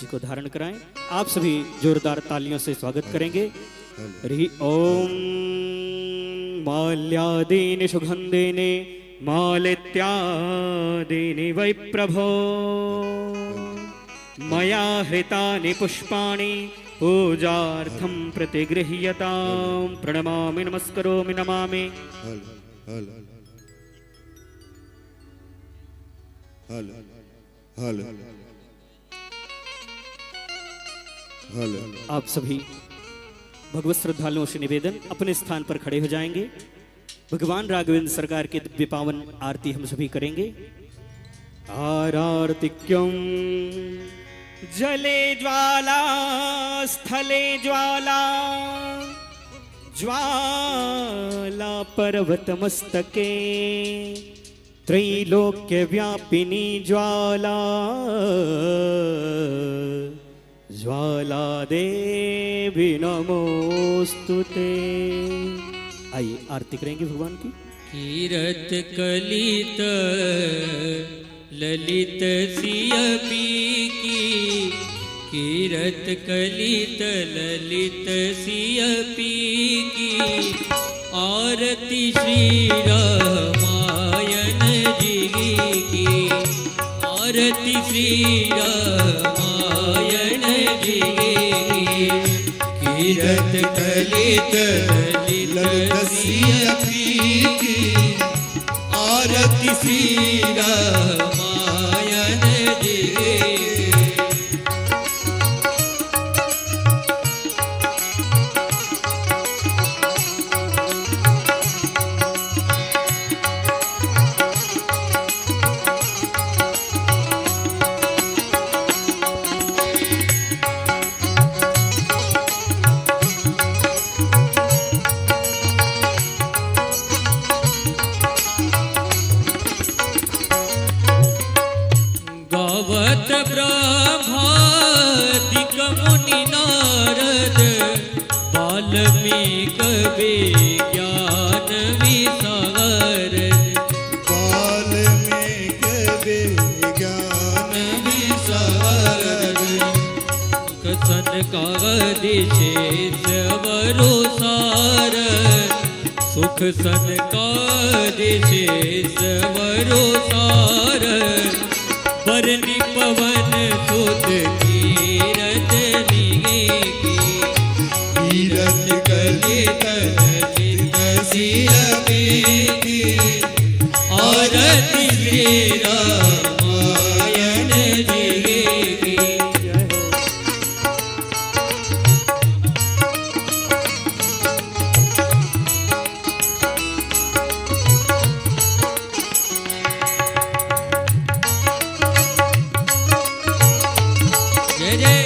राशि को धारण कराएं। आप सभी जोरदार तालियों से स्वागत करेंगे। हरि ओम। माल्यादीनि सुगंधेने मालित्यादीनि वै प्रभो मया हृतानि पुष्पाणि पूजार्थं प्रतिगृह्यतां। प्रणमामि नमस्करोमि नमामि। आप सभी भगवत श्रद्धालुओं से निवेदन, अपने स्थान पर खड़े हो जाएंगे। भगवान राघवेंद्र सरकार की दिव्य पावन आरती हम सभी करेंगे। आरार्तिक्यं जले ज्वाला स्थले ज्वाला ज्वाला पर्वत मस्तके त्रैलोक्य व्यापिनी ज्वाला ज्वाला देवी नमोस्तुते। आइए आरती करेंगे भगवान की। कीरत कलित ललित सियपी की, कीरत कलित ललित सियपी की, आरती श्री रामायण जी की, आरती श्री रामायण जी की। कीरत कलित ललित सियपी की, आरती श्री रामायण जी की। गावत ब्रह्मादिक मुनि नारद, वाल्मीक विज्ञान विशारद, वाल्मीक विज्ञान विशारद। सनकादिशेष वरोसार, सुख सनकादिशेष वरोसार। बरनी पवन सुत कीरत निगे की, कीरत कलित ललित सियपी की, आरती श्री रामायण जी की। जय जय।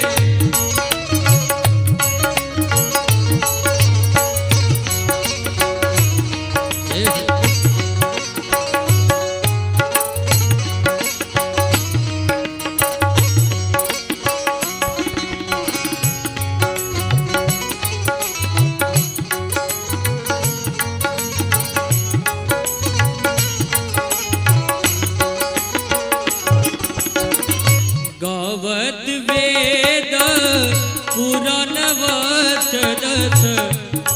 गावत वेद पुराण वत दस,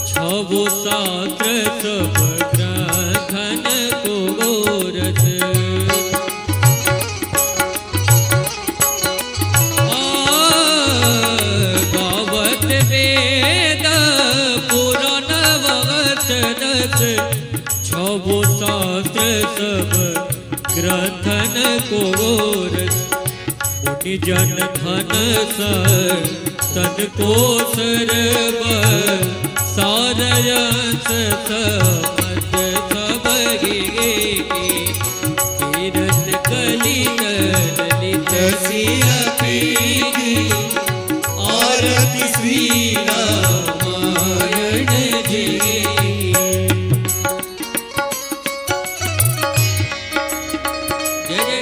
छवो शास्त्र सब ग्रंथन को गोरस। गावत वेद पुराण वत दस, छवो शास्त्र सब ग्रंथन को गोरस। मुनि जन धन सर तन को सर्व, सारयंस समत सब गे। कीरत कलित ललित सियपी की, आरती श्री रामायण जी की। जय जय।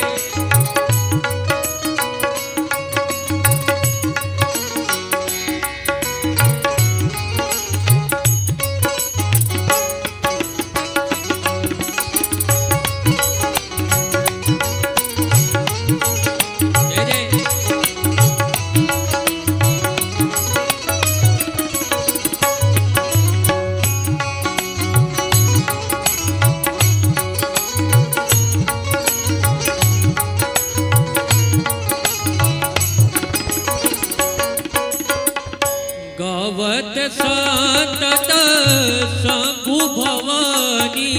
गावत संतत शंभु भवानी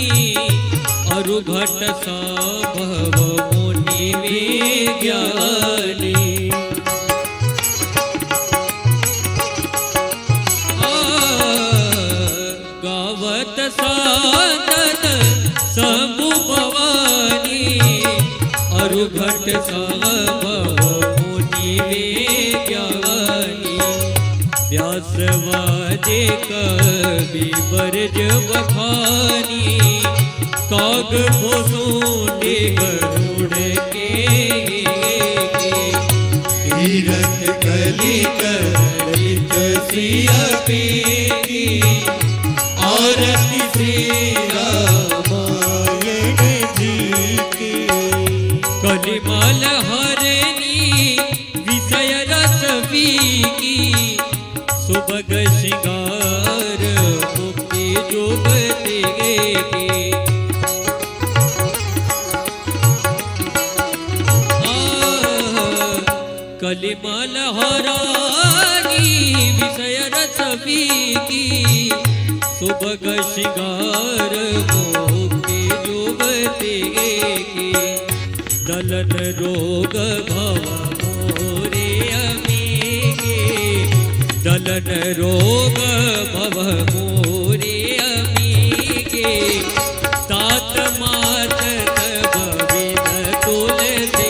अरुघट संभव मुनि विज्ञानी गावत संतत शंभु भवानी अरुघट संभव मुनि विज्ञानी व्यासवादे कवि बरज बखानी काग भोसुंडे गरुड़ के तीरथ कलित ललित सिया पीकी आरती श्री रामायण जी की कलिमल हरनी विषय रस की सुभग श्रृंगार मुक्ति जुगते कलिमल हरानी विषय रस की सुभग श्रृंगार मुक्ति जुगते दलन रोग भव मोरे अमीगे दलन रोग भव मोरे अमीगे तात मात तब बिन तुलते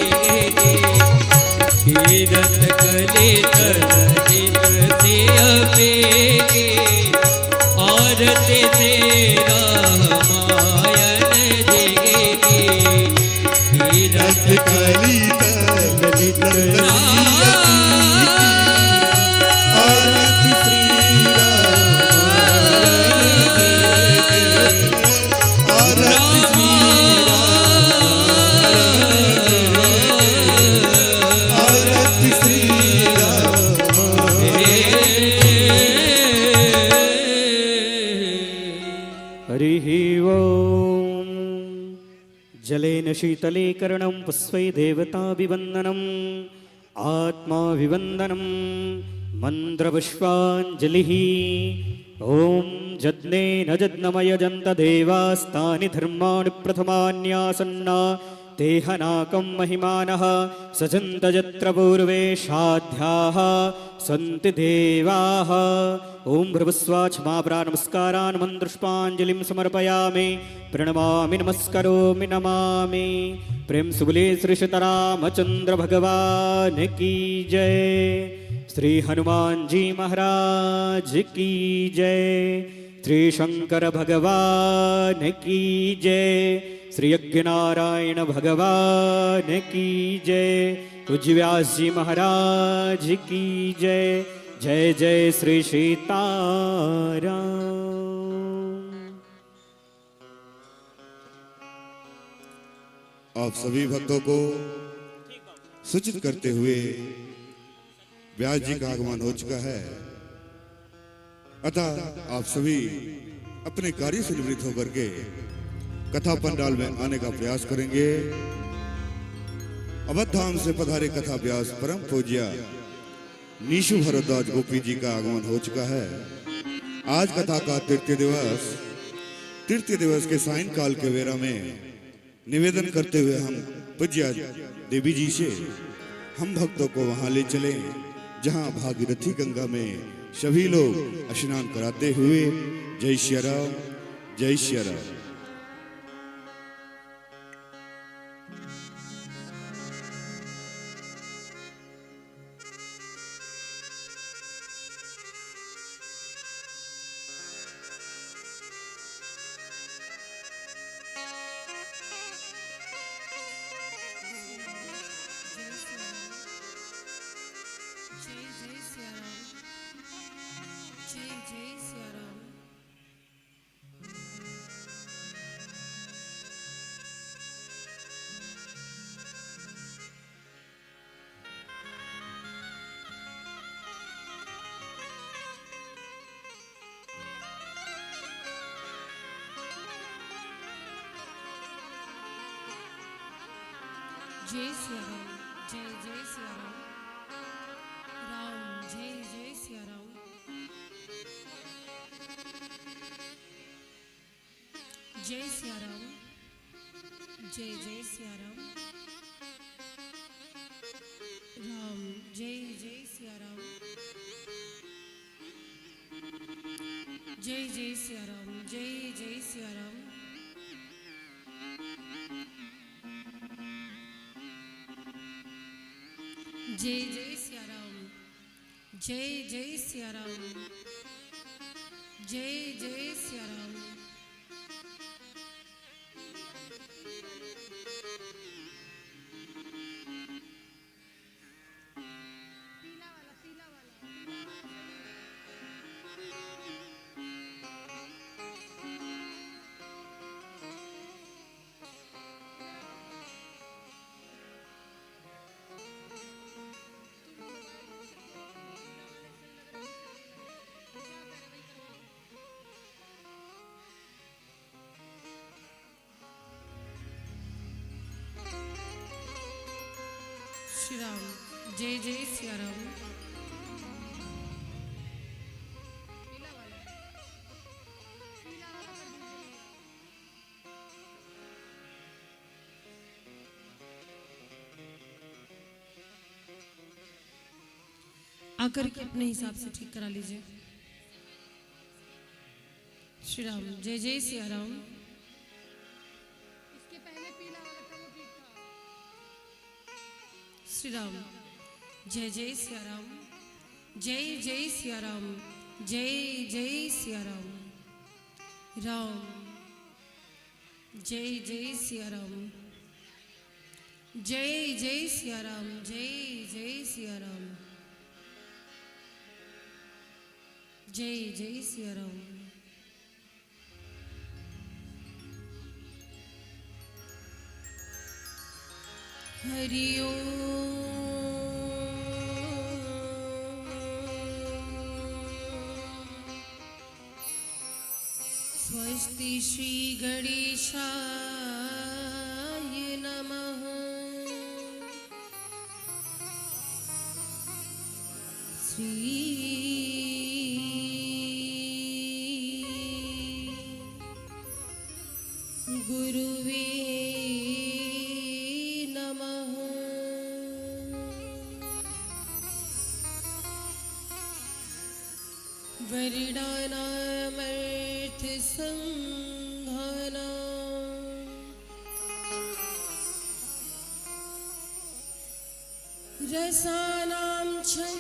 तीरथ कलित ललित से अपेगे आरती से रामायण जगे तीरथ कलित ललित सिया आरती श्री रामायण आरती श्री आरती श्री हरिः ओम् जलेन शीतले कर्णं पुष्पै देवताभिवन्दनम् आत्माभिवन्दनं मन्त्रपुष्पाञ्जलिः ॐ जज्ञेन जज्ञमयजन्त देवास्तानि धर्माणि प्रथमान्यासन्ना तेहनाकं महिमानः सजन्त यत्र पूर्वे साध्याः सन्ति देवाः ॐ भ्रुवस्वाक्षमाप्रा नमस्कारान् मन्त्रपुष्पाञ्जलिं समर्पयामि प्रणमामि नमस्करोमि नमामि प्रेम सुबले श्री सीतारामचंद्र भगवान की जय श्री हनुमान जी महाराज की जय श्री शंकर भगवान की जय श्री यज्ञनारायण भगवान की जय पूज्य व्यास जी महाराज की जय जय जय श्री सीताराम। आप सभी भक्तों को सूचित करते हुए व्यास जी का आगमन हो चुका है, अतः आप सभी अपने कार्य से निवृत्त होकर के कथा पंडाल में आने का प्रयास करेंगे। अवध धाम से पधारे कथा व्यास परम पूज्य नीशु भरद्वाज गोपी जी का आगमन हो चुका है। आज कथा का तृतीय दिवस के सायंकाल के वेरा में निवेदन करते हुए हम पूज्य देवी जी से हम भक्तों को वहां ले चले जहां भागीरथी गंगा में सभी लोग स्नान कराते हुए जय श्री राम जय श्री राम। जय सिया राम जय जय सिया राम राम जय जय सिया राम। जय सिया राम। जय जय सिया राम। राम जय जय सिया राम। जय जय सिया राम। जय जय सिया राम। जय जय सिया राम। जय जय सिया राम। जय जय सिया राम। श्री राम। जय जय सिया राम। आकर के अपने हिसाब से ठीक करा लीजिए। श्री राम। जय जय सिया राम। इसके पहले पीला वाला था वो ठीक था। श्री राम। जय जय सिया राम। जय जय सिया राम। जय जय सिया राम। राम जय जय सिया राम। जय जय सिया राम। जय जय सिया राम। जय जय सिया राम। हरि ओम। स्वस्ति श्री गणेशाय नमः। श्री गुरुवे नमः। वर्णानामर्थ संघानां रसानां छन्दसामपि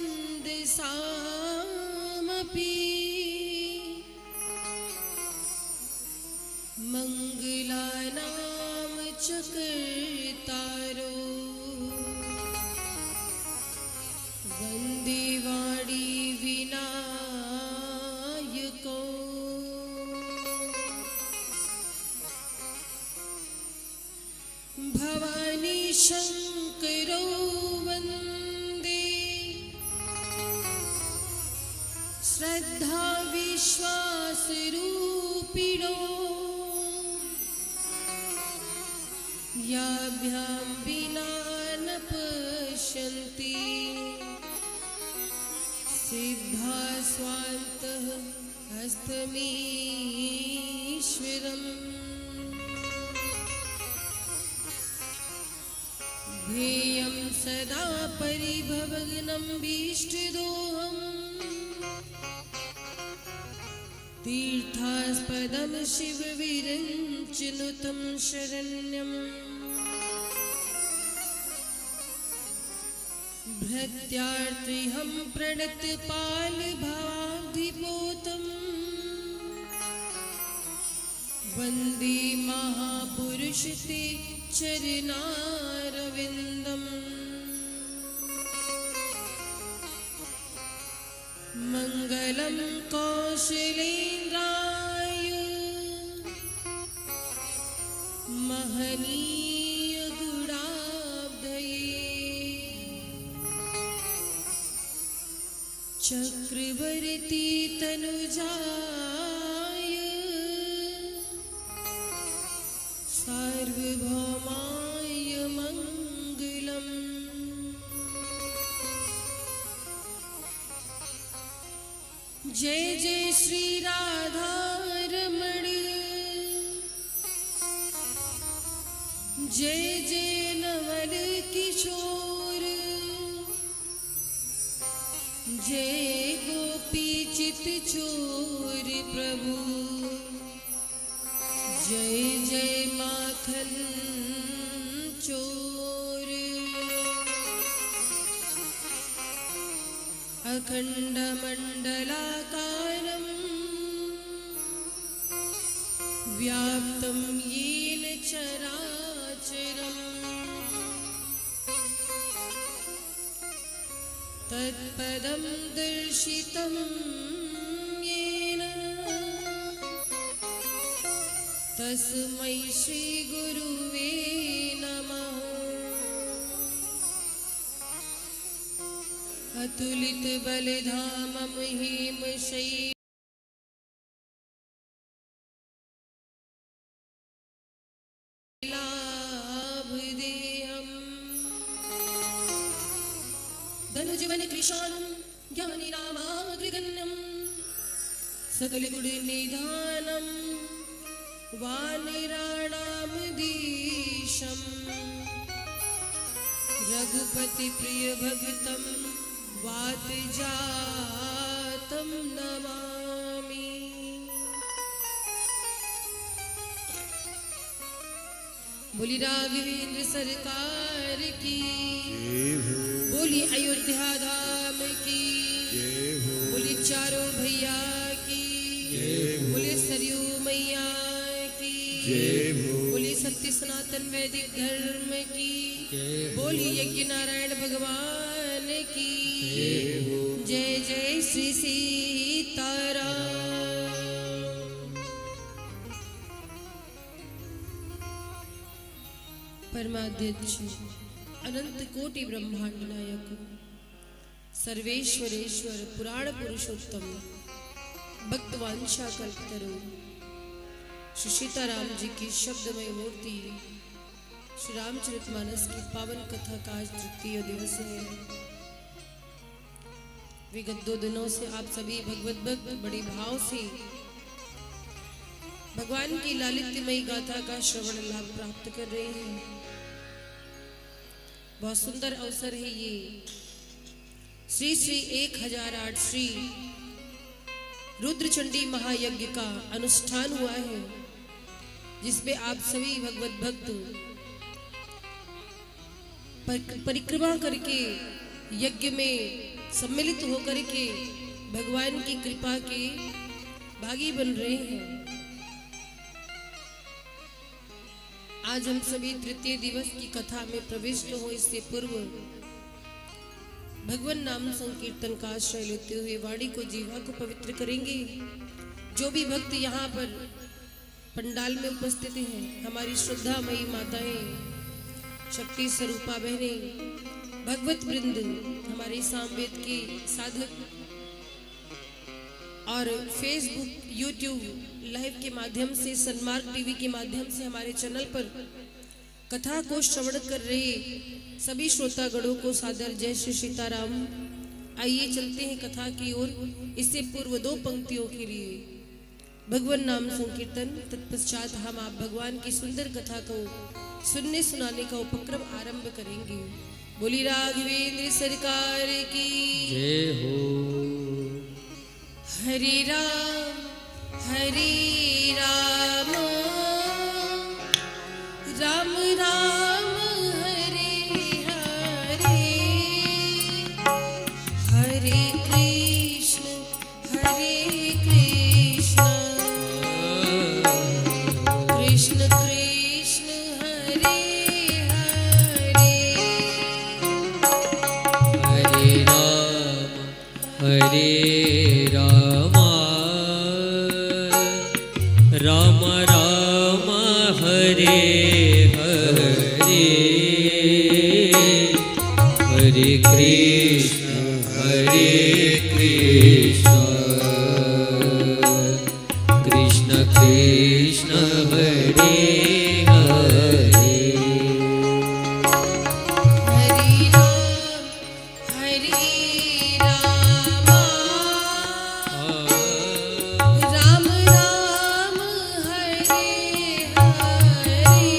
मंगलानां चकर्तारो वन्दे वाणी विनायको। भवानी शंकरो वन्दे श्रद्धा विश्वास रूपिणो। याभ्यां विना न पश्यन्ति सिद्धा स्वान्तः हस्तमीश्वरम्। ध्येयं सदा परिभवग्नं भीष्टदोहम्। तीर्थास्पदं शिवविरञ्चनुतं शरण्यम्। भृत्यार्तिहं प्रणतपालभाधिपोतम्। वन्दे महापुरुष ते चरणारविन्दम्। मङ्गलं कौशलेन्द्राय महनीय गुणाब्धये। चक्रवर्ती तनुजाय सार्वभौमाय मङ्गलम्। जय जय श्री राधा रमण जय जय नवल किशोर, जय गोपी चित चोर प्रभु, जय जय माखन चोर। अखंड मंडलाकारं व्याप्तं येन चराचरम् तत्पदं दर्शितं येन तस्मै श्री गुरुवे नमः। अतुलित बलधामं हेमशैल धनुजवन कृशानं ज्ञानिनामाग्रगण्यं सकलगुणनिधानं वानराणामधीशं रघुपति प्रिय भक्तं वातजातं नमामि। बोली राघवेंद्र सरकार की, बोली अयोध्या धाम की, बोली चारों भैया की, बोले सरयू मैया की, बोली सत्य सनातन वैदिक धर्म की, बोली यज्ञ नारायण भगवान की, जय जय श्री सीताराम। परमाध्यक्ष अनंत कोटि ब्रह्मांड नायक सर्वेश्वरेश्वर पुराण पुरुषोत्तम भक्तवांछा कल्पतरु श्री सीताराम जी की शब्दमय मूर्ति श्री रामचरितमानस की पावन कथा का आज तृतीय दिवस है। विगत 2 दिनों से आप सभी भगवत भक्त बड़े भाव से भगवान की लालित्यमयी गाथा का श्रवण लाभ प्राप्त कर रहे हैं। बहुत सुंदर अवसर है ये। श्री श्री 1008 श्री रुद्रचंडी महायज्ञ का अनुष्ठान हुआ है, जिसमें आप सभी भगवत भक्त परिक्रमा करके यज्ञ में सम्मिलित होकर के भगवान की कृपा के भागी बन रहे हैं। आज हम सभी तृतीय दिवस की कथा में प्रविष्ट हो, इससे पूर्व भगवान नाम संकीर्तन का आश्रय लेते हुए वाणी को जीवा को पवित्र करेंगे। जो भी भक्त यहाँ पर पंडाल में उपस्थित हैं, हमारी श्रद्धामयी माताएं, शक्ति स्वरूपा बहनें, भगवत वृंद, हमारे सामवेद के साधक और फेसबुक यूट्यूब लाइव के माध्यम से, सन्मार्ग टीवी के माध्यम से हमारे चैनल पर कथा को श्रवण कर रहे सभी श्रोतागणों को सादर जय श्री सीताराम। आइए चलते हैं कथा की ओर। इससे पूर्व 2 पंक्तियों के लिए भगवान नाम संकीर्तन, तत्पश्चात हम आप भगवान की सुंदर कथा को सुनने सुनाने का उपक्रम आरंभ करेंगे। बोली राघवेंद्र सरकार की जय हो। हरे राम राम राम हरे हरे, हरे कृष्ण कृष्ण कृष्ण हरे हरे, हरे राम राम राम हरे हरे, हरे कृष्ण कृष्ण कृष्ण हरे हरे, हरे राम राम हरे हरे,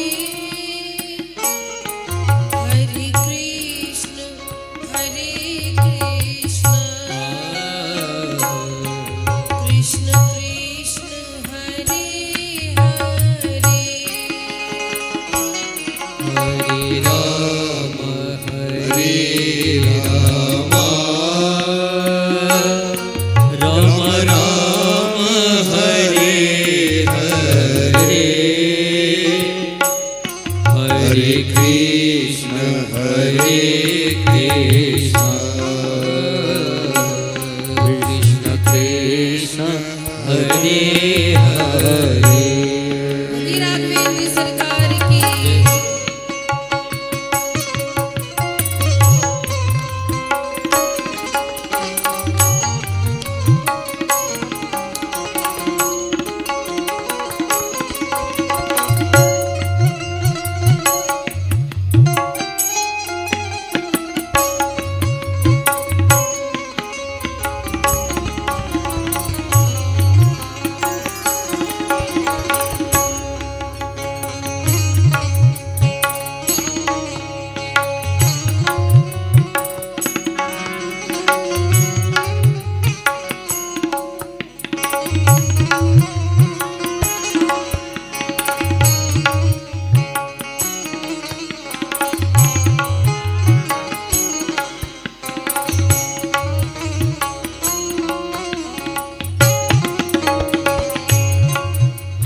हरे। बोलिए राघवेंद्र सरकार की।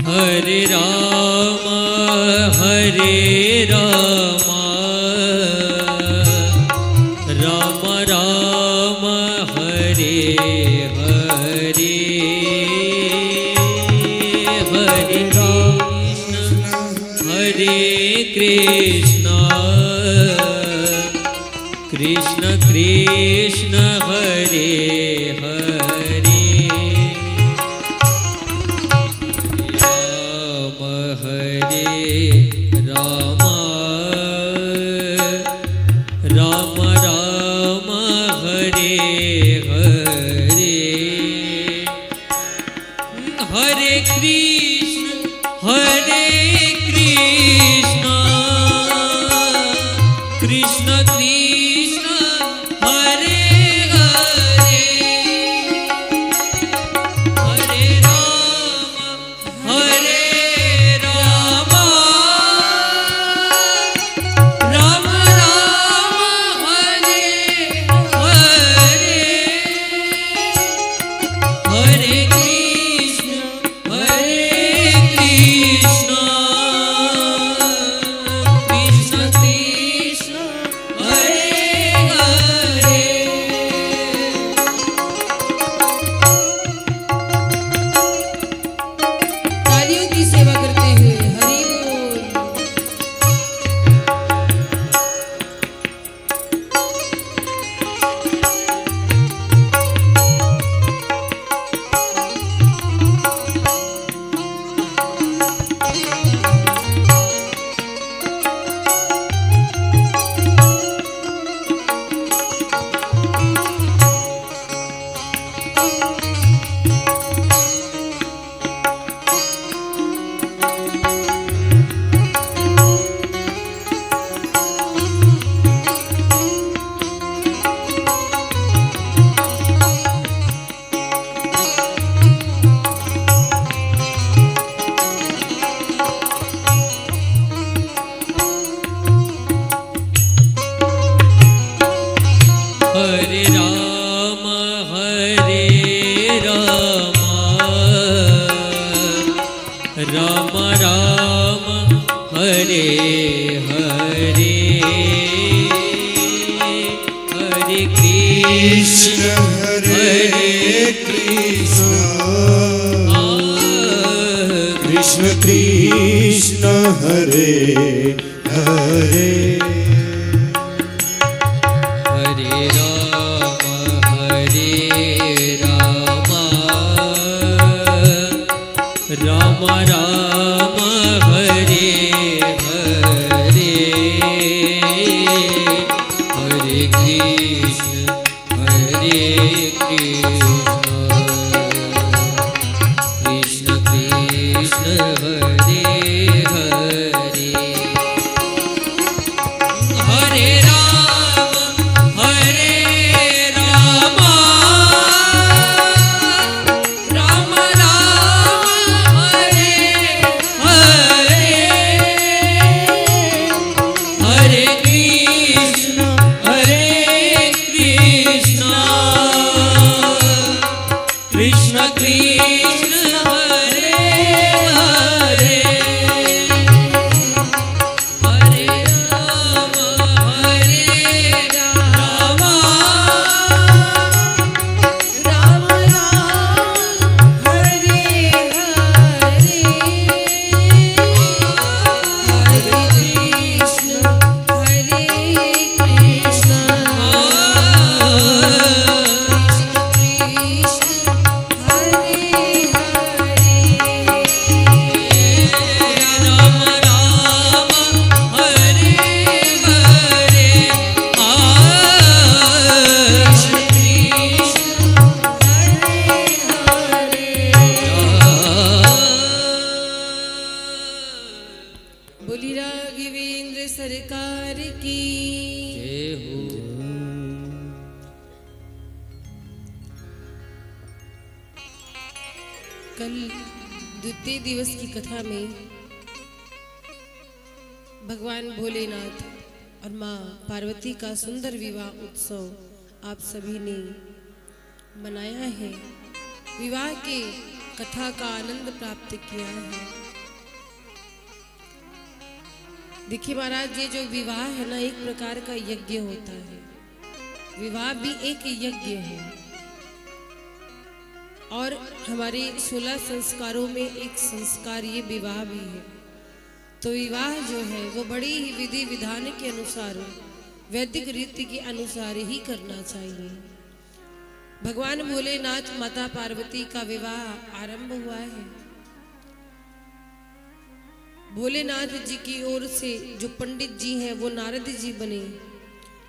हरे राम हरे राम राम राम हरे हरे। हरे कृष्ण कृष्ण कृष्ण हरे हरे। हरे राम राम राम हरे हरे। हरे कृष्ण कृष्ण कृष्ण हरे हरे। हरे राम राम राम हरे हरे। हरे कृष्ण कृष्ण कृष्ण हरे हरे। तालियों की सेवा करते हुए हरि बोल। हरे राम राम राम हरे हरे। हरे कृष्ण कृष्ण कृष्ण हरे हरे। हरे राम राम राम हरे हरे। हरे कृष्ण कृष्ण कृष्ण हरे हरे। हरे राम राम राम हरे हरे। हरे कृष्ण कृष्ण कृष्ण हरे हरे। हरे राम राम राम हरे कल द्वितीय दिवस की कथा में भगवान भोलेनाथ और माँ पार्वती का सुंदर विवाह उत्सव आप सभी ने मनाया है। विवाह के कथा का आनंद प्राप्त किया है। देखिए महाराज, ये जो विवाह है ना, एक प्रकार का यज्ञ होता है। विवाह भी एक यज्ञ है और हमारे 16 संस्कारों में एक संस्कार ये विवाह भी है। तो विवाह जो है वो बड़ी ही विधि विधान के अनुसार, वैदिक रीति के अनुसार ही करना चाहिए। भगवान भोलेनाथ माता पार्वती का विवाह आरंभ हुआ है। भोलेनाथ जी की ओर से जो पंडित जी हैं वो नारद जी बने।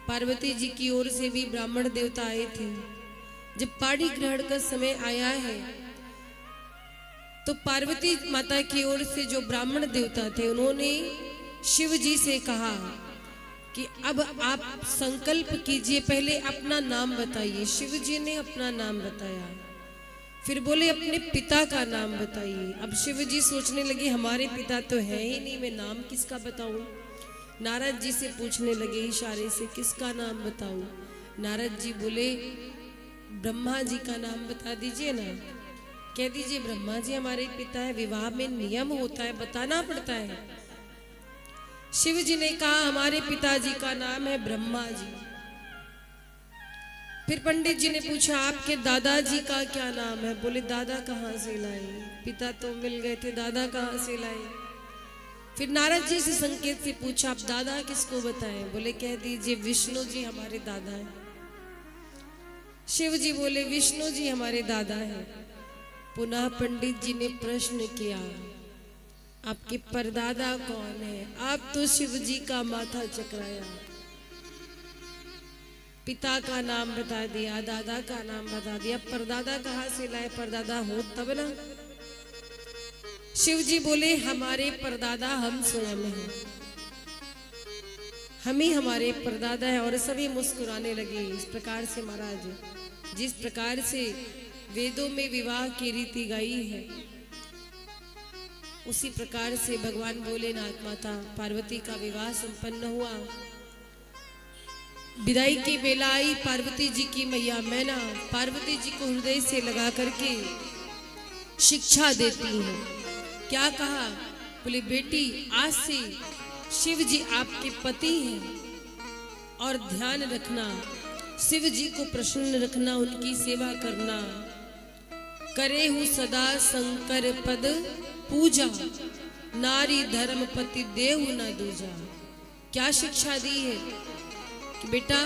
पार्वती जी की ओर से भी ब्राह्मण देवता आए थे। जब पाणी ग्रहण का समय आया है तो पार्वती माता की ओर से जो ब्राह्मण देवता थे उन्होंने शिव जी से कहा कि अब आप संकल्प कीजिए, पहले अपना नाम बताइए। शिव जी ने अपना नाम बताया, फिर बोले अपने पिता का नाम बताइए। अब शिव जी सोचने लगे हमारे पिता तो है ही नहीं, मैं नाम किसका बताऊं। नारद जी से पूछने लगे इशारे से, किसका नाम बताऊं। नारद जी बोले ब्रह्मा जी का नाम बता दीजिए ना। कह दीजिए ब्रह्मा जी हमारे पिता है, विवाह में नियम होता है, बताना पड़ता है। शिव जी ने कहा हमारे पिताजी का नाम है ब्रह्मा जी। फिर पंडित जी ने पूछा आपके दादाजी का क्या नाम है। बोले दादा कहाँ से लाए, पिता तो मिल गए थे, दादा कहाँ से लाए। फिर नारद जी से संकेत से पूछा आप दादा किसको बताएं। बोले कह दीजिए विष्णु जी हमारे दादा हैं। शिव जी बोले विष्णु जी हमारे दादा हैं। पुनः पंडित जी ने प्रश्न किया आपके परदादा कौन है। आप तो शिव जी का माथा चकराया, पिता का नाम बता दिया, दादा का नाम बता दिया, परदादा कहाँ से लाए। परदादा हो तब ना। शिव जी बोले हमारे परदादा हम स्वयं हैं, हम ही हमारे परदादा है। और सभी मुस्कुराने लगे। इस प्रकार से महाराज जिस प्रकार से वेदों में विवाह की रीति गाई है उसी प्रकार से भगवान भोलेनाथ माता पार्वती का विवाह संपन्न हुआ। विदाई की बेला आई। पार्वती जी की मैया मैना पार्वती जी को हृदय से लगा करके शिक्षा देती है। क्या कहा। बोले बेटी आज से शिव जी आपके पति हैं और ध्यान रखना, शिव जी को प्रसन्न रखना, उनकी सेवा करना। करे हूँ सदा शंकर पद पूजा, नारी धर्म पति देव न दूजा। क्या शिक्षा दी है कि बेटा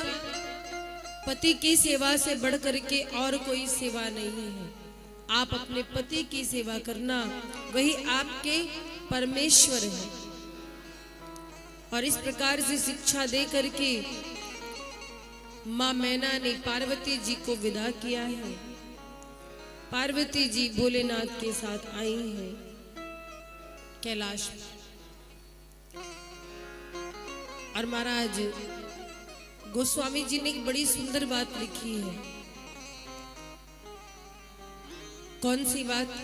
पति की सेवा से बढ़ करके और कोई सेवा नहीं है। आप अपने पति की सेवा करना, वही आपके परमेश्वर है। और इस प्रकार से शिक्षा दे करके माँ मैना ने पार्वती जी को विदा किया है। पार्वती जी भोलेनाथ के साथ आई हैं कैलाश। और महाराज गोस्वामी जी ने एक बड़ी सुंदर बात लिखी है। कौन सी बात।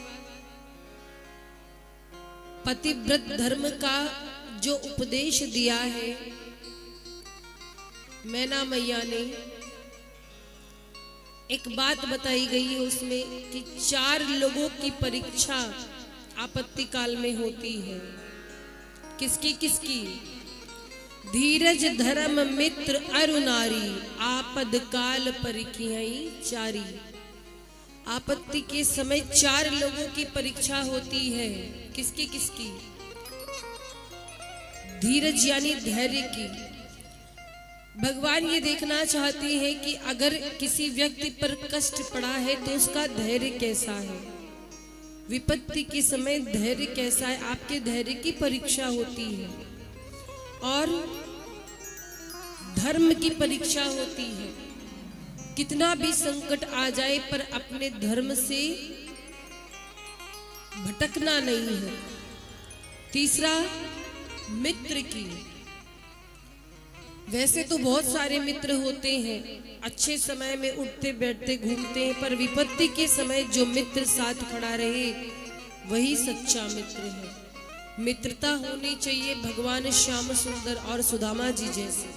पतिव्रत धर्म का जो उपदेश दिया है मैना मैया ने, एक बात बताई गई है उसमें कि 4 लोगों की परीक्षा आपत्ति काल में होती है। किसकी किसकी। धीरज धर्म मित्र अरु नारी, आपद काल परिखियई चारी। आपत्ति के समय 4 लोगों की परीक्षा होती है। किसकी किसकी। धीरज यानी धैर्य की। भगवान ये देखना चाहते हैं कि अगर किसी व्यक्ति पर कष्ट पड़ा है तो उसका धैर्य कैसा है, विपत्ति के समय धैर्य कैसा है। आपके धैर्य की परीक्षा होती है और धर्म की परीक्षा होती है। कितना भी संकट आ जाए पर अपने धर्म से भटकना नहीं है। तीसरा मित्र की। वैसे तो बहुत सारे मित्र होते हैं, अच्छे समय में उठते बैठते घूमते हैं, पर विपत्ति के समय जो मित्र साथ खड़ा रहे वही सच्चा मित्र है। मित्रता होनी चाहिए भगवान श्याम सुंदर और सुदामा जी जैसे,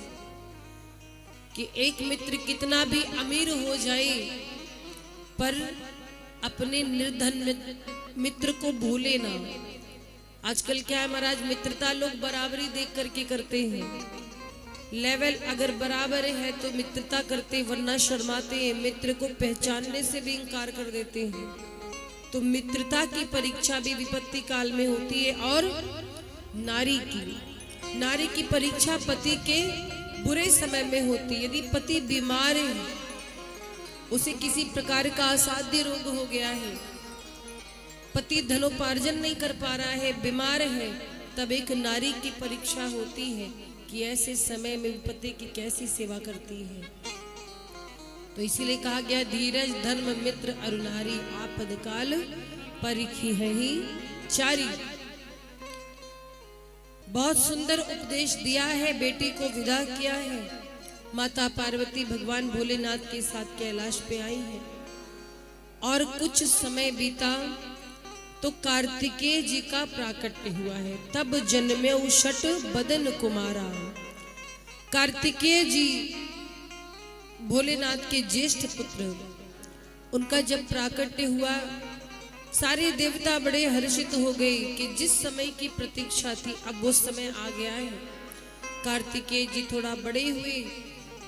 कि एक मित्र कितना भी अमीर हो जाए पर अपने निर्धन मित्र को भूले ना। आजकल क्या है महाराज, मित्रता लोग बराबरी देख करके करते हैं। लेवल अगर बराबर है तो मित्रता करते, वरना शर्माते हैं, मित्र को पहचानने से भी इंकार कर देते हैं। तो मित्रता की परीक्षा भी विपत्ति काल में होती है। और नारी की परीक्षा पति के बुरे समय में होती है। यदि पति बीमार है, उसे किसी प्रकार का असाध्य रोग हो गया है, पति धनोपार्जन नहीं कर पा रहा है, बीमार है, तब एक नारी की परीक्षा होती है कि ऐसे समय में पति की कैसी सेवा करती है। तो इसीलिए कहा गया धीरज धर्म मित्र अरु नारी, आपद काल परिखी है ही चारी। बहुत सुंदर उपदेश दिया है, बेटी को विदा किया है। माता पार्वती भगवान भोलेनाथ के साथ कैलाश पे आई हैं और कुछ समय बीता तो कार्तिकेय जी का प्राकट्य हुआ है। तब जन्मे उषट बदन कुमारा। कार्तिकेय जी भोलेनाथ के ज्येष्ठ पुत्र, उनका जब प्राकट्य हुआ सारे देवता बड़े हर्षित हो गए कि जिस समय की प्रतीक्षा थी अब वो समय आ गया है। कार्तिकेय जी थोड़ा बड़े हुए,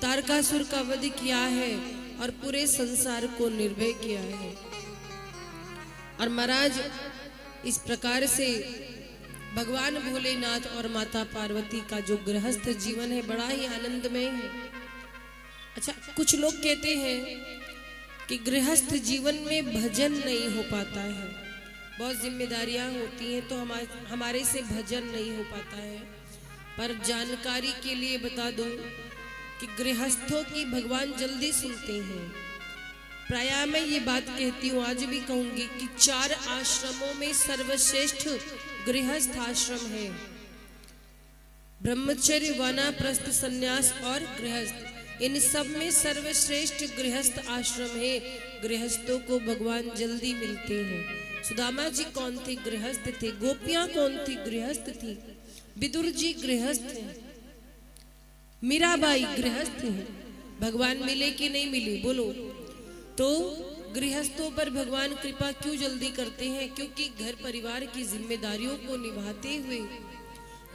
तारकासुर का वध किया है और पूरे संसार को निर्भय किया है। और महाराज इस प्रकार से भगवान भोलेनाथ और माता पार्वती का जो गृहस्थ जीवन है बड़ा ही आनंदमय है। अच्छा, कुछ लोग कहते हैं कि गृहस्थ जीवन में भजन नहीं हो पाता है, बहुत जिम्मेदारियां होती हैं तो हमारे से भजन नहीं हो पाता है। पर जानकारी के लिए बता दूं कि गृहस्थों की भगवान जल्दी सुनते हैं। प्रायः मैं ये बात कहती हूँ, आज भी कहूंगी कि 4 आश्रमों में सर्वश्रेष्ठ गृहस्थ आश्रम है, ब्रह्मचर्य, वानप्रस्थ, संन्यास और गृहस्थ। इन सब में सर्वश्रेष्ठ गृहस्थ आश्रम है। गृहस्थों को भगवान जल्दी मिलते हैं। सुदामा जी कौन थे? गृहस्थ थे। गोपियां कौन थी? गृहस्थ थी। विदुर जी गृहस्थ हैं, मीराबाई गृहस्थ हैं। भगवान मिले कि नहीं मिले बोलो? तो गृहस्थों पर भगवान कृपा क्यों जल्दी करते हैं? क्योंकि घर परिवार की जिम्मेदारियों को निभाते हुए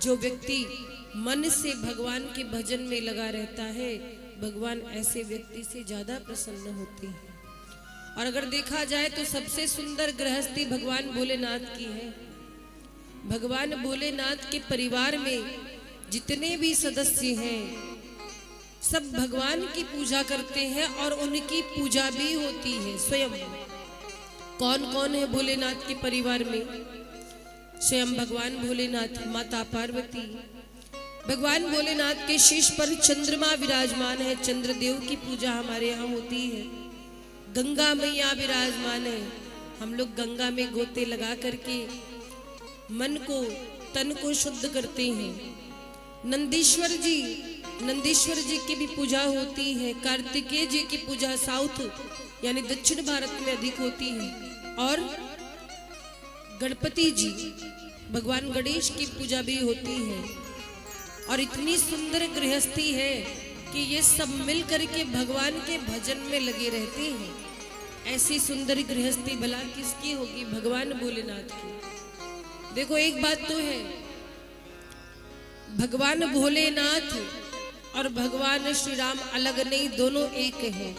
जो व्यक्ति मन से भगवान के भजन में लगा रहता है, भगवान ऐसे व्यक्ति से ज्यादा प्रसन्न होते हैं। और अगर देखा जाए तो सबसे सुंदर गृहस्थी भगवान भोलेनाथ की है। भगवान भोलेनाथ के परिवार में जितने भी सदस्य हैं सब भगवान की पूजा करते हैं और उनकी पूजा भी होती है स्वयं। कौन कौन है भोलेनाथ के परिवार में? स्वयं भगवान भोलेनाथ, माता पार्वती। भगवान भोलेनाथ के शीश पर चंद्रमा विराजमान है, चंद्रदेव की पूजा हमारे यहाँ होती है। गंगा मैया विराजमान है, हम लोग गंगा में गोते लगा करके मन को तन को शुद्ध करते हैं। नंदीश्वर जी की भी पूजा होती है। कार्तिकेय जी की पूजा साउथ यानी दक्षिण भारत में अधिक होती है। और गणपति जी, भगवान गणेश की पूजा भी होती है। और इतनी सुंदर गृहस्थी है कि ये सब मिल करके भगवान के भजन में लगे रहते हैं। ऐसी सुंदर गृहस्थी भला किसकी होगी? भगवान भोलेनाथ की। देखो एक बात तो है, भगवान भोलेनाथ और भगवान श्री राम अलग नहीं, दोनों एक हैं।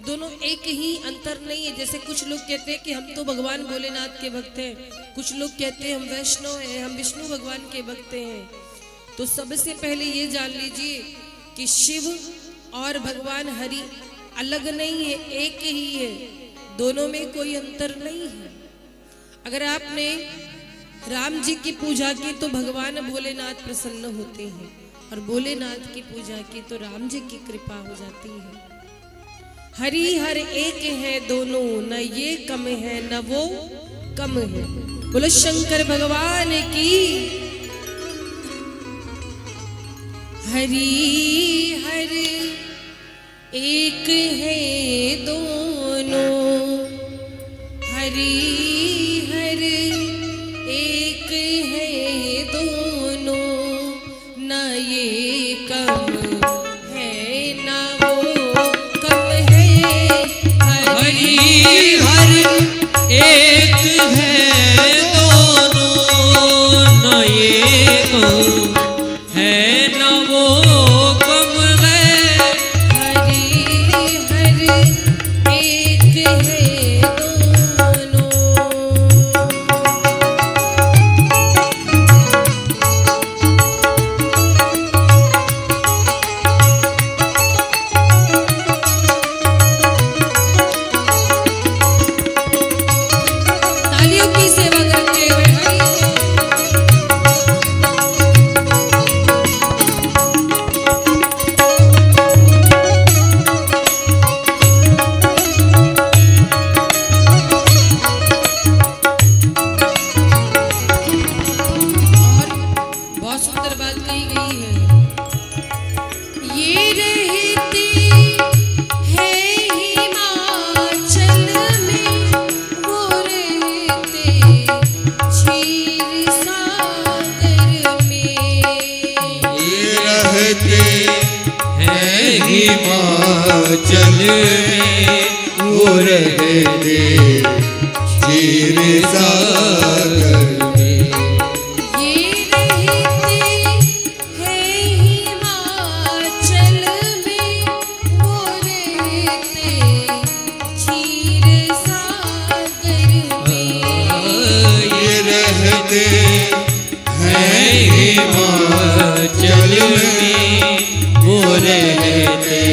दोनों एक ही, अंतर नहीं है। जैसे कुछ लोग कहते हैं कि हम तो भगवान भोलेनाथ के भक्त हैं, कुछ लोग कहते हैं हम वैष्णव हैं, हम विष्णु भगवान के भक्त हैं। तो सबसे पहले ये जान लीजिए कि शिव और भगवान हरि अलग नहीं है, एक ही है। दोनों में कोई अंतर नहीं है। अगर आपने राम जी की पूजा की तो भगवान भोलेनाथ प्रसन्न होते हैं, और भोलेनाथ की पूजा की तो राम जी की कृपा हो जाती है। हरि हर एक है दोनों, न ये कम है न वो कम है। बोलो शंकर भगवान की। हरि हर एक है दोनों, हरि हर एक है दोनों, न ये कम है न वो कम है। हरि हर एक है दोनों, न ये कम है न वो कम है। हरि हर एक है दोनों। तालियों की सेवा करते हुए बहुत सुंदर बात कही गई है। ये रहती है हिमाचल में, वो रहते क्षीर सागर में। ये रहते हैं हिमाचल में, वो रहते क्षीर सागर में। ये रहते हैं हिमाचल में, वो रहते क्षीर सागर में। ये रहते हैं हिमाचल में, वो रहते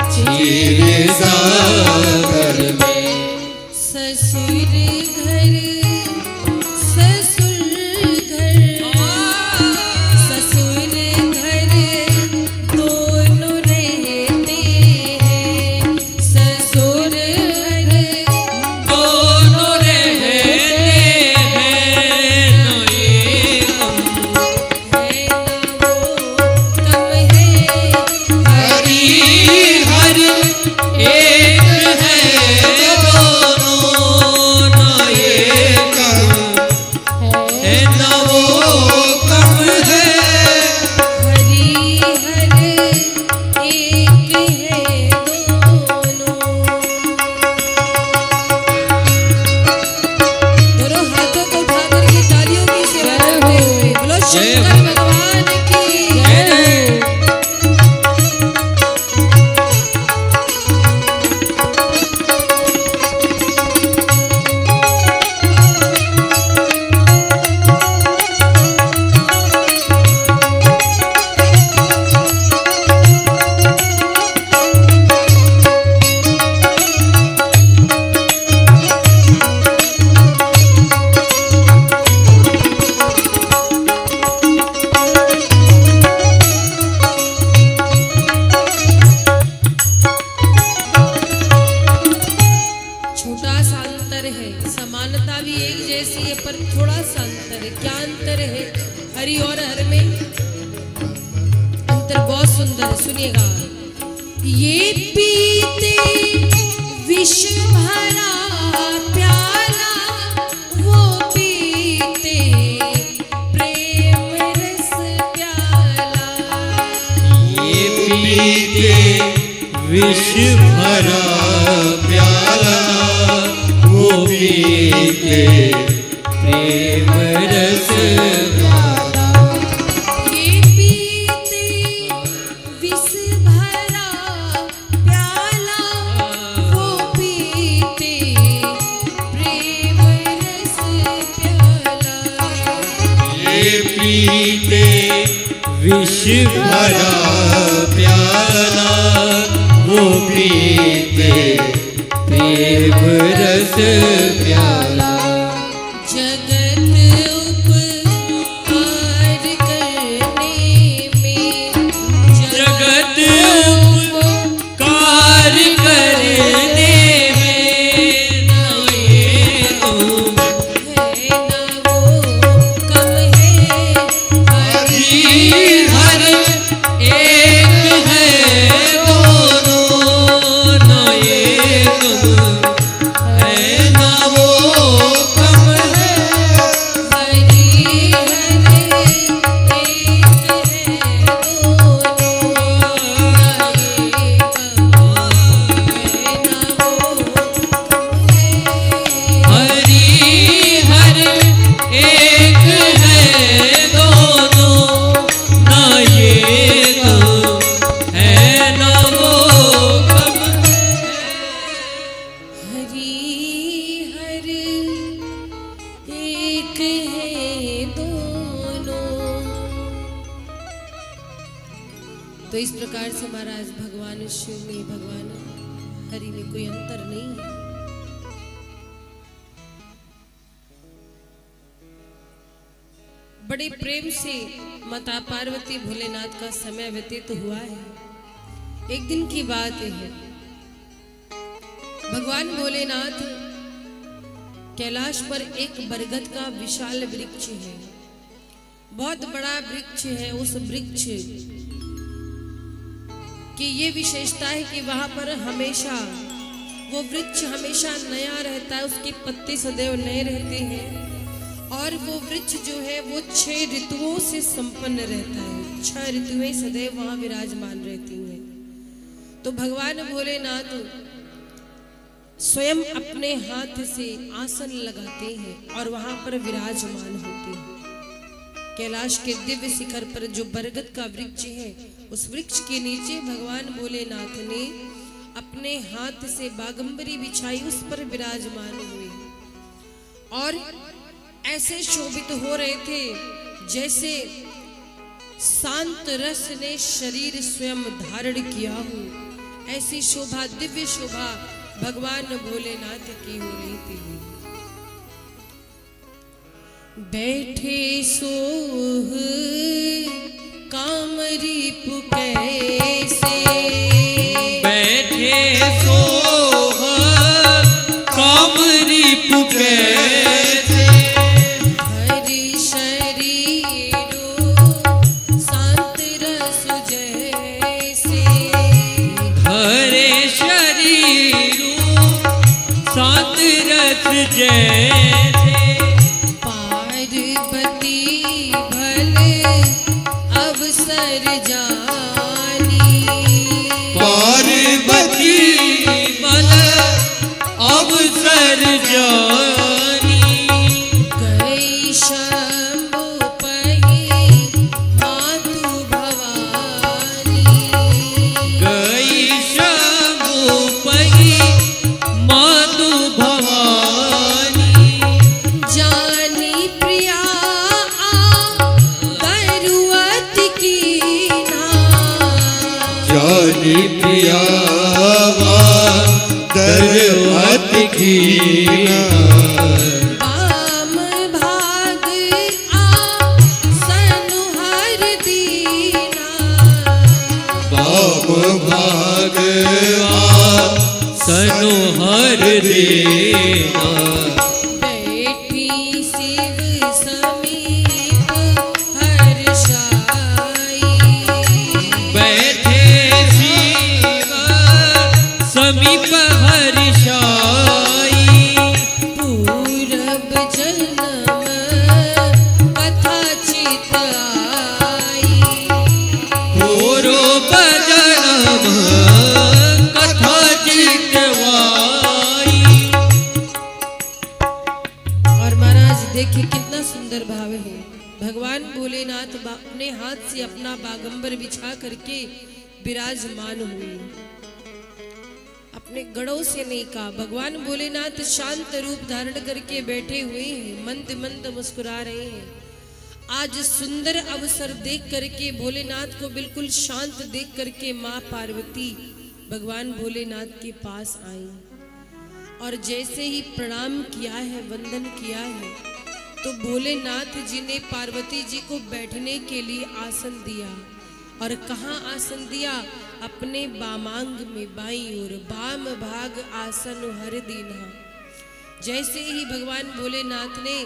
क्षीर सागर में। ससुर घर ससुर घर ससुर घर दोनों रहते हैं। ससुर घर दोनों रहते हैं, न ये कम है न वो कम है। हरि हर एक है दोनों, न ये कम है न वो कम है। हरि हर एक है दोनों। दोनों हाथों को उठा करके तालियों की सेवा करते हुए बोलो शंकर भगवान की जय। छोटा सा अंतर है, समानता भी एक जैसी है पर थोड़ा सा अंतर है। क्या अंतर है हरि और हर में? अंतर बहुत सुंदर है, सुनिएगा। ये पीते विष भरा प्याला, वो पीते प्रेम रस प्याला। ये पीते विष भरा प्याला, वो पीते प्रेम रस प्याला। ये पीते विष भरा प्याला, वो पीते प्रेम रस प्याला। ये पीते विष भरा प्याला, वो पीते प्रेम रस प्याला। जगत उपकार करने में, जगत उपकार करने में, न ये कम है न वो कम है। हरि हर तो इस प्रकार से महाराज भगवान शिव में भगवान हरि में कोई अंतर नहीं है। बड़े प्रेम से माता पार्वती भोलेनाथ का समय व्यतीत हुआ है। एक दिन की बात है, भगवान भोलेनाथ कैलाश पर एक बरगद का विशाल वृक्ष है, बहुत बड़ा वृक्ष है। उस वृक्ष की ये विशेषता है कि वहां पर हमेशा वो वृक्ष हमेशा नया रहता है, उसके पत्ते सदैव नए रहते हैं और वो वृक्ष जो है वो 6 ऋतुओं से संपन्न रहता है। 6 ऋतुएं सदैव वहां विराजमान रहती हैं। तो भगवान भोलेनाथ स्वयं अपने हाथ से आसन लगाते हैं और वहां पर विराजमान होते हैं। कैलाश के दिव्य शिखर पर जो बरगद का वृक्ष है, उस वृक्ष के नीचे भगवान भोलेनाथ ने अपने हाथ से बागंबरी बिछाई, उस पर विराजमान हुए और ऐसे शोभित हो रहे थे जैसे शांत रस ने शरीर स्वयं धारण किया हो। ऐसी शोभा, दिव्य शोभा भगवान भोलेनाथ की हो रही थी। बैठे सोह कामरी कैसे, बैठे सोह कामरी कैसे, हरि शरीरो शांत रस जैसे, हरे शरीरो शांत रस जैसे, पार्वती भल अवसर जानी, पार्वती बल अवसर जानी, गई शंभु पही मातु भवानी, गई शंभु पही मातु भवानी, जानी प्रिया दरुवत की ना, जानी प्रिया दरवत की बाम भाग आसन हर दीना, बाम भाग सनु हर देना, बैठी शिव समीप हर्षाई, बैठे शिव समीप हर्षाई, पूरब जन्म कथा चित आई, पूर्व जन्म कथा चितवाई। और महाराज देखिए कितना सुंदर भाव है। भगवान भोलेनाथ अपने हाथ से अपना बागंबर बिछा करके विराजमान हुए, अपने गढ़ों से नहीं कहा। भगवान भोलेनाथ शांत रूप धारण करके बैठे हुए हैं, मंद मंद मुस्कुरा रहे हैं। आज सुंदर अवसर देख करके, भोलेनाथ को बिल्कुल शांत देख करके माँ पार्वती भगवान भोलेनाथ के पास आई और जैसे ही प्रणाम किया है, वंदन किया है, तो भोलेनाथ जी ने पार्वती जी को बैठने के लिए आसन दिया। और कहाँ आसन दिया? अपने बामांग में, बाईं ओर, बाम भाग आसन हर दीना। जैसे ही भगवान भोलेनाथ ने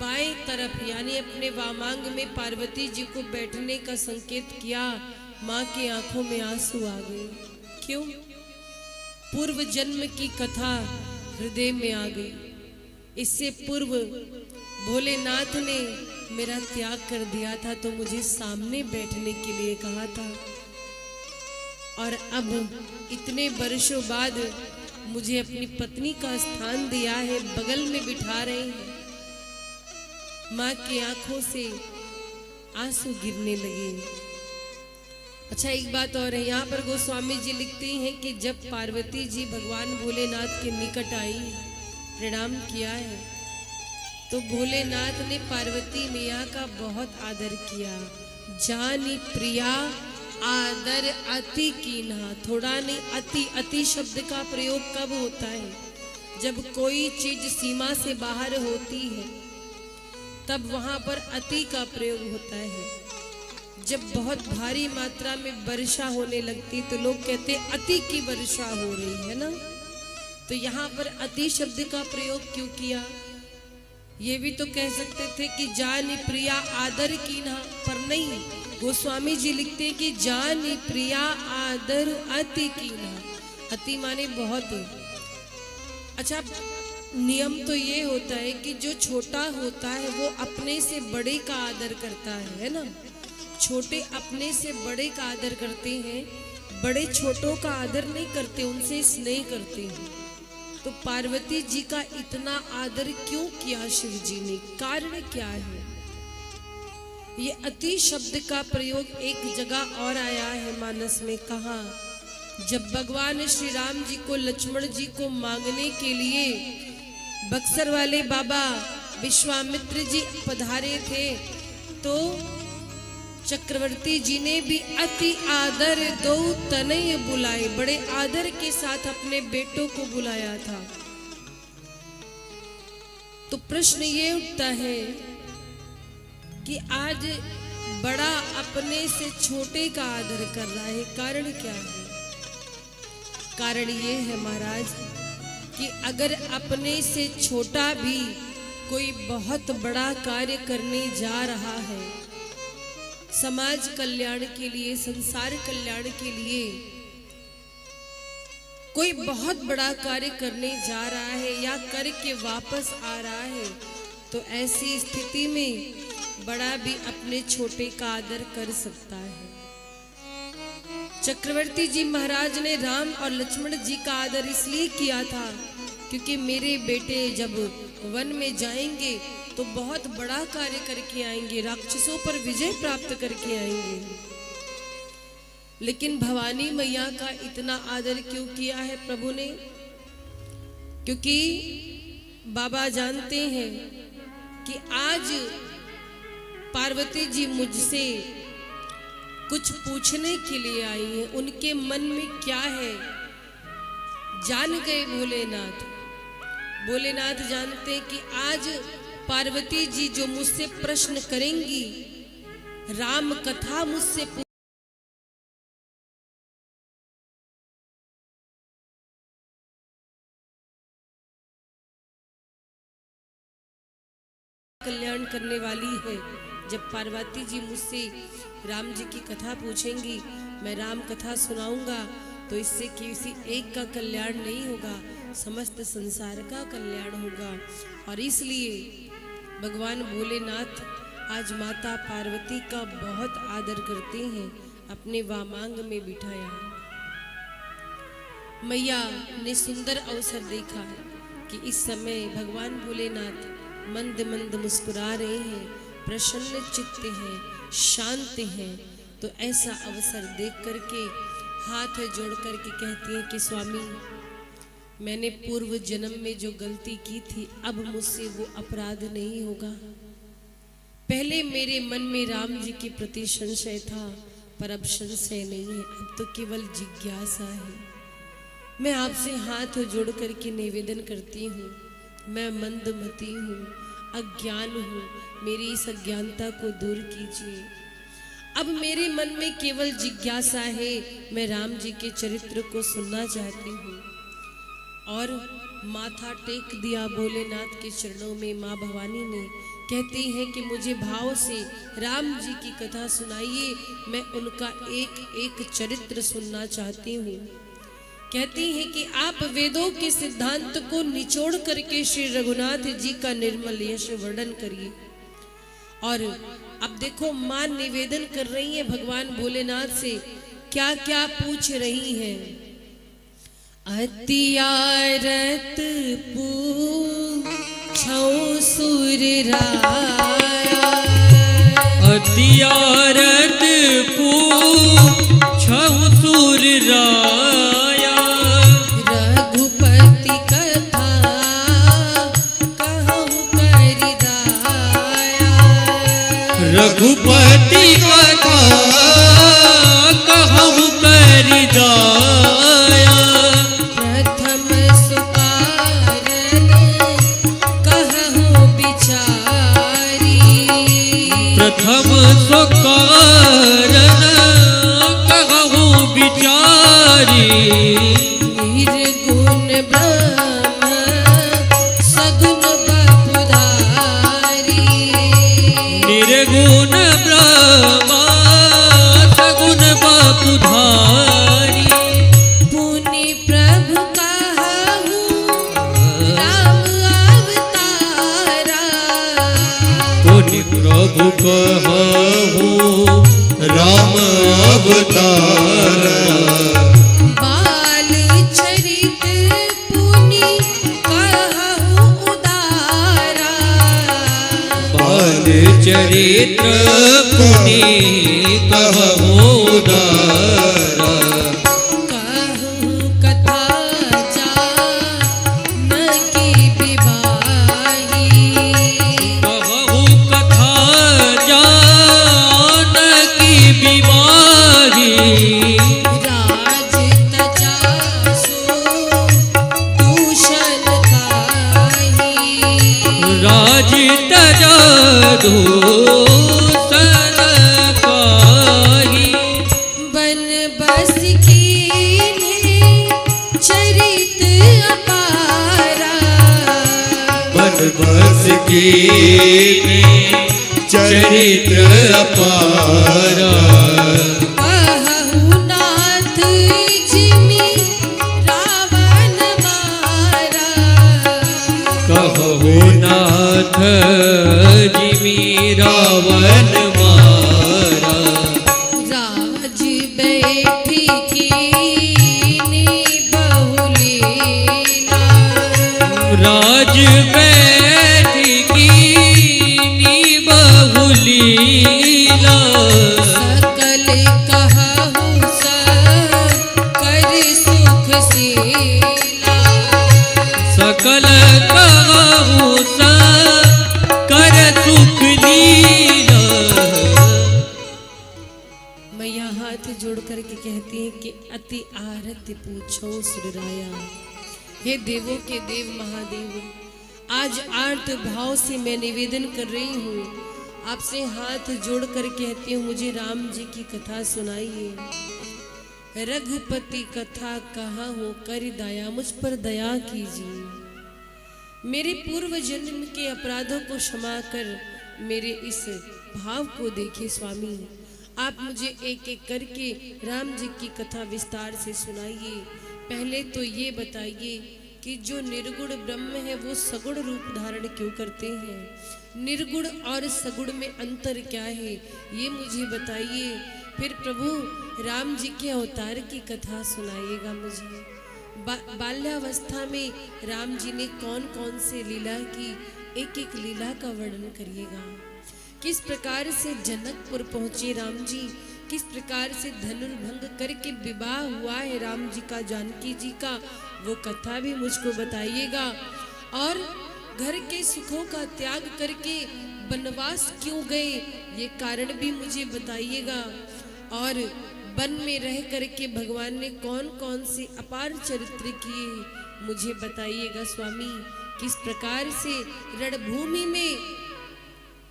बाएं तरफ यानी अपने वामांग में पार्वती जी को बैठने का संकेत किया, माँ की आंखों में आंसू आ गए। क्यों? पूर्व जन्म की कथा हृदय में आ गई। इससे पूर्व भोलेनाथ ने मेरा त्याग कर दिया था तो मुझे सामने बैठने के लिए कहा था, और अब इतने वर्षों बाद मुझे अपनी पत्नी का स्थान दिया है, बगल में बिठा रहे हैं। माँ की आंखों से आंसू गिरने लगे। अच्छा, एक बात और है, यहाँ पर गोस्वामी जी लिखते हैं कि जब पार्वती जी भगवान भोलेनाथ के निकट आई, प्रणाम किया है, तो भोलेनाथ ने पार्वती मैया का बहुत आदर किया। जानी प्रिया आदर अति कीन्हा, थोड़ा नहीं अति। अति शब्द का प्रयोग कब होता है? जब कोई चीज सीमा से बाहर होती है तब वहां पर अति का प्रयोग होता है। जब बहुत भारी मात्रा में वर्षा होने लगती तो लोग कहते अति की वर्षा हो रही है ना। तो यहाँ पर अति शब्द का प्रयोग क्यों किया? ये भी तो कह सकते थे कि जानी प्रिया आदर कीन्हा, पर नहीं, गोस्वामी जी लिखते हैं कि जानी प्रिया आदर अति कीन्हा। अति माने बहुत। अच्छा, नियम तो ये होता है कि जो छोटा होता है वो अपने से बड़े का आदर करता है ना। छोटे अपने से बड़े का आदर करते हैं, बड़े छोटों का आदर नहीं करते, उनसे स्नेह करते हैं। तो पार्वती जी का इतना आदर क्यों किया शिव जी ने? कारण क्या है? ये अति शब्द का प्रयोग एक जगह और आया है मानस में। कहा? जब भगवान श्री राम जी को लक्ष्मण जी को मांगने के लिए बक्सर वाले बाबा विश्वामित्र जी पधारे थे तो चक्रवर्ती जी ने भी अति आदर दो तनय बुलाए, बड़े आदर के साथ अपने बेटों को बुलाया था। तो प्रश्न ये उठता है कि आज बड़ा अपने से छोटे का आदर कर रहा है, कारण क्या है? कारण ये है महाराज कि अगर अपने से छोटा भी कोई बहुत बड़ा कार्य करने जा रहा है, समाज कल्याण के लिए, संसार कल्याण के लिए कोई बहुत बड़ा कार्य करने जा रहा है या करके वापस आ रहा है, तो ऐसी स्थिति में बड़ा भी अपने छोटे का आदर कर सकता है। चक्रवर्ती जी महाराज ने राम और लक्ष्मण जी का आदर इसलिए किया था क्योंकि मेरे बेटे जब वन में जाएंगे तो बहुत बड़ा कार्य करके आएंगे, राक्षसों पर विजय प्राप्त करके आएंगे। लेकिन भवानी मैया का इतना आदर क्यों किया है प्रभु ने? क्योंकि बाबा जानते हैं कि आज पार्वती जी मुझसे कुछ पूछने के लिए आई हैं, उनके मन में क्या है जान गए भोलेनाथ। भोलेनाथ जानते हैं कि आज पार्वती जी जो मुझसे प्रश्न करेंगी, राम कथा मुझसे कल्याण करने वाली है। जब पार्वती जी मुझसे राम जी की कथा पूछेंगी, मैं राम कथा सुनाऊंगा तो इससे किसी एक का कल्याण नहीं होगा, समस्त संसार का कल्याण होगा। और इसलिए भगवान भोलेनाथ आज माता पार्वती का बहुत आदर करते हैं, अपने वामांग में बिठाया। मैया ने सुंदर अवसर देखा है कि इस समय भगवान भोलेनाथ मंद मंद मुस्कुरा रहे हैं, प्रसन्न चित्त हैं, शांत हैं। तो ऐसा अवसर देख करके हाथ जोड़ करके कहती हैं कि स्वामी, मैंने पूर्व जन्म में जो गलती की थी अब मुझसे वो अपराध नहीं होगा। पहले मेरे मन में राम जी के प्रति संशय था, पर अब संशय नहीं है, अब तो केवल जिज्ञासा है। मैं आपसे हाथ जोड़ करके निवेदन करती हूँ, मैं मंदमती हूँ, अज्ञान हूँ, मेरी इस अज्ञानता को दूर कीजिए। अब मेरे मन में केवल जिज्ञासा है, मैं राम जी के चरित्र को सुनना चाहती हूँ। और माथा टेक दिया भोलेनाथ के चरणों में। माँ भवानी ने कहती है कि मुझे भाव से राम जी की कथा सुनाइए, मैं उनका एक एक चरित्र सुनना चाहती हूँ। कहती है कि आप वेदों के सिद्धांत को निचोड़ करके श्री रघुनाथ जी का निर्मल यश वर्णन करिए। और अब देखो मां निवेदन कर रही है भगवान भोलेनाथ से, क्या क्या पूछ रही हैं। अतियारत पूछो सुर राया, अतियारत पूछो सुर राया, रघुपति कथा कहूँ कर दाया, रघुपति कथा प्रभु कहूँ राम अवतार। बाल चरित पुनि कहु उदारा। बाल चरित्र पुनि कहु उदारा। कहु कथा जानकी विवाही। कहु कथा जानकी विवाही। राज तजा सो दूषण काहि। राज तजा दूषण काहि। बन बस कीन्हे चरित अपारा। बन बस के चरित्र अपारा। कहु नाथ जिमि रावण मारा। कहु नाथ जिमि रावण मारा। राज बैठी कीन्ही बहुलीला। राज बैठ कीनी बहुलीला। सकल कहु कर सुख सीला। सकल कहु कर सुख लीला। मैया हाथ जोड़ करके कहती है कि अति आरत्य पूछो सुरराया। हे देवों के देव महादेव, आज आर्त भाव से मैं निवेदन कर रही हूँ, आपसे हाथ जोड़ कर कहती हूँ मुझे राम जी की कथा सुनाइए। रघुपति कथा कहा हो कर दया, मुझ पर दया कीजिए। मेरे पूर्व जन्म के अपराधों को क्षमा कर मेरे इस भाव को देखिए स्वामी। आप मुझे एक एक करके राम जी की कथा विस्तार से सुनाइए। पहले तो ये बताइए कि जो निर्गुण ब्रह्म है वो सगुण रूप धारण क्यों करते हैं? निर्गुण और सगुण में अंतर क्या है ये मुझे बताइए। फिर प्रभु राम जी के अवतार की कथा सुनाइएगा मुझे। बाल्यावस्था में राम जी ने कौन कौन से लीला की, एक एक लीला का वर्णन करिएगा। किस प्रकार से जनकपुर पहुंचे राम जी, किस प्रकार से धनुर्भंग करके विवाह हुआ है राम जी का जानकी जी का, वो कथा भी मुझको बताइएगा। और घर के सुखों का त्याग करके वनवास क्यों गए ये कारण भी मुझे बताइएगा। और वन में रह करके भगवान ने कौन कौन से अपार चरित्र किए मुझे बताइएगा स्वामी। किस प्रकार से रणभूमि में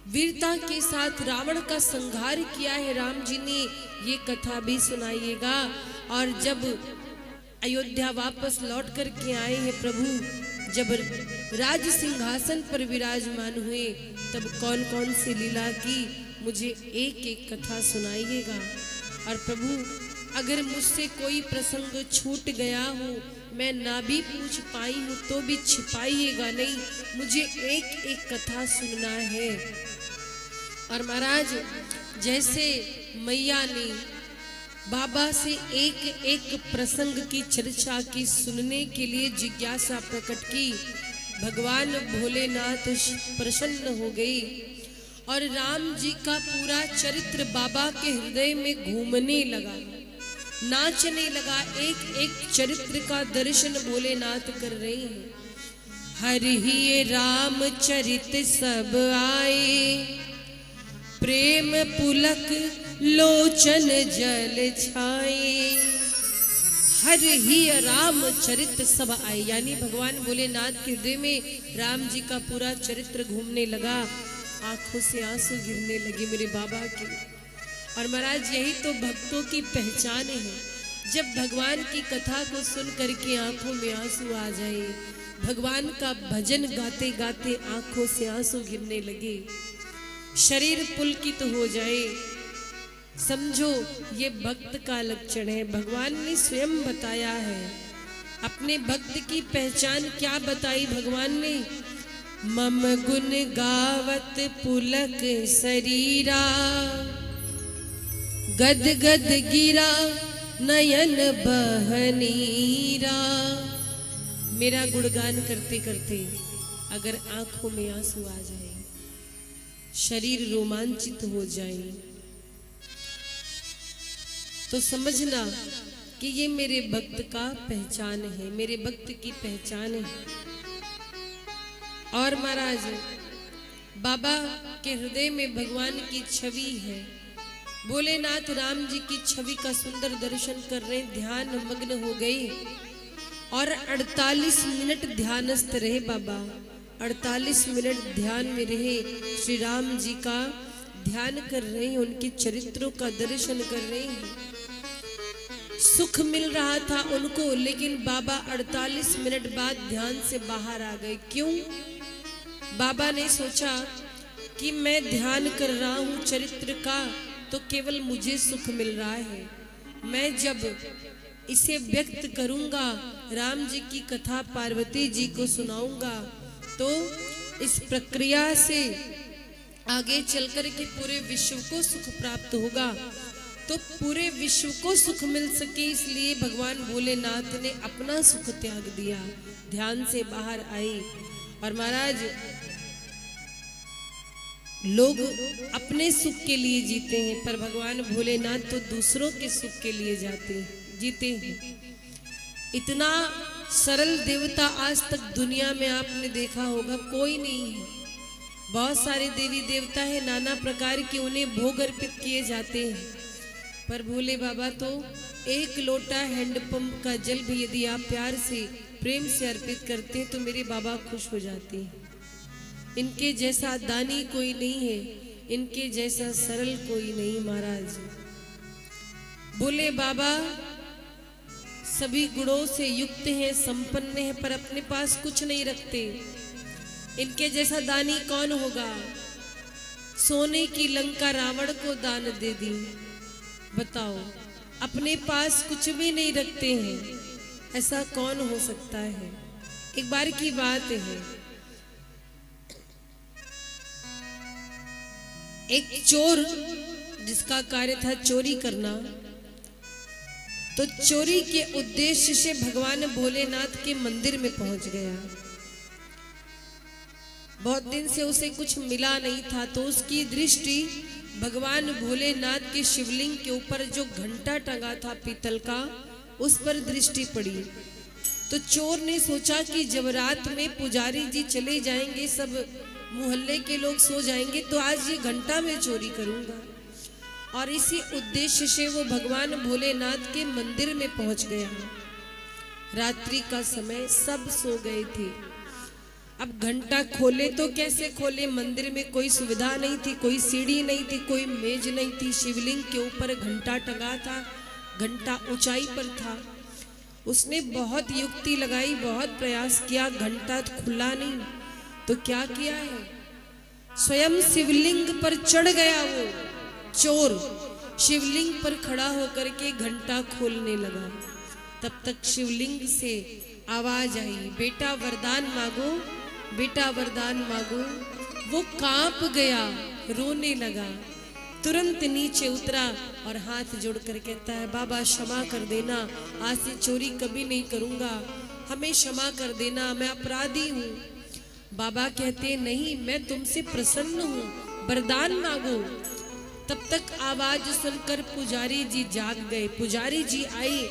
वीरता के साथ रावण का संहार किया है राम जी ने, ये कथा भी सुनाइएगा। और जब अयोध्या वापस लौट करके आए हैं प्रभु, जब राज सिंहासन पर विराजमान हुए तब कौन कौन सी लीला की मुझे एक एक कथा सुनाइएगा। और प्रभु अगर मुझसे कोई प्रसंग छूट गया हो, मैं ना भी पूछ पाई हूँ तो भी छिपाइएगा नहीं, मुझे एक एक कथा सुनना है। और महाराज जैसे मैया ने बाबा से एक एक प्रसंग की चर्चा की, सुनने के लिए जिज्ञासा प्रकट की, भगवान भोलेनाथ प्रसन्न हो गए और राम जी का पूरा चरित्र बाबा के हृदय में घूमने लगा, नाचने लगा। एक एक चरित्र का दर्शन भोलेनाथ कर रहे हैं। हरि ही राम चरित सब आए, प्रेम पुलक लोचन जल छाए। हर ही राम चरित सब आए, यानी भगवान भोलेनाथ के हृदय में राम जी का पूरा चरित्र घूमने लगा, आंखों से आंसू गिरने लगे मेरे बाबा के। और महाराज यही तो भक्तों की पहचान है, जब भगवान की कथा को सुन करके आंखों में आंसू आ जाए, भगवान का भजन गाते गाते आंखों से आंसू गिरने लगे, शरीर पुलकित हो जाए, समझो ये भक्त का लक्षण है। भगवान ने स्वयं बताया है, अपने भक्त की पहचान क्या बताई भगवान ने, मम गुण गावत पुलक शरीरा, गद गद गिरा नयन बहनीरा। मेरा गुणगान करते करते अगर आंखों में आंसू आ जाए, शरीर रोमांचित हो जाए, तो समझना कि ये मेरे भक्त का पहचान है, मेरे भक्त की पहचान है। और महाराज बाबा के हृदय में भगवान की छवि है। भोलेनाथ राम जी की छवि का सुंदर दर्शन कर रहे, ध्यान मग्न हो गए और 48 मिनट ध्यानस्थ रहे बाबा। 48 मिनट ध्यान में रहे, श्री राम जी का ध्यान कर रहे हैं, उनके चरित्रों का दर्शन कर रहे हैं। सुख मिल रहा था उनको, लेकिन बाबा 48 मिनट बाद ध्यान से बाहर आ गए। क्यों? बाबा ने सोचा कि मैं ध्यान कर रहा हूं चरित्र का, तो केवल मुझे सुख मिल रहा है। मैं जब इसे व्यक्त करूंगा, राम जी की कथा पार्वती जी को सुनाऊंगा, तो इस प्रक्रिया से आगे चलकर के पूरे विश्व को सुख प्राप्त होगा। तो पूरे विश्व को सुख मिल सके, इसलिए भगवान भोलेनाथ ने अपना सुख त्याग दिया, ध्यान से बाहर आए। और महाराज लोग अपने सुख के लिए जीते हैं, पर भगवान भोलेनाथ तो दूसरों के सुख के लिए जीते हैं। इतना सरल देवता आज तक दुनिया में आपने देखा होगा कोई नहीं है। बहुत सारे देवी देवता है, नाना प्रकार के, उन्हें भोग अर्पित किए जाते हैं, पर भोले बाबा तो एक लोटा हैंडपंप का जल भी यदि आप प्यार से प्रेम से अर्पित करते हैं तो मेरे बाबा खुश हो जाते हैं। इनके जैसा दानी कोई नहीं है, इनके जैसा सरल कोई नहीं महाराज। भोले बाबा सभी गुणों से युक्त हैं, संपन्न हैं, पर अपने पास कुछ नहीं रखते। इनके जैसा दानी कौन होगा? सोने की लंका रावण को दान दे दी, बताओ, अपने पास कुछ भी नहीं रखते हैं, ऐसा कौन हो सकता है? एक बार की बात है, एक चोर जिसका कार्य था चोरी करना, तो चोरी के उद्देश्य से भगवान भोलेनाथ के मंदिर में पहुंच गया। बहुत दिन से उसे कुछ मिला नहीं था, तो उसकी दृष्टि भगवान भोलेनाथ के शिवलिंग के ऊपर जो घंटा टंगा था पीतल का, उस पर दृष्टि पड़ी। तो चोर ने सोचा कि जब रात में पुजारी जी चले जाएंगे, सब मोहल्ले के लोग सो जाएंगे, तो आज ये घंटा मैं चोरी करूंगा। और इसी उद्देश्य से वो भगवान भोलेनाथ के मंदिर में पहुंच गया। रात्रि का समय, सब सो गए थे। अब घंटा खोले तो कैसे खोले? मंदिर में कोई सुविधा नहीं थी, कोई सीढ़ी नहीं थी, कोई मेज नहीं थी, शिवलिंग के ऊपर घंटा टंगा था, घंटा ऊंचाई पर था। उसने बहुत युक्ति लगाई, बहुत प्रयास किया, घंटा खुला नहीं। तो क्या किया है? स्वयं शिवलिंग पर चढ़ गया वो चोर, शिवलिंग पर खड़ा होकर के घंटा खोलने लगा। तब तक शिवलिंग से आवाज आई, बेटा वरदान मांगो, बेटा वरदान मांगो। वो कांप गया, रोने लगा, तुरंत नीचे उतरा और हाथ जोड़कर कहता है, बाबा क्षमा कर देना, आज से चोरी कभी नहीं करूंगा, हमें क्षमा कर देना, मैं अपराधी हूँ। बाबा कहते, नहीं, मैं तुमसे प्रसन्न हूँ, वरदान मांगो। तब तक आवाज सुनकर पुजारी जी जाग गए। पुजारी जी आए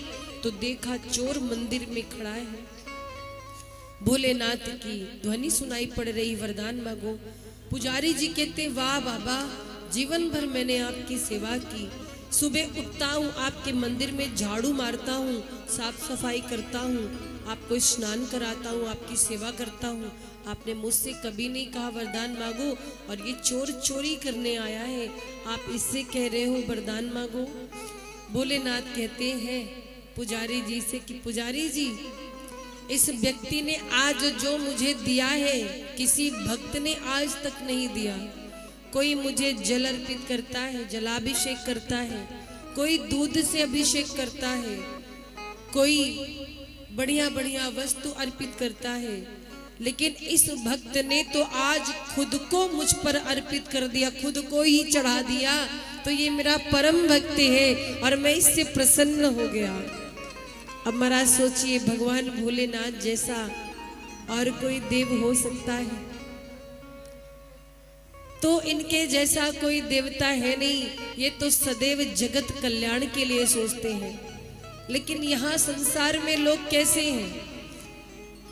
तो देखा चोर मंदिर में खड़ा है, भोलेनाथ की ध्वनि सुनाई पड़ रही, वरदान मांगो। पुजारी जी कहते, वाह बाबा, जीवन भर मैंने आपकी सेवा की, सुबह उठता हूँ, आपके मंदिर में झाड़ू मारता हूँ, साफ सफाई करता हूँ, आपको स्नान कराता हूँ, आपकी सेवा करता हूँ, आपने मुझसे कभी नहीं कहा वरदान मांगो, और ये चोर चोरी करने आया है, आप इससे कह रहे हो वरदान मांगो। भोलेनाथ कहते हैं पुजारी जी से कि पुजारी जी, इस व्यक्ति ने आज जो मुझे दिया है, किसी भक्त ने आज तक नहीं दिया। कोई मुझे जल अर्पित करता है, जलाभिषेक करता है, कोई दूध से अभिषेक करता है, कोई बढ़िया बढ़िया वस्तु अर्पित करता है, लेकिन इस भक्त ने तो आज खुद को मुझ पर अर्पित कर दिया, खुद को ही चढ़ा दिया। तो ये मेरा परम भक्त है और मैं इससे प्रसन्न हो गया। अब महाराज सोचिए, भगवान भोलेनाथ जैसा और कोई देव हो सकता है? तो इनके जैसा कोई देवता है नहीं। ये तो सदैव जगत कल्याण के लिए सोचते हैं। लेकिन यहाँ संसार में लोग कैसे हैं?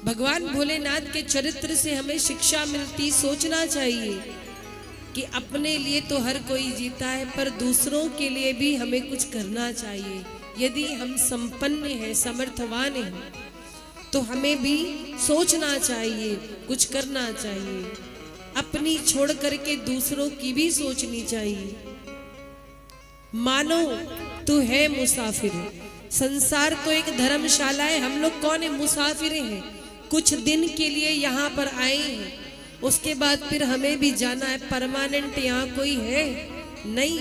भगवान भोलेनाथ के चरित्र से हमें शिक्षा मिलती। सोचना चाहिए कि अपने लिए तो हर कोई जीता है, पर दूसरों के लिए भी हमें कुछ करना चाहिए। यदि हम संपन्न हैं, समर्थवान हैं, तो हमें भी सोचना चाहिए, कुछ करना चाहिए। अपनी छोड़ करके दूसरों की भी सोचनी चाहिए। मानो तू है मुसाफिर। संसार तो एक धर्मशाला है, हम लोग कौन है? मुसाफिर हैं। कुछ दिन के लिए यहाँ पर आए हैं, उसके बाद फिर हमें भी जाना है। परमानेंट यहाँ कोई है नहीं।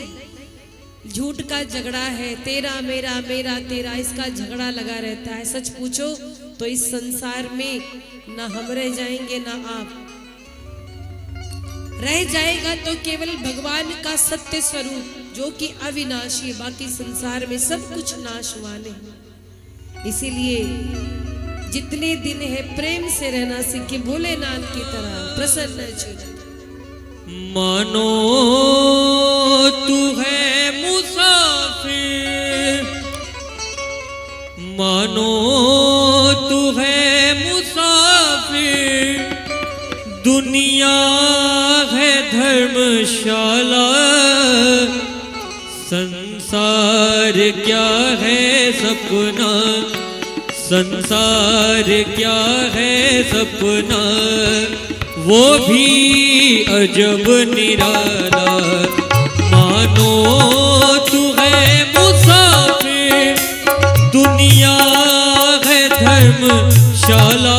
झूठ का झगड़ा है, तेरा मेरा मेरा तेरा, इसका झगड़ा लगा रहता है। सच पूछो तो इस संसार में ना हम रह जाएंगे ना आप। रह जाएगा तो केवल भगवान का सत्य स्वरूप जो कि अविनाशी है। बाकी संसार में सब कुछ नाशवान है। इसीलिए जितने दिन है प्रेम से रहना सीखे, भोलेनाथ की तरह प्रसन्न चित्त। मानो तू है मुसाफिर, मानो तू है मुसाफिर, दुनिया है धर्मशाला, संसार क्या है सपना, संसार क्या है सपना, वो भी अजब निराला। मानो तू है मुसाफिर, दुनिया है धर्मशाला,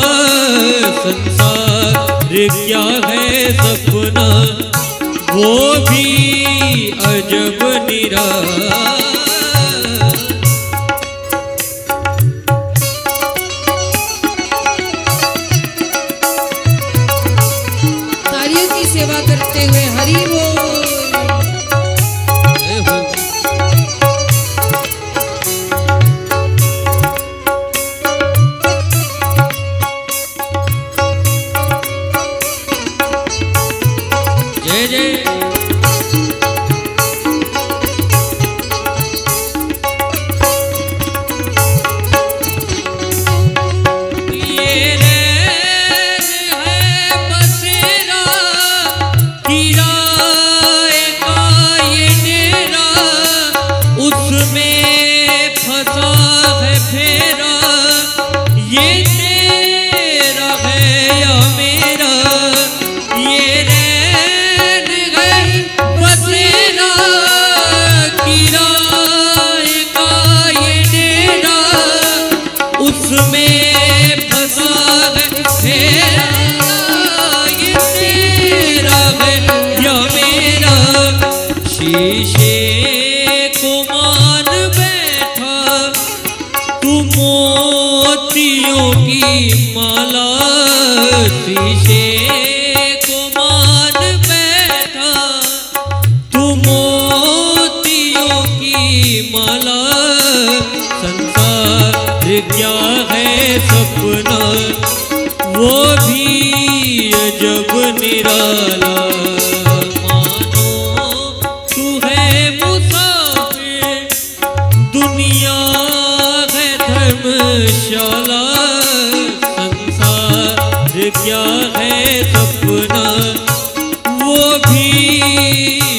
संसार क्या है सपना, वो भी अजब निराला। सेवा करते हुए हरि बोल। जय जय। शीशे को मान बैठा तू मोतियों की माला, शीशे को मान बैठा तू मोतियों की माला, संसार क्या है सपना, वो भी अजब निराला। दुनिया है धर्मशाला, संसार क्या है सपना, वो भी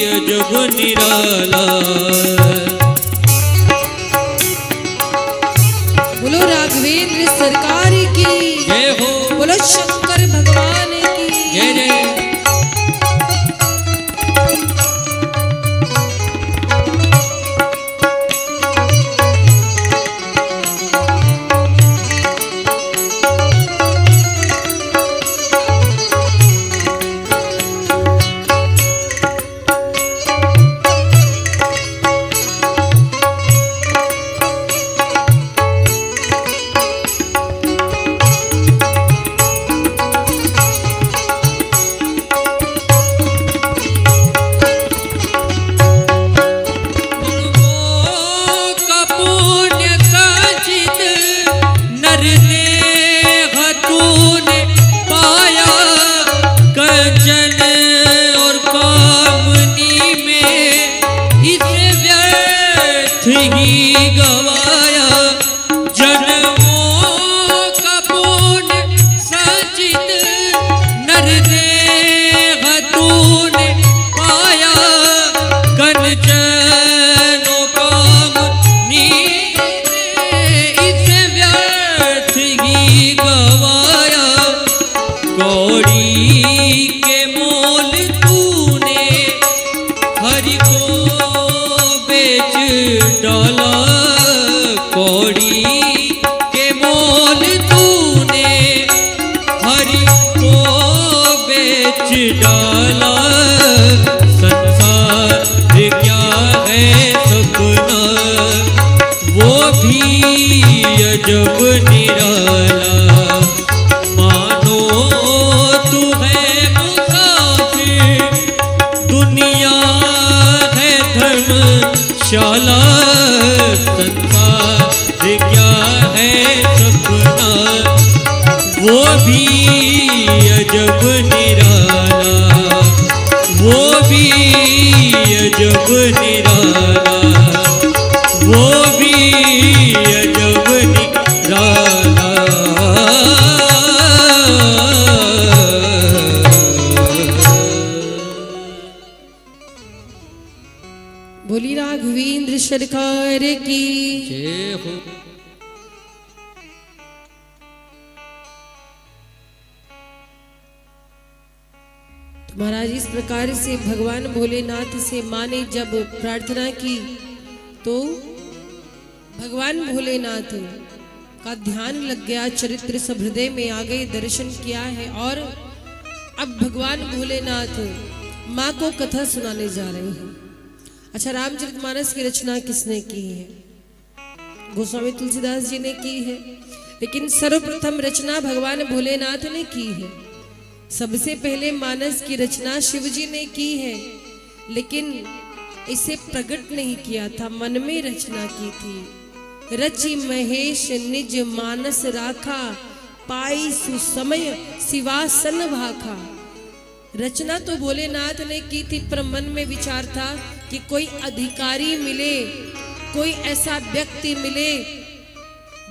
अजब निराला। बोलो राघवेंद्र सरकार की जय हो, बोलो शंकर भगवान की जय जय। कौड़ी के मोल तूने हरि को बेच डाला, कौड़ी के मोल तूने हरि को बेच डाला। संसार क्या है सपना वो भी अजब निराला, मानो तू है मुसाफिर दुनिया है धर्मशाला। संसार क्या है सपना वो भी अजब निराला, वो भी अजब निराला, वो भी अजब निराला। बोली राघवेंद्र सरकार की। जय हो। तो महाराज इस प्रकार से भगवान भोलेनाथ से माँ ने जब प्रार्थना की तो भगवान भोलेनाथ का ध्यान लग गया, चरित्र सब हृदय में आ गए, दर्शन किया है। और अब भगवान भोलेनाथ माँ को कथा सुनाने जा रहे हैं। अच्छा, रामचरितमानस की रचना किसने की है? गोस्वामी तुलसीदास जी ने की है, लेकिन सर्वप्रथम रचना भगवान भोलेनाथ ने की है। सबसे पहले मानस की रचना शिव जी ने की है, लेकिन इसे प्रकट नहीं किया था, मन में रचना की थी। रचि महेश निज मानस राखा, पाई सुसमय सिवासन भाखा। रचना तो भोलेनाथ ने की थी, पर मन में विचार था कि कोई अधिकारी मिले, कोई ऐसा व्यक्ति मिले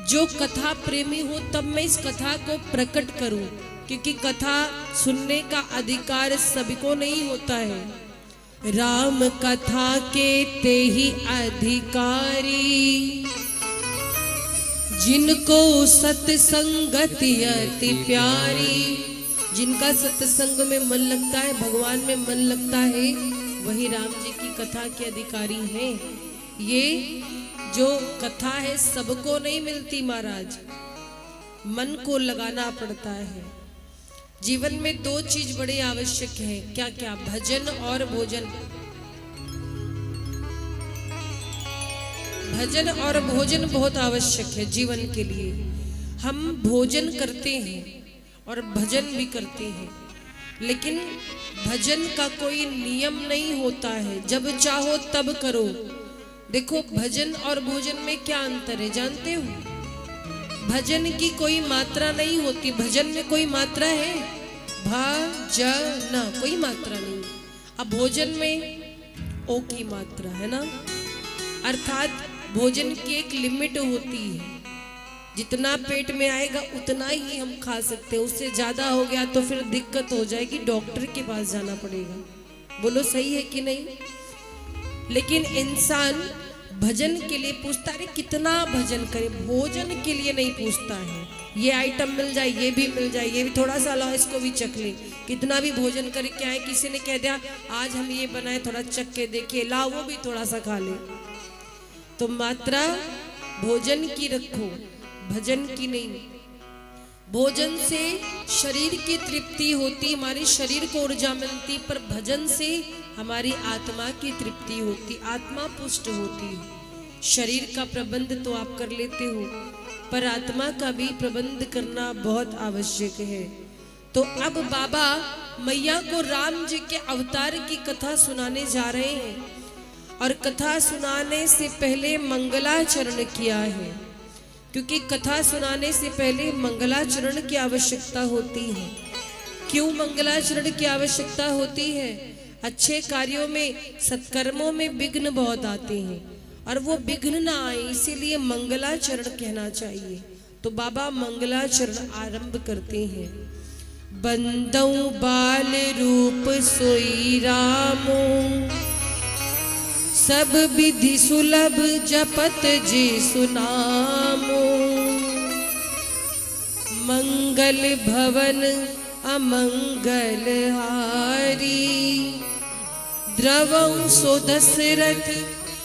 जो कथा प्रेमी हो, तब मैं इस कथा को प्रकट करूं, क्योंकि कथा सुनने का अधिकार सबको नहीं होता है। राम कथा के ते ही अधिकारी, जिनको सत्संगति अति प्यारी। जिनका सत्संग में मन लगता है, भगवान में मन लगता है, वही राम जी की कथा के अधिकारी हैं। ये जो कथा है सबको नहीं मिलती महाराज, मन को लगाना पड़ता है। जीवन में दो चीज बड़े आवश्यक है। क्या क्या? भजन और भोजन। भजन और भोजन बहुत आवश्यक है जीवन के लिए। हम भोजन करते हैं और भजन भी करते हैं, लेकिन भजन का कोई नियम नहीं होता है, जब चाहो तब करो। देखो, भजन और भोजन में क्या अंतर है जानते हो? भजन की कोई मात्रा नहीं होती। भजन में कोई मात्रा है? भजन, कोई मात्रा नहीं। अब भोजन में ओ की मात्रा है ना, अर्थात भोजन की एक लिमिट होती है। जितना पेट में आएगा उतना ही हम खा सकते हैं, उससे ज्यादा हो गया तो फिर दिक्कत हो जाएगी, डॉक्टर के पास जाना पड़ेगा। बोलो सही है कि नहीं? लेकिन इंसान भजन के लिए पूछता है कितना भजन करे, भोजन के लिए नहीं पूछता है। ये आइटम मिल जाए, ये भी मिल जाए, ये भी थोड़ा सा लाओ, इसको भी चख ले। कितना भी भोजन करे, क्या है, किसी ने कह दिया आज हम ये बनाए, थोड़ा चख के देखिए, लाओ, वो भी थोड़ा सा खा ले। तो मात्रा भोजन की रखो, भजन की नहीं। भोजन से शरीर की तृप्ति होती, हमारे शरीर को ऊर्जा मिलती, पर भजन से हमारी आत्मा की तृप्ति होती, आत्मा पुष्ट होती है। शरीर का प्रबंध तो आप कर लेते हो, पर आत्मा का भी प्रबंध करना बहुत आवश्यक है। तो अब बाबा मैया को राम जी के अवतार की कथा सुनाने जा रहे हैं, और कथा सुनाने से पहले मंगलाचरण किया है, क्योंकि कथा सुनाने से पहले मंगलाचरण की आवश्यकता होती है। क्यों मंगलाचरण की आवश्यकता होती है? अच्छे कार्यों में, सत्कर्मों में विघ्न बहुत आते हैं, और वो विघ्न ना आए इसीलिए मंगलाचरण कहना चाहिए। तो बाबा मंगलाचरण आरंभ करते हैं। बंदौ बाल रूप सोई रामो, सब विधि सुलभ जपत जी सुनामो। मंगल भवन अमंगलहारी द्रवं सो दशरथ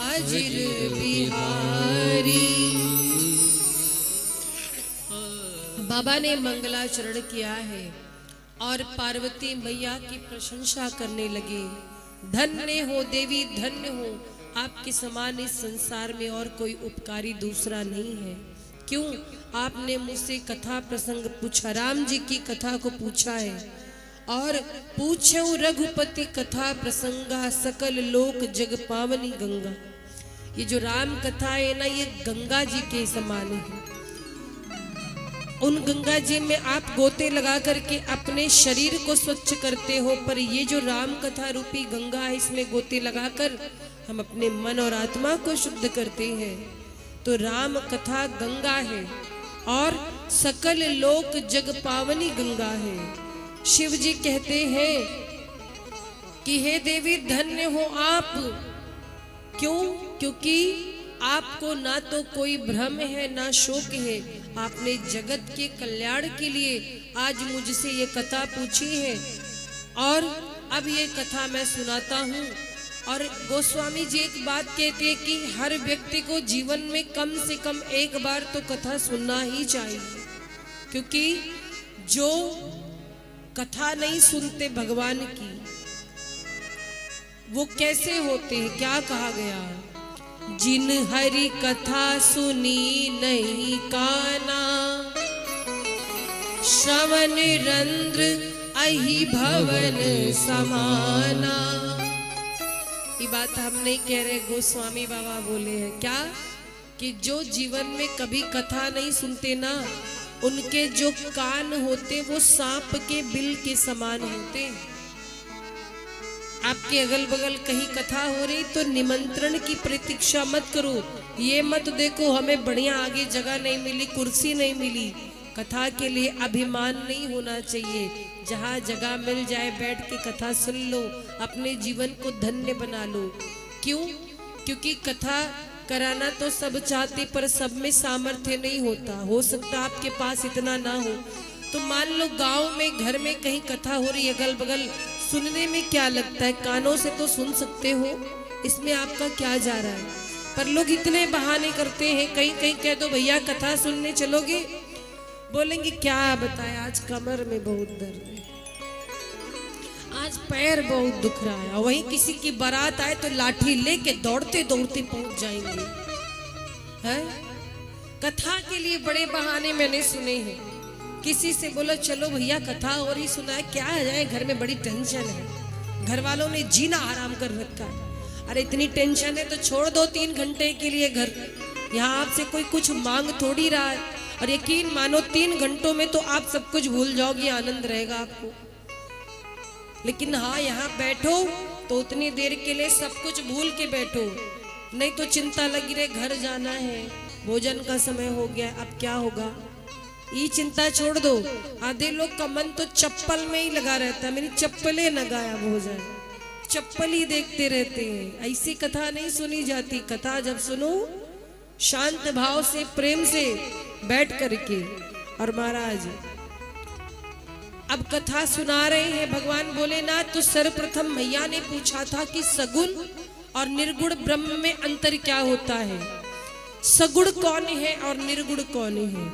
अजिर बिहारी। बाबा ने मंगलाचरण किया है और पार्वती मैया की प्रशंसा करने लगे। धन्य हो देवी, धन्य हो, आपके समान इस संसार में और कोई उपकारी दूसरा नहीं है। क्यों? आपने मुझसे कथा प्रसंग पूछा, राम जी की कथा को पूछा है। और पूछो रघुपति कथा प्रसंगा सकल लोक जग पावनी गंगा। ये जो राम कथा है ना, ये गंगा जी के समान है। उन गंगा जी में आप गोते लगा करके अपने शरीर को स्वच्छ करते हो, पर ये जो राम कथा रूपी गंगा है, इसमें गोते लगाकर हम अपने मन और आत्मा को शुद्ध करते हैं। तो राम कथा गंगा है और सकल लोक जग पावनी गंगा है। शिव जी कहते हैं कि हे देवी धन्य हो आप। क्यों? क्योंकि आपको ना तो कोई भ्रम है ना शोक है। आपने जगत के कल्याण के लिए आज मुझसे ये कथा पूछी है और अब ये कथा मैं सुनाता हूँ। और गोस्वामी जी एक बात कहते हैं कि हर व्यक्ति को जीवन में कम से कम एक बार तो कथा सुनना ही चाहिए, क्योंकि जो कथा नहीं सुनते भगवान की वो कैसे होते हैं? क्या कहा गया? जिन हरि कथा सुनी नहीं काना, श्रवण रंध्र अहि भवन समाना। ये बात हम नहीं कह रहे, गोस्वामी बाबा बोले हैं। क्या? कि जो जीवन में कभी कथा नहीं सुनते ना, उनके जो कान होते वो सांप के बिल के समान होते। आपके अगल बगल कहीं कथा हो रही तो निमंत्रण की प्रतीक्षा मत करो। ये मत देखो हमें बढ़िया आगे जगह नहीं मिली, कुर्सी नहीं मिली। कथा के लिए अभिमान नहीं होना चाहिए। जहाँ जगह मिल जाए बैठ के कथा सुन लो, अपने जीवन को धन्य बना लो। क्यों? क्योंकि कथा कराना तो सब चाहते, पर सब में सामर्थ्य नहीं होता। हो सकता आपके पास इतना ना हो। तो मान लो गांव में घर में कहीं कथा हो रही, अगल बगल, सुनने में क्या लगता है? कानों से तो सुन सकते हो, इसमें आपका क्या जा रहा है? पर लोग इतने बहाने करते हैं। कहीं कहीं कह दो भैया कथा सुनने चलोगे, बोलेंगे क्या बताए, आज कमर में बहुत दर्द है, आज पैर बहुत दुख रहा है। और वहीं किसी की बारात आए तो लाठी लेके दौड़ते दौड़ते पहुंच जाएंगे। है? कथा के लिए बड़े बहाने मैंने सुने हैं। किसी से बोलो चलो भैया कथा हो रही, सुना है, क्या आ जाए, घर में बड़ी टेंशन है, घर वालों ने जीना आराम कर रखा है। अरे इतनी टेंशन है तो छोड़ दो 3 घंटे के लिए घर। यहाँ आपसे कोई कुछ मांग थोड़ी रहा है। और यकीन मानो 3 घंटों में तो आप सब कुछ भूल जाओगे, आनंद रहेगा आपको। लेकिन हाँ, यहाँ बैठो तो उतनी देर के लिए सब कुछ भूल के बैठो, नहीं तो चिंता लगी रहे, घर जाना है, भोजन का समय हो गया, अब क्या होगा, ये चिंता छोड़ दो। आधे लोग का मन तो चप्पल में ही लगा रहता है, मेरी चप्पलें न गायब हो जाए, चप्पल ही देखते रहते हैं। ऐसी कथा नहीं सुनी जाती। कथा जब सुनो शांत भाव से, प्रेम से बैठ करके। और महाराज अब कथा सुना रहे हैं भगवान भोलेनाथ। तो सर्वप्रथम मैया ने पूछा था कि सगुण और निर्गुण ब्रह्म में अंतर क्या होता है, सगुण कौन है और निर्गुण कौन है।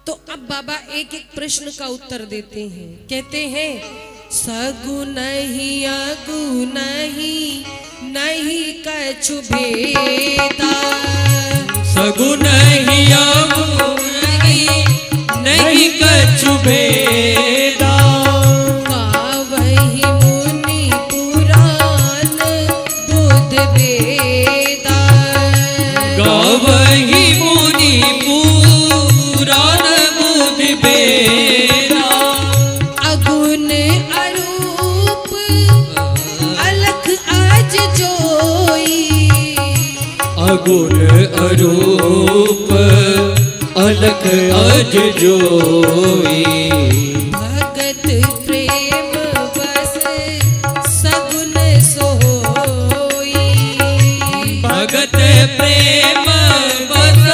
तो अब बाबा एक एक प्रश्न का उत्तर देते हैं। कहते हैं सगुण ही अगुण ही नहीं कछु भेदा, सगुण ही अगुण ही नहीं कछु भेदा, गावहि मुनि पुराण बुध वेदा, गावहि मुनि पुराण बुध वेदा, अगुण अरूप अलख आज जोई, अगुण अरूप अलख अज जोई, भगत प्रेम बस सगुण सोई, भगत प्रेम बस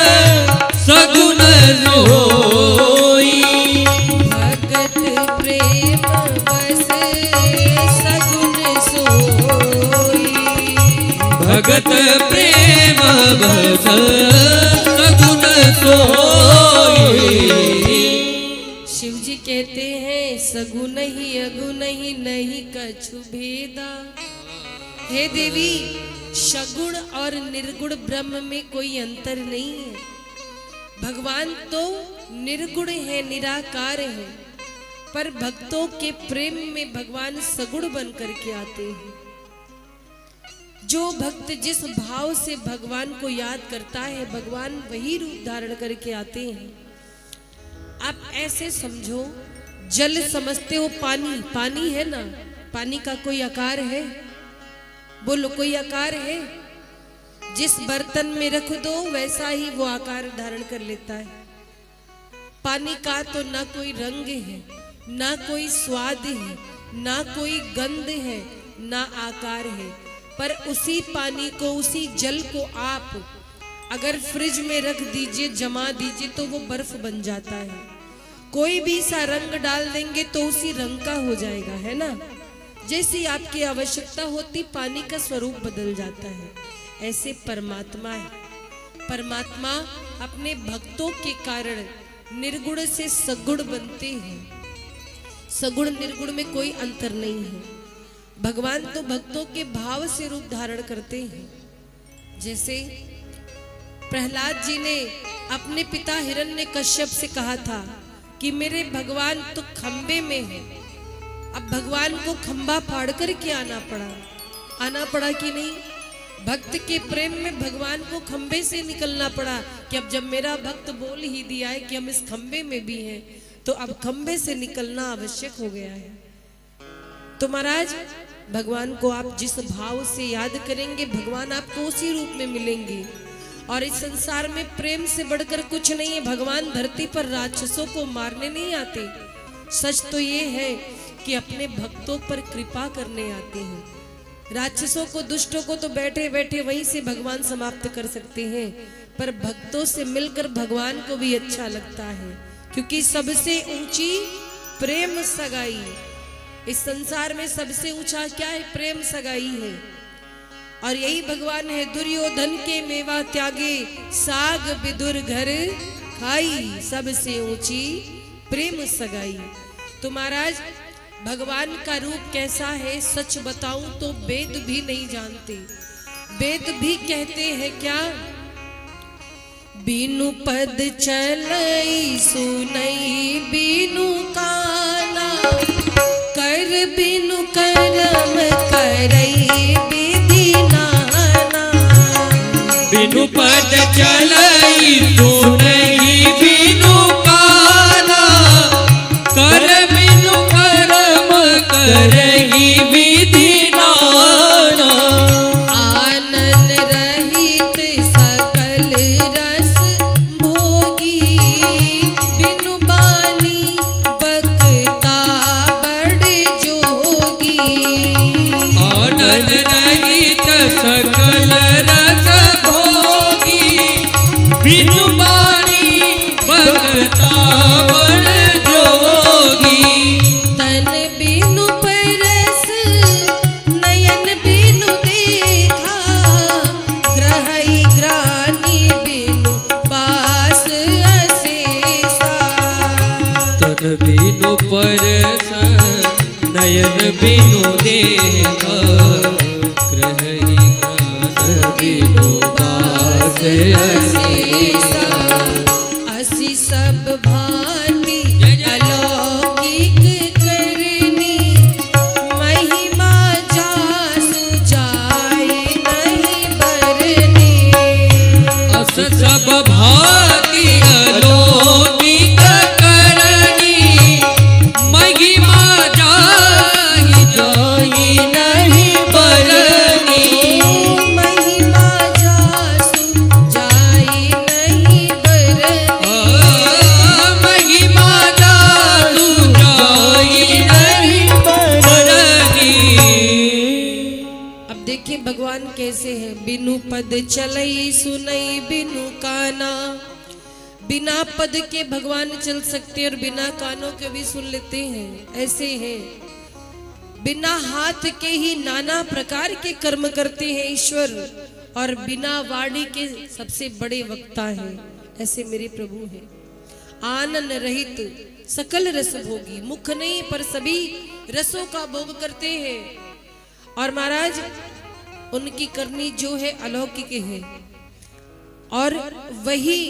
सगुण सोई, भगत भगत प्रेम बस सगुन सोई। शिव जी कहते हैं सगुन ही अगुन ही नहीं कछु भेदा। हे देवी, सगुण और निर्गुण ब्रह्म में कोई अंतर नहीं है। भगवान तो निर्गुण है, निराकार है, पर भक्तों के प्रेम में भगवान सगुण बन करके आते हैं। जो भक्त जिस भाव से भगवान को याद करता है, भगवान वही रूप धारण करके आते हैं। आप ऐसे समझो, जल समझते हो पानी, पानी है ना, पानी का कोई आकार है? बोलो, कोई आकार है? जिस बर्तन में रख दो वैसा ही वो आकार धारण कर लेता है। पानी का तो ना कोई रंग है, ना कोई स्वाद है, ना कोई गंध है, ना आकार है, पर उसी पानी को, उसी जल को आप अगर फ्रिज में रख दीजिए, जमा दीजिए, तो वो बर्फ बन जाता है। कोई भी सा रंग डाल देंगे तो उसी रंग का हो जाएगा, है ना। जैसी आपकी आवश्यकता होती पानी का स्वरूप बदल जाता है। ऐसे परमात्मा है। परमात्मा अपने भक्तों के कारण निर्गुण से सगुण बनते हैं। सगुण निर्गुण में कोई अंतर नहीं है। भगवान तो भक्तों के भाव से रूप धारण करते हैं। जैसे प्रहलाद जी ने अपने पिता हिरण्यकश्यप से कहा था कि मेरे भगवान तो खंबे में है। अब भगवान को खंबा फाड़ कर के आना पड़ा कि नहीं? भक्त के प्रेम में भगवान को खंबे से निकलना पड़ा कि अब जब मेरा भक्त बोल ही दिया है कि हम इस खंबे में भी हैं, तो अब खंबे से निकलना आवश्यक हो गया है। तो महाराज, भगवान को आप जिस भाव से याद करेंगे, भगवान आपको उसी रूप में मिलेंगे। और इस संसार में प्रेम से बढ़कर कुछ नहीं है। भगवान धरती पर राक्षसों को मारने नहीं आते। सच तो ये है कि अपने भक्तों पर कृपा करने आते हैं। राक्षसों को, दुष्टों को तो बैठे बैठे वहीं से भगवान समाप्त कर सकते हैं, पर भक्तों से मिलकर भगवान को भी अच्छा लगता है, क्योंकि सबसे ऊंची प्रेम सगाई। इस संसार में सबसे ऊंचा क्या है? प्रेम सगाई है। और यही भगवान है, दुर्योधन के मेवा त्यागे, साग विदुर घर खाई, सबसे ऊंची प्रेम सगाई। तो महाराज, भगवान का रूप कैसा है? सच बताऊं तो वेद भी नहीं जानते। वेद भी कहते हैं क्या? बिनु पद चलई सुनई बिनु काना, कर बिनु कर्म करई विधि नाना। बिनु पद चलई सुनई बिनु काना, कर बिनु कर्म करई विधि नाना। आनंद रहित सकल रस भोगी, बिनु बानी बक्ता बड़ जोगी। आनंद रहित सकल रस भोगी, बिनु बानी बक्ता बड़ जोगी। तन बिनु परस नयन बिनु देखा, ग्रहई ग्रानी बिनु पास अशेषा। तन बिनु परस नयन बिनु देखा, ग्रहई ज्ञान बिनु पास अशेषा। असी सब भांति अलौकिक करनी, महिमा जासु जाए नहीं बरनी। अस सब भांति अलौकिक करनी, महिमा जाहि जाहि नहीं बरनी। महिमा जासु जाए नहीं बरनी। महिमा जासु जाहि नहीं बरनी। अब देखिए भगवान कैसे हैं। बिनु पद चलई सुनई बिनु काना। बिना पद के भगवान चल सकते हैं और बिना कानों के भी सुन लेते हैं। ऐसे हैं। बिना हाथ के ही नाना प्रकार के कर्म करते हैं ईश्वर, और बिना वाणी के सबसे बड़े वक्ता हैं, ऐसे मेरे प्रभु हैं। आनंद रहित सकल रस भोगी, मुख नहीं पर सभी रसों का भोग करते हैं। और महाराज उनकी करनी जो है अलौकिक है, और वही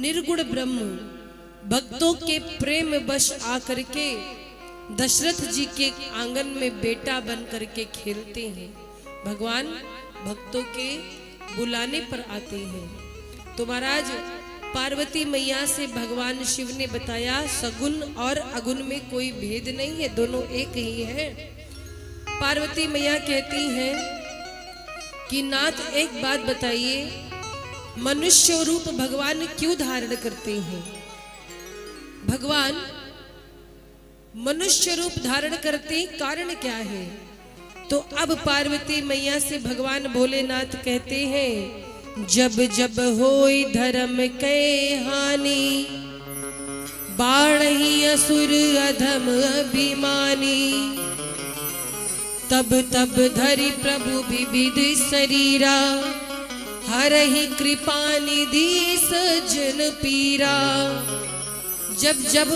निर्गुण ब्रह्म भक्तों के प्रेम वश आकर के दशरथ जी के आंगन में बेटा बन करके खेलते हैं। भगवान भक्तों के बुलाने पर आते हैं। तो महाराज पार्वती मैया से भगवान शिव ने बताया सगुन और अगुन में कोई भेद नहीं है, दोनों एक ही है। पार्वती मैया कहती हैं कि नाथ एक बात बताइए, मनुष्य रूप भगवान क्यों धारण करते हैं? भगवान मनुष्य रूप धारण करते कारण क्या है? तो अब पार्वती मैया से भगवान भोलेनाथ कहते हैं, जब जब होई धर्म के हानि, बाढ़ही असुर अधम अभिमानी, तब तब धरि प्रभु विविध शरीरा, हरहि कृपा निधि सज्जन पीरा। जब जब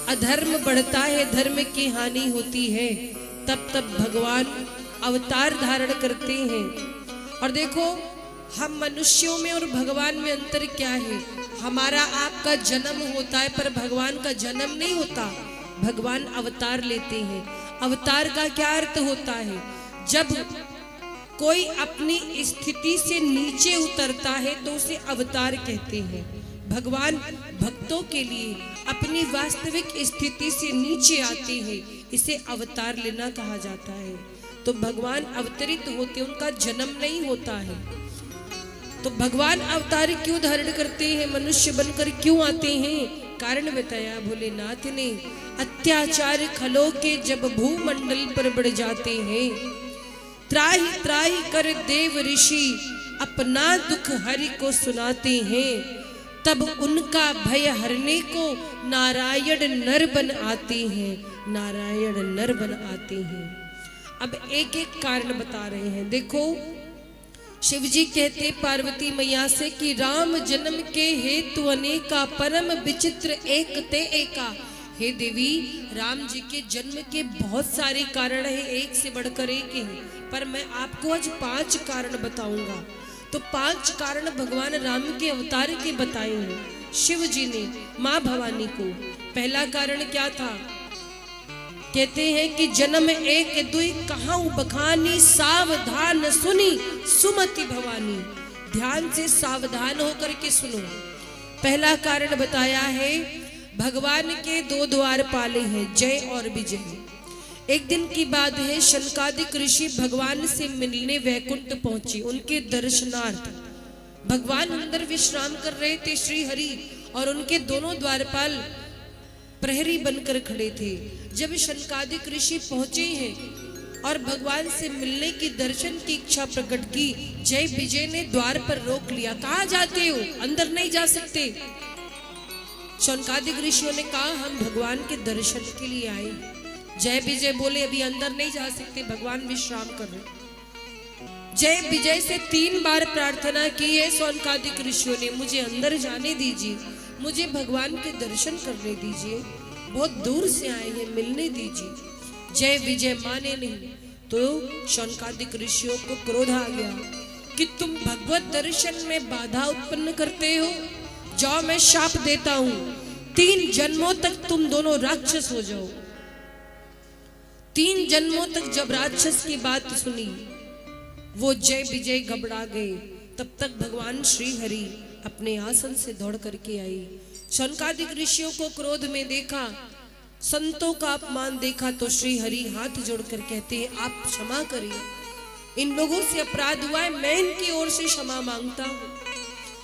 अधर्म बढ़ता है, धर्म की हानि होती है, तब तब भगवान अवतार धारण करते हैं। और देखो हम मनुष्यों में और भगवान में अंतर क्या है? हमारा आपका जन्म होता है पर भगवान का जन्म नहीं होता, भगवान अवतार लेते हैं। अवतार का क्या अर्थ होता है? जब कोई अपनी स्थिति से नीचे उतरता है तो उसे अवतार कहते हैं। भगवान भक्तों के लिए अपनी वास्तविक स्थिति से नीचे आते हैं, इसे अवतार लेना कहा जाता है। तो भगवान अवतरित होते, उनका जन्म नहीं होता है। तो भगवान अवतार क्यों धारण करते हैं, मनुष्य बनकर क्यों आते हैं? कारण बताया भोलेनाथ ने, अत्याचार खलो के जब भूमंडल पर बढ़ जाते हैं, त्राहि त्राहि कर देव ऋषि अपना दुख हरि को सुनाते हैं, तब उनका भय हरने को नारायण नर बन आते हैं, नारायण नर बन आते हैं। अब एक एक कारण बता रहे हैं। देखो शिव जी कहते पार्वती मैया से कि राम जन्म के हेतु अनेका, परम विचित्र एक ते एका। हे देवी, राम जी के जन्म के बहुत सारे कारण हैं, एक से बढ़कर एक हैं, पर मैं आपको आज 5 कारण बताऊंगा। तो 5 कारण भगवान राम के अवतार के बताए हैं शिव जी ने माँ भवानी को। पहला कारण क्या था? कहते हैं कि जन्म एक दुई कहाऊ बखानी, सावधान सुनी सुमति भवानी। ध्यान से सावधान होकर के सुनो। पहला कारण बताया है, भगवान के 2 द्वार पाले हैं, जय और विजय। एक दिन की बात है, शनकादिक ऋषि भगवान से मिलने वैकुंठ पहुंचे, उनके दर्शनार्थ। भगवान अंदर विश्राम कर रहे थे श्री हरि, और उनके दोनों द्वारपाल प्रहरी बनकर खड़े थे। जब शनकादिक ऋषि पहुंचे हैं और भगवान से मिलने की, दर्शन की इच्छा प्रकट की, जय विजय ने द्वार पर रोक लिया। कहाँ जाते हो, अंदर नहीं जा सकते। शनकादिक ऋषियों ने कहा हम भगवान के दर्शन के लिए आए। जय विजय बोले अभी अंदर नहीं जा सकते, भगवान विश्राम कर रहे। जय विजय से 3 बार प्रार्थना की है शनकादिक ऋषियों ने, मुझे अंदर जाने दीजिए, मुझे भगवान के दर्शन करने दीजिए, बहुत दूर से आए हैं, मिलने दीजिए। जय विजय माने नहीं। तो शनकादिक ऋषियों को क्रोध आ गया कि तुम भगवत दर्शन में बाधा उत्पन्न करते हो। जाओ मैं शाप देता हूं, 3 जन्मों तक तुम दोनों राक्षस हो जाओ। 3 जन्मों तक जब राक्षस की बात सुनी, वो जय विजय घबरा गए। तब तक भगवान श्री हरि अपने आसन से दौड़ करके आई। शनकादिक ऋषियों को क्रोध में देखा, संतों का अपमान देखा, तो श्री हरि हाथ जोड़कर कहते हैं आप क्षमा करिए, इन लोगों से अपराध हुआ है, मैं इनकी ओर से क्षमा मांगता हूँ।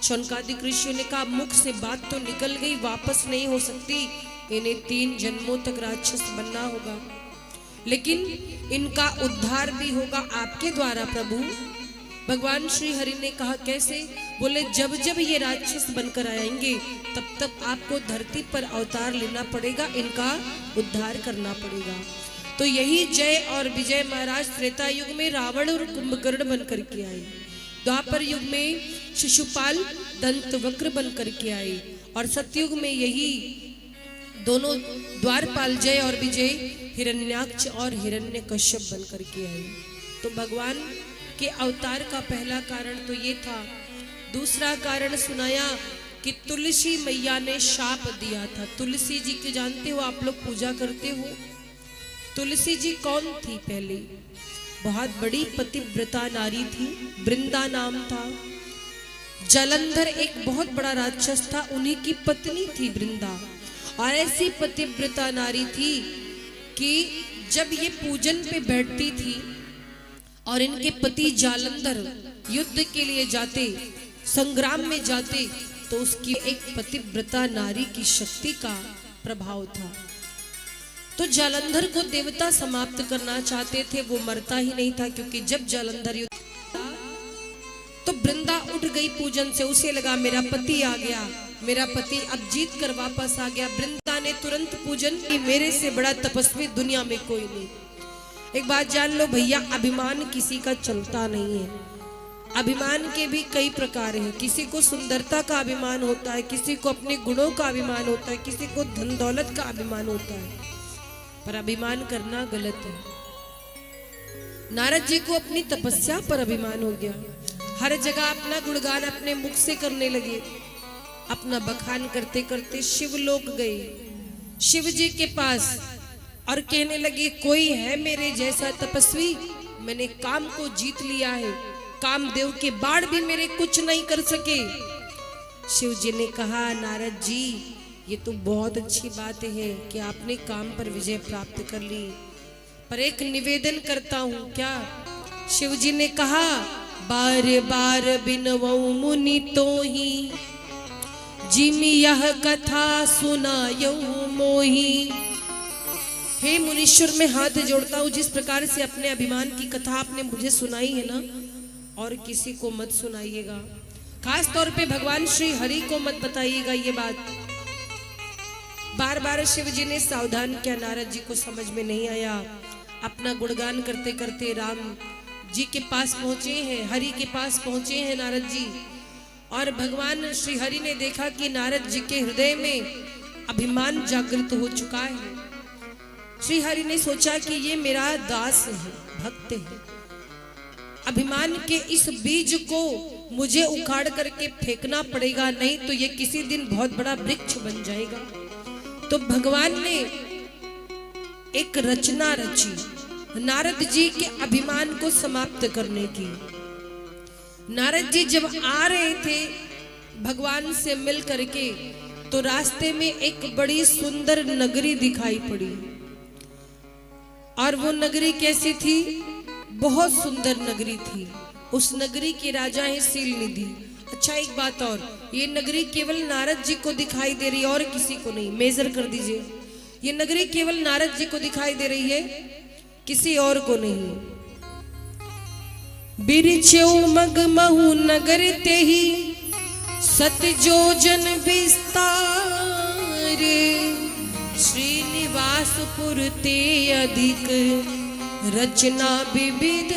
शनकादिक ऋषियों ने कहा मुख से बात तो निकल गई, वापस नहीं हो सकती, इन्हें 3 जन्मों तक राक्षस बनना होगा, लेकिन इनका उद्धार भी होगा आपके द्वारा प्रभु। भगवान श्री हरि ने कहा कैसे? बोले जब जब ये राक्षस बनकर आएंगे तब तक आपको धरती पर अवतार लेना पड़ेगा, इनका उद्धार करना पड़ेगा। तो तो यही जय और विजय महाराज त्रेता युग में रावण और कुंभकर्ण बन करके आए, द्वापर युग में शिशुपाल दंत वक्र बन करके आए, और सतयुग में यही दोनों द्वारपाल जय और विजय हिरण्याक्ष और हिरण्यकश्यप बन करके आए। तो भगवान के अवतार का पहला कारण तो ये था। दूसरा कारण सुनाया कि तुलसी मैया ने शाप दिया था। तुलसी जी को जानते हो, आप लोग पूजा करते हो। तुलसी जी कौन थी? पहले बहुत बड़ी पतिव्रता नारी थी, वृंदा नाम था। जालंधर एक बहुत बड़ा राक्षस था, उन्हीं की पत्नी थी वृंदा। और ऐसी पतिव्रता नारी थी कि जब ये पूजन पे बैठती थी और इनके पति जालंधर युद्ध के लिए जाते, संग्राम में जाते, तो उसकी एक पतिव्रता नारी की शक्ति का प्रभाव था। तो जालंधर को देवता समाप्त करना चाहते थे, वो मरता ही नहीं था, क्योंकि जब जालंधर युद्ध तो वृंदा उठ गई पूजन से। उसे लगा मेरा पति आ गया, मेरा पति अब जीत कर वापस आ गया। वृंदा ने तुरंत पूजन की, मेरे से बड़ा तपस्वी दुनिया में कोई नहीं। एक बात जान लो भैया, अभिमान किसी का चलता नहीं है। अभिमान के भी कई प्रकार हैं। किसी को सुंदरता का अभिमान होता है, किसी को अपने गुणों का अभिमान होता है, किसी को धन दौलत का अभिमान होता है, पर अभिमान करना गलत है। नारद जी को अपनी तपस्या पर अभिमान हो गया। हर जगह अपना गुणगान अपने मुख से करने लगे। अपना बखान करते करते शिवलोक गए, शिव जी के पास, और कहने लगे कोई है मेरे जैसा तपस्वी? मैंने काम को जीत लिया है, कामदेव के बाण भी मेरे कुछ नहीं कर सके। शिव जी ने कहा नारद जी, ये तो बहुत अच्छी बात है कि आपने काम पर विजय प्राप्त कर ली, पर एक निवेदन करता हूं। क्या? शिव जी ने कहा बार बार बिनवऊ मुनि तो ही, जिमि यह कथा सुनायऊ मोही। हे मुनीश्वर, मैं हाथ जोड़ता हूँ, जिस प्रकार से अपने अभिमान की कथा आपने मुझे सुनाई है ना, और किसी को मत सुनाइएगा। खास तौर पे भगवान श्री हरि को मत बताइएगा ये बात। बार बार शिव जी ने सावधान किया, नारद जी को समझ में नहीं आया। अपना गुणगान करते करते राम जी के पास पहुंचे हैं, हरि के पास पहुंचे हैं नारद जी। और भगवान श्री हरि ने देखा कि नारद जी के हृदय में अभिमान जागृत हो चुका है। श्री हरि ने सोचा कि ये मेरा दास है, भक्त है, अभिमान के इस बीज को मुझे उखाड़ करके फेंकना पड़ेगा, नहीं तो ये किसी दिन बहुत बड़ा वृक्ष बन जाएगा। तो भगवान ने एक रचना रची नारद जी के अभिमान को समाप्त करने की। नारद जी जब आ रहे थे भगवान से मिल करके, तो रास्ते में एक बड़ी सुंदर नगरी दिखाई पड़ी। और वो नगरी कैसी थी? बहुत सुंदर नगरी थी। उस नगरी के राजा है सीलनिधि। अच्छा एक बात और, ये नगरी केवल नारद जी को दिखाई दे रही है और किसी को नहीं। मेजर कर दीजिए, ये नगरी केवल नारद जी को दिखाई दे रही है, किसी और को नहीं। बिरछेऊ मगमहु नगर ते ही, सत जोजन विस्तार, श्रीनिवासपुर ते अधिक, रचना विविध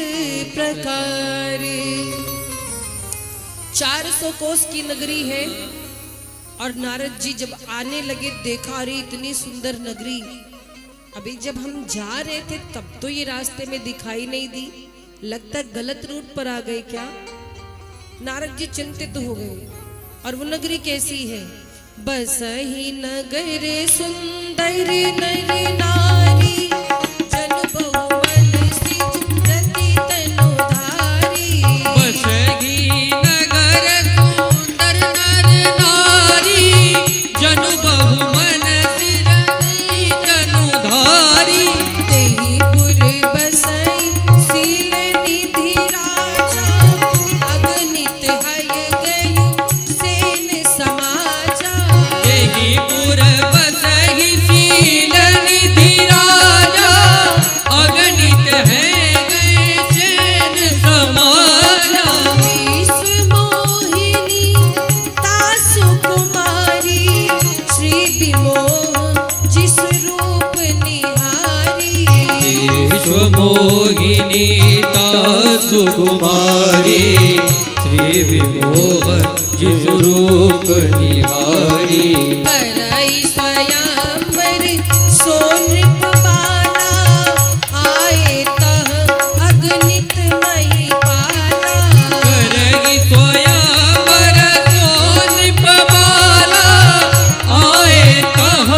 प्रकार। 400 कोस की नगरी है। और नारद जी जब आने लगे, देखा अरे इतनी सुंदर नगरी। अभी जब हम जा रहे थे तब तो ये रास्ते में दिखाई नहीं दी, लगता गलत रूट पर आ गए क्या? नारद जी चिंतित हो गए। और वो नगरी कैसी है? बस ही नगर सुंदर नर नारी, जन बहुमन सिज रति तनुधारी। बस ही नगर सुंदर नर नारी, जन बहुमन सिज रति तनुधारी। तेहि पुर बसई सीलनिधि राजा, अगणित हय गयु सेन समाजा। पुर बसहि सीलनिधि विश्वमोहिनी सुकुमारी श्री विमोहन जिसु रूप निहारी करई स्वयंवर सोनृप बाला आए तह अगणित मही पाला करई स्वयंवर सोनृप बाला आए तह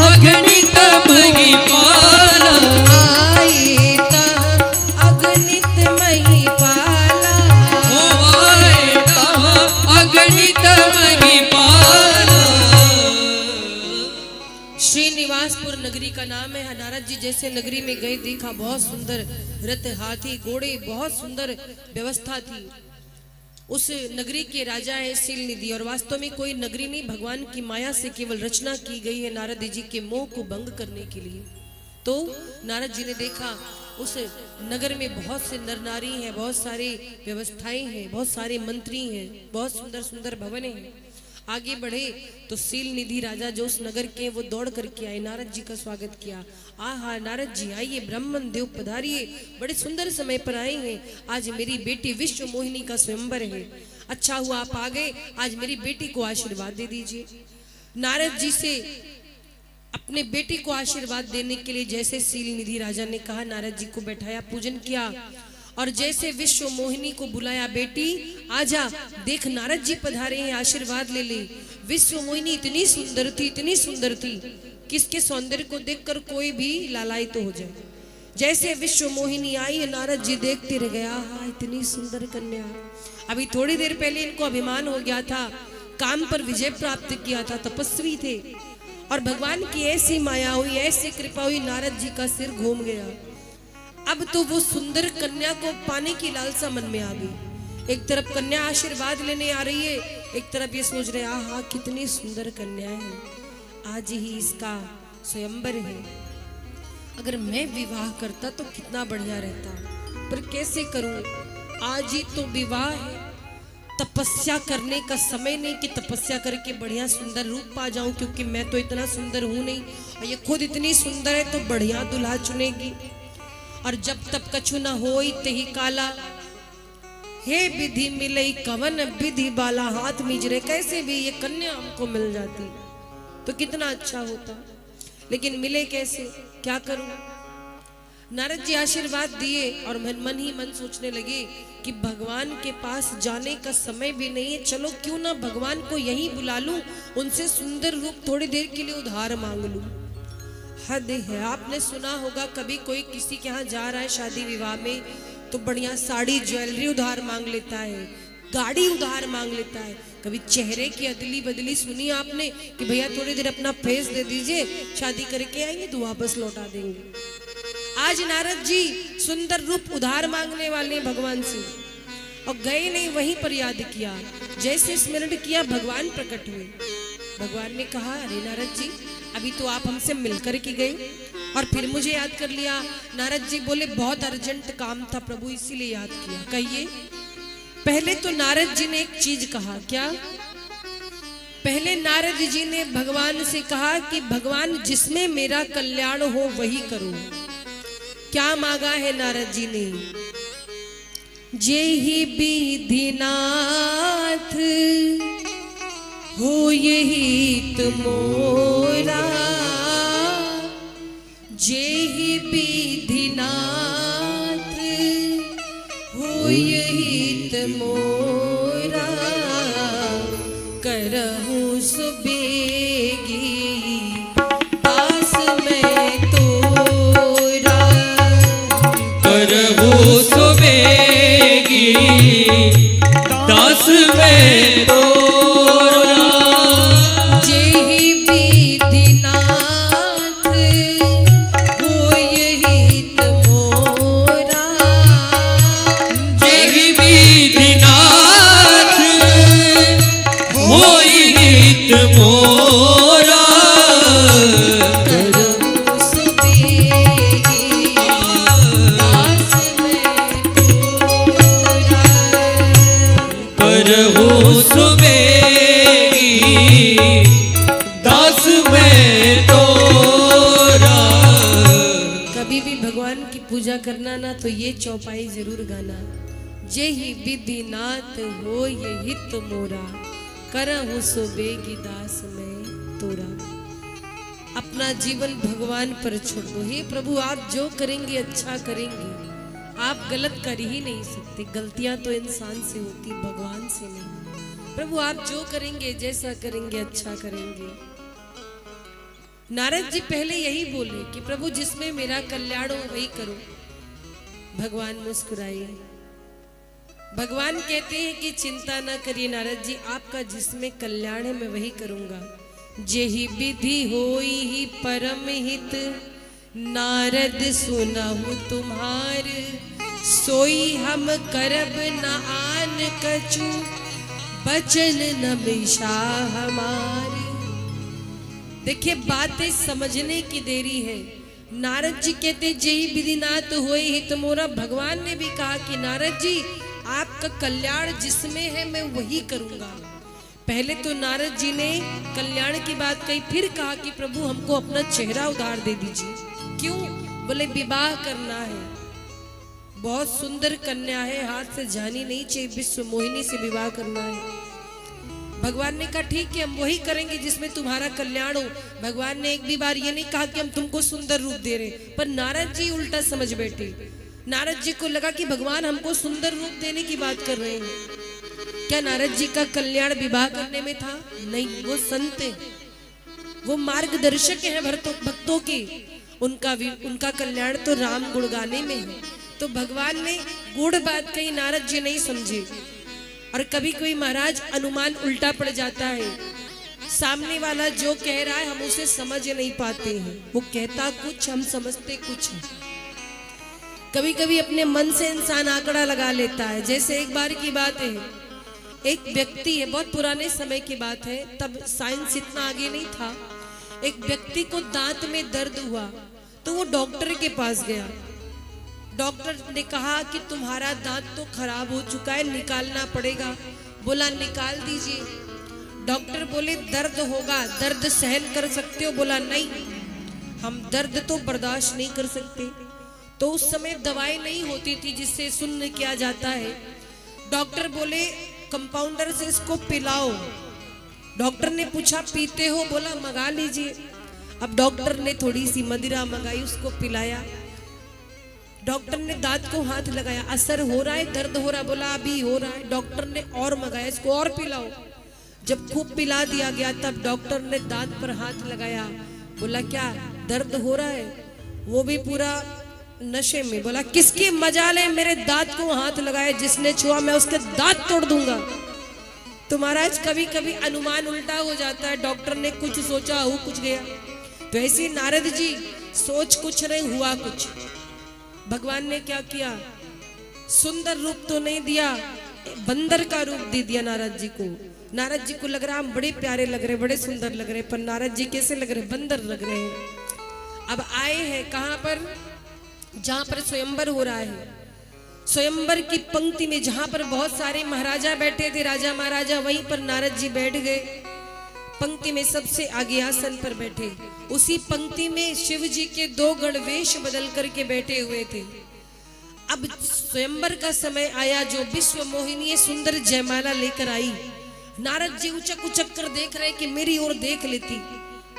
अगणित मही पाला आए तह अगणित मही पाला आए तह अगणित मही पाला। श्रीनिवासपुर नगरी का नाम है। नारद जी जैसे नगरी में गए, देखा बहुत सुंदर रथ, हाथी, घोड़े, बहुत सुंदर व्यवस्था थी। उस नगरी के राजा है सीलनिधि, और वास्तव में कोई नगरी नहीं, भगवान की माया से केवल रचना की गई है नारद जी के मोह को भंग करने के लिए। तो नारद जी ने देखा उस नगर में बहुत से नर नारी हैं, बहुत सारी व्यवस्थाएं हैं, बहुत सारे मंत्री हैं, बहुत सुंदर सुंदर भवन हैं। आगे बढ़े तो सील निधि राजा जो उस नगर के, वो दौड़ करके आए, नारद जी का स्वागत किया। आहा नारद जी आइए, ब्राह्मण देव पधारिए, बड़े सुंदर समय पर आए हैं। आज मेरी बेटी विश्व मोहिनी का स्वयंवर है, अच्छा हुआ आप आ गए, आज मेरी बेटी को आशीर्वाद दे दीजिए। नारद जी से अपने बेटी को आशीर्वाद देने के लिए जैसे सील निधि राजा ने कहा, नारद जी को बैठाया, पूजन किया, और जैसे विश्व मोहिनी को बुलाया, बेटी आजा, देख नारद जी पधारे हैं, आशीर्वाद ले ले। विश्व मोहिनी इतनी सुंदर थी, इतनी सुंदर थी, किसके सौंदर्य को देखकर कोई भी लालायित हो जाए। जैसे विश्व मोहिनी आई, नारद जी देखते रह गया, हाँ इतनी सुंदर कन्या। अभी थोड़ी देर पहले इनको अभिमान हो गया था, काम पर विजय प्राप्त किया था, तपस्वी थे, और भगवान की ऐसी माया हुई, ऐसी कृपा हुई, नारद जी का सिर घूम गया। अब तो वो सुंदर कन्या को पाने की लालसा मन में आ गई। एक तरफ कन्या आशीर्वाद लेने आ रही है, एक तरफ ये सोच रहे, हाँ कितनी सुंदर कन्या है, आज ही इसका स्वयंवर है, अगर मैं विवाह करता तो कितना बढ़िया रहता, पर कैसे करूं, आज ही तो विवाह है, तपस्या करने का समय नहीं कि तपस्या करके बढ़िया सुंदर रूप पा जाऊं, क्योंकि मैं तो इतना सुंदर हूं नहीं, और ये खुद इतनी सुंदर है तो बढ़िया दुल्हा चुनेगी। और जब तक कछु न होई तही काला, हे विधि मिलई कवन विधि बाला, हाथ मीजरे, कैसे भी ये कन्या हमको मिल जाती तो कितना अच्छा होता, लेकिन मिले कैसे, क्या करूं। नारद जी आशीर्वाद दिए और मन ही मन सोचने लगे कि भगवान के पास जाने का समय भी नहीं है, चलो क्यों ना भगवान को यहीं बुला लूं, उनसे सुंदर रूप थोड़ी देर के लिए उधार मांग लूं। हद है, आपने सुना होगा कभी कोई किसी के यहाँ जा रहा है शादी विवाह में, तो बढ़िया साड़ी ज्वेलरी उधार मांग लेता है, गाड़ी उधार मांग लेता है। कभी चेहरे की अदली बदली सुनी आपने कि भैया थोड़ी देर अपना फेस दे दीजिए, शादी करके आएंगे तो वापस लौटा देंगे। आज नारद जी सुंदर रूप उधार मांगने वाले भगवान से, और गए नहीं, वहीं पर याद किया, जैसे स्मरण किया भगवान प्रकट हुए। भगवान ने कहा, अरे नारद जी अभी तो आप हमसे मिलकर के गए और फिर मुझे याद कर लिया। नारद जी बोले, बहुत अर्जेंट काम था प्रभु, इसीलिए याद किया। कहिए। पहले तो नारद जी ने एक चीज कहा, क्या? पहले नारद जी ने भगवान से कहा कि भगवान जिसमें मेरा कल्याण हो वही करो। क्या मांगा है नारद जी ने? जेहि विधिनाथ हो यही तुमोरा, जेहि विधिनाथ हो यही तुमोरा, करहूं सुबेगी दास मैं तोरा, करहूं सुबेगी दास मैं तोरा, जेहि विधिनाथ हो यही तुमोरा, जेहि विधिनाथ होई गीत मोरा, करहूं सुबेगी दास मैं तोरा, भगवान की पूजा करना ना तो ये चौपाई जरूर गाना। जे ही विधि नाथ हो ये हित मोरा, करहु सो बेगी दास में तोरा। अपना जीवन भगवान पर छोड़ दो। हे प्रभु, आप जो करेंगे अच्छा करेंगे, आप गलत कर ही नहीं सकते। गलतियां तो इंसान से होती, भगवान से नहीं। प्रभु, आप जो करेंगे, जैसा करेंगे, अच्छा करेंगे। नारद जी पहले यही बोले कि प्रभु जिसमें मेरा कल्याण हो वही करो। भगवान मुस्कुराए। भगवान कहते हैं कि चिंता ना करिए नारद जी, आपका जिसमें कल्याण है मैं वही करूंगा। जेहि विधि होई ही परम हित, नारद सुनहु तुम्हार, सोई हम करब न आन कछु, बचन न मिशा हमारी। देखिए, बातें समझने की देरी है। नारद जी कहते जेहि विधि नाथ होई हित मोरा। भगवान ने भी कहा कि नारद जी आपका कल्याण जिसमें है मैं वही करूंगा। पहले तो नारद जी ने कल्याण की बात कही, फिर कहा कि प्रभु हमको अपना चेहरा उधार दे दीजिए। क्यों? बोले विवाह करना है, बहुत सुंदर कन्या है, हाथ से जानी नहीं चाहिए, विश्व मोहिनी से विवाह करना है। भगवान ने कहा ठीक है, हम वही करेंगे जिसमें तुम्हारा कल्याण हो। भगवान ने एक भी बार ये नहीं कहा कि हम तुमको सुंदर रूप दे रहे, पर नारद जी उल्टा समझ बैठे। नारद जी को लगा कि भगवान हमको सुंदर रूप देने की बात कर रहे हैं। क्या नारद जी का कल्याण विवाह करने में था? नहीं, वो संत है, वो मार्गदर्शक है भक्तों के। उनका कल्याण तो राम गुण गाने में है। तो भगवान ने गूढ़ बात कही, नारद जी नहीं समझे। और कभी कभी महाराज अनुमान उल्टा पड़ जाता है। सामने वाला जो कह रहा है हम उसे समझ नहीं पाते हैं, वो कहता कुछ हम समझते कुछ है। कभी कभी अपने मन से इंसान आंकड़ा लगा लेता है। जैसे एक बार की बात है, एक व्यक्ति है, बहुत पुराने समय की बात है, तब साइंस इतना आगे नहीं था। एक व्यक्ति को दांत में दर्द हुआ तो वो डॉक्टर के पास गया। डॉक्टर ने कहा कि तुम्हारा दांत तो खराब हो चुका है, निकालना पड़ेगा। बोला निकाल दीजिए। डॉक्टर बोले दर्द होगा, दर्द सहन कर सकते हो? बोला नहीं, हम दर्द तो बर्दाश्त नहीं कर सकते। तो उस समय दवाई नहीं होती थी जिससे शून्य किया जाता है। डॉक्टर बोले कंपाउंडर से इसको पिलाओ। डॉक्टर ने पूछा पीते हो? बोला मंगा लीजिए। अब डॉक्टर ने थोड़ी सी मदिरा मंगाई, उसको पिलाया। डॉक्टर ने दांत को हाथ लगाया, असर हो रहा है, दर्द हो रहा है? बोला अभी हो रहा है। डॉक्टर ने और मंगाया, इसको और पिलाओ। जब खूब पिला दिया गया तब डॉक्टर ने दांत पर हाथ लगाया। बोला क्या दर्द हो रहा है? वो भी पूरा नशे में। बोला किसकी मजाल है मेरे दांत को हाथ लगाए, जिसने छुआ मैं उसके दांत तोड़ दूंगा। तो महाराज कभी कभी अनुमान उल्टा हो जाता है। डॉक्टर ने कुछ सोचा, हो कुछ गया। तो ऐसे नारद जी सोच कुछ नहीं, हुआ कुछ। भगवान ने क्या किया? सुंदर रूप तो नहीं दिया, बंदर का रूप दे दिया नारद जी को। नारद जी को लग रहा हम बड़े प्यारे लग रहे, बड़े सुंदर लग रहे, पर नारद जी कैसे लग रहे? बंदर लग रहे हैं। अब आए हैं कहां पर? जहां पर स्वयंवर हो रहा है। स्वयंवर की पंक्ति में जहां पर बहुत सारे महाराजा बैठे थे, राजा महाराजा, वहीं पर नारद जी बैठ गए। पंक्ति में सबसे आगे आसन पर बैठे। उसी पंक्ति में शिव जी के दो गण वेश बदल करके बैठे हुए थे। अब स्वयंवर का समय आया, जो विश्व मोहिनी सुंदर जयमाला लेकर आई। नारद जी उचक उचक कर देख रहे कि मेरी ओर देख लेती।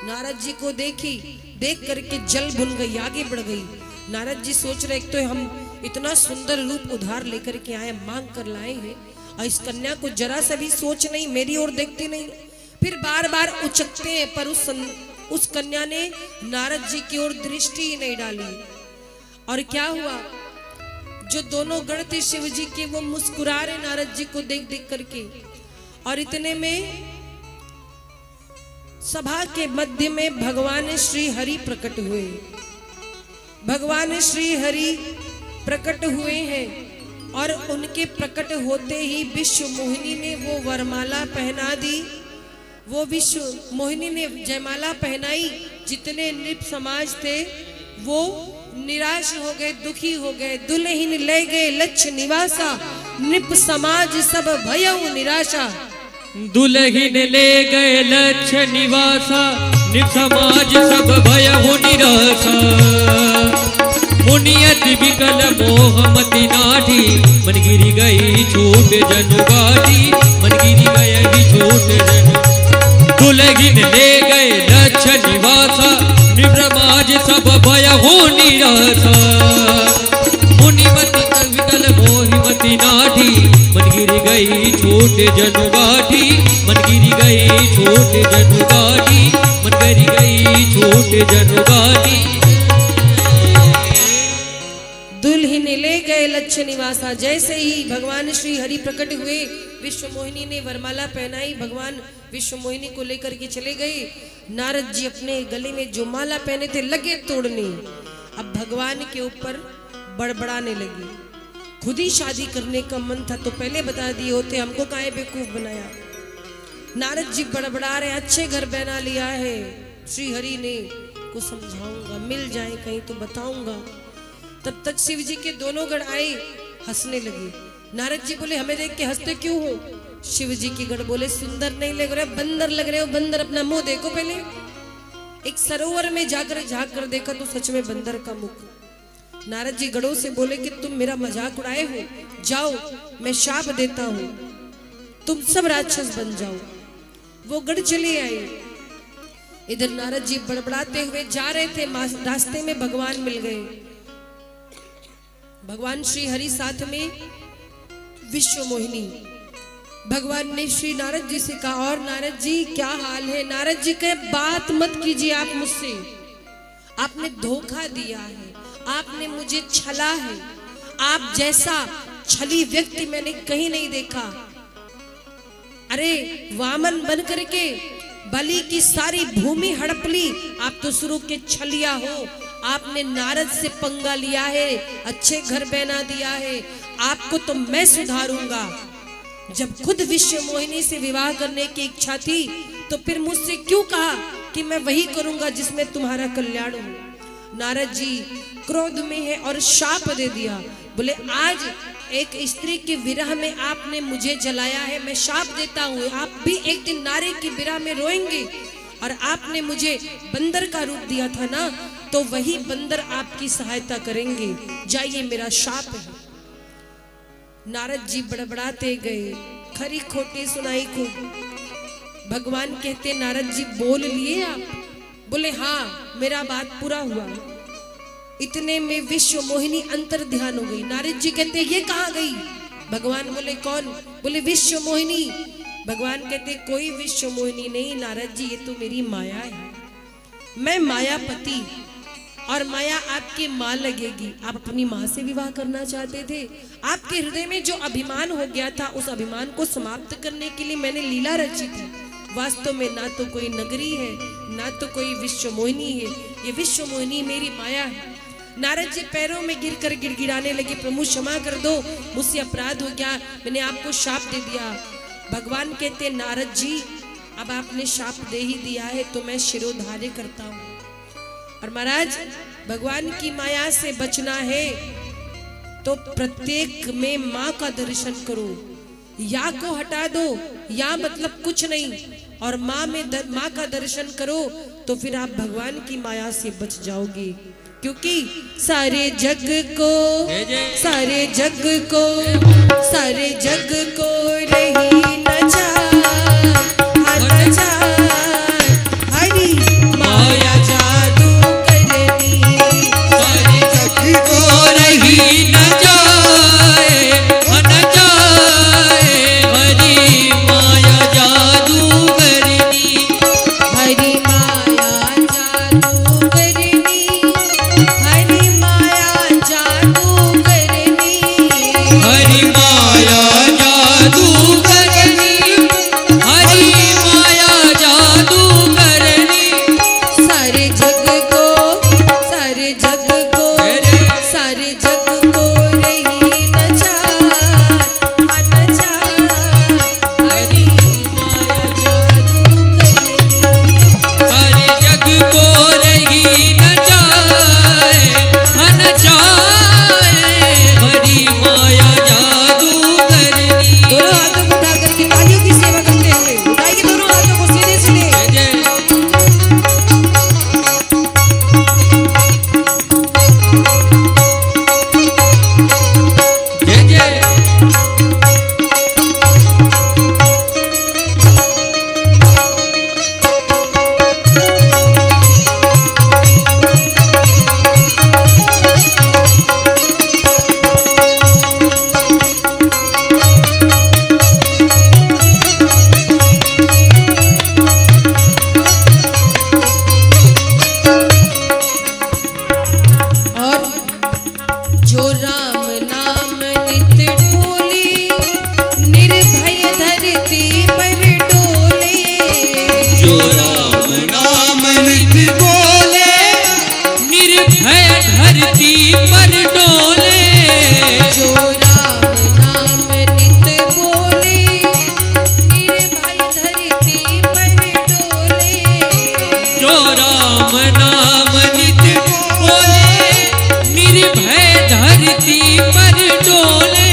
नारद जी को देखी, देख करके जल भुन गई, आगे बढ़ गई। नारद जी सोच रहे, एक तो हम इतना सुंदर रूप उधार लेकर के आए, मांग कर लाए हैं, और इस कन्या को जरा सा भी सोच नहीं, मेरी ओर देखती नहीं। फिर बार बार उचकते हैं, पर उस कन्या ने नारद जी की ओर दृष्टि ही नहीं डाली। और क्या हुआ? जो दोनों गण थे शिव जी के, वो मुस्कुरा रहे नारद जी को देख देख करके। और इतने में सभा के मध्य में भगवान श्री हरि प्रकट हुए। भगवान श्री हरि प्रकट हुए हैं, और उनके प्रकट होते ही विश्व मोहिनी ने वो वरमाला पहना दी। वो विश्व मोहिनी ने जयमाला पहनाई। जितने नृप समाज थे वो निराश हो गए, दुखी हो गए। दुल्हन ले गए लक्ष्य निवासा, नृप समाज सब भयउ निराशा। दुल्हन ले गए लक्ष्य निवासा, नृप समाज सब भयउ निराशा। मुनियति विकल मोहमति नाठी मन गिरी गई छूट जनु गाठी मन गिरी गई छूट जनु दुलगिन ले गए लक्ष निवासा निब्रमाज सब भय हो निराशा मुनिमति विकल मोहिमति नाठी मन गिरी गई छूट जनु गाठी मन गिरी गई छूट जनु गाठी मन गिरी गई छूट जनु गाठी दुल्हिन ले गए लक्ष्य निवासा। जैसे ही भगवान श्री हरि प्रकट हुए विश्व मोहिनी ने वरमाला पहनाई, भगवान विश्व मोहिनी को लेकर के चले गए। नारद जी अपने गले में जो माला पहने थे लगे तोड़ने। अब भगवान के ऊपर बड़बड़ाने लगी। खुद ही शादी करने का मन था तो पहले बता दिए होते, हमको काहे बेवकूफ बनाया। नारद जी बड़बड़ा रहे, अच्छे घर बना लिया है श्री हरि ने, को समझाऊंगा, मिल जाए कहीं तो बताऊंगा। तब तक शिव जी के दोनों गण आए, हंसने लगे। नारद जी बोले हमें देख के हंसते क्यों हो? शिव जी के गण बोले सुंदर नहीं लग रहे, बंदर लग रहे हो। बंदर अपना मुंह देखो पहले। एक सरोवर में जाकर झांक कर देखा तो सच में बंदर का मुख। नारद जी गणों से बोले कि तुम मेरा मजाक उड़ाए हो, जाओ मैं शाप देता हूं, तुम सब राक्षस बन जाओ। वो गण चले आए। इधर नारद जी बड़बड़ाते हुए जा रहे थे, रास्ते में भगवान मिल गए। भगवान श्री हरि साथ में विश्व मोहिनी। भगवान ने श्री नारद जी से कहा, और नारद जी क्या हाल है? नारद जी कहे बात मत कीजिए आप मुझसे, आपने धोखा दिया है, आपने मुझे छला है। आप जैसा छली व्यक्ति मैंने कहीं नहीं देखा। अरे वामन बन करके बलि की सारी भूमि हड़प ली, आप तो शुरू के छलिया हो। आपने नारद से पंगा लिया है, अच्छे घर बना दिया है, आपको तो मैं सुधारूंगा। जब खुद विश्व मोहिनी से विवाह करने की इच्छा थी तो फिर मुझसे क्यों कहा कि मैं वही करूंगा जिसमें तुम्हारा कल्याण हो? नारद जी क्रोध में है और शाप दे दिया। बोले आज एक स्त्री के विरह में आपने मुझे जलाया है, मैं शाप देता हूँ, आप भी एक दिन नारी की विरह में रोएंगे। और आपने मुझे बंदर का रूप दिया था ना, तो वही बंदर आपकी सहायता करेंगे, जाइए मेरा शाप है। नारद जी बड़बड़ाते गए, खरी खोटी सुनाई खूब। भगवान कहते नारद जी बोल लिए आप? बोले हाँ मेरा बात पूरा हुआ। इतने में विश्व मोहिनी अंतर ध्यान हो गई। नारद जी कहते ये कहाँ गई? भगवान बोले कौन? बोले विश्व मोहिनी। भगवान कहते कोई विश्व मोहिनी नहीं नारद जी, ये तो मेरी माया है। मैं मायापति और माया आपकी माँ लगेगी। आप अपनी माँ से विवाह करना चाहते थे। आपके हृदय में जो अभिमान हो गया था, उस अभिमान को समाप्त करने के लिए मैंने लीला रची थी। वास्तव में ना तो कोई नगरी है, ना तो कोई विश्व मोहिनी है, ये विश्व मोहिनी मेरी माया है। नारद जी पैरों में गिरकर गिड़गिड़ाने लगे, प्रभु क्षमा कर दो, मुझसे अपराध हो गया, मैंने आपको शाप दे दिया। भगवान कहते नारद जी अब आपने शाप दे ही दिया है तो मैं शिरोधार्य करता हूँ। और महाराज भगवान की माया से बचना है तो प्रत्येक में माँ का दर्शन करो। या को हटा दो, या मतलब कुछ नहीं, और माँ में माँ का दर्शन करो तो फिर आप भगवान की माया से बच जाओगे। क्योंकि सारे जग को सारे जग को सारे जग को रही न जाए हरि माया जादू करनी। सारे जग को रही न जाए हरि माया जादू करनी। हरि माया जादू करनी, हरि माया जादू करनी, हरि माया जादू करनी, निर्भय धरती पर डोले जो राम नाम नित बोले निर्भय धरती पर डोले जो राम नाम नित बोले निर्भय धरती पर डोले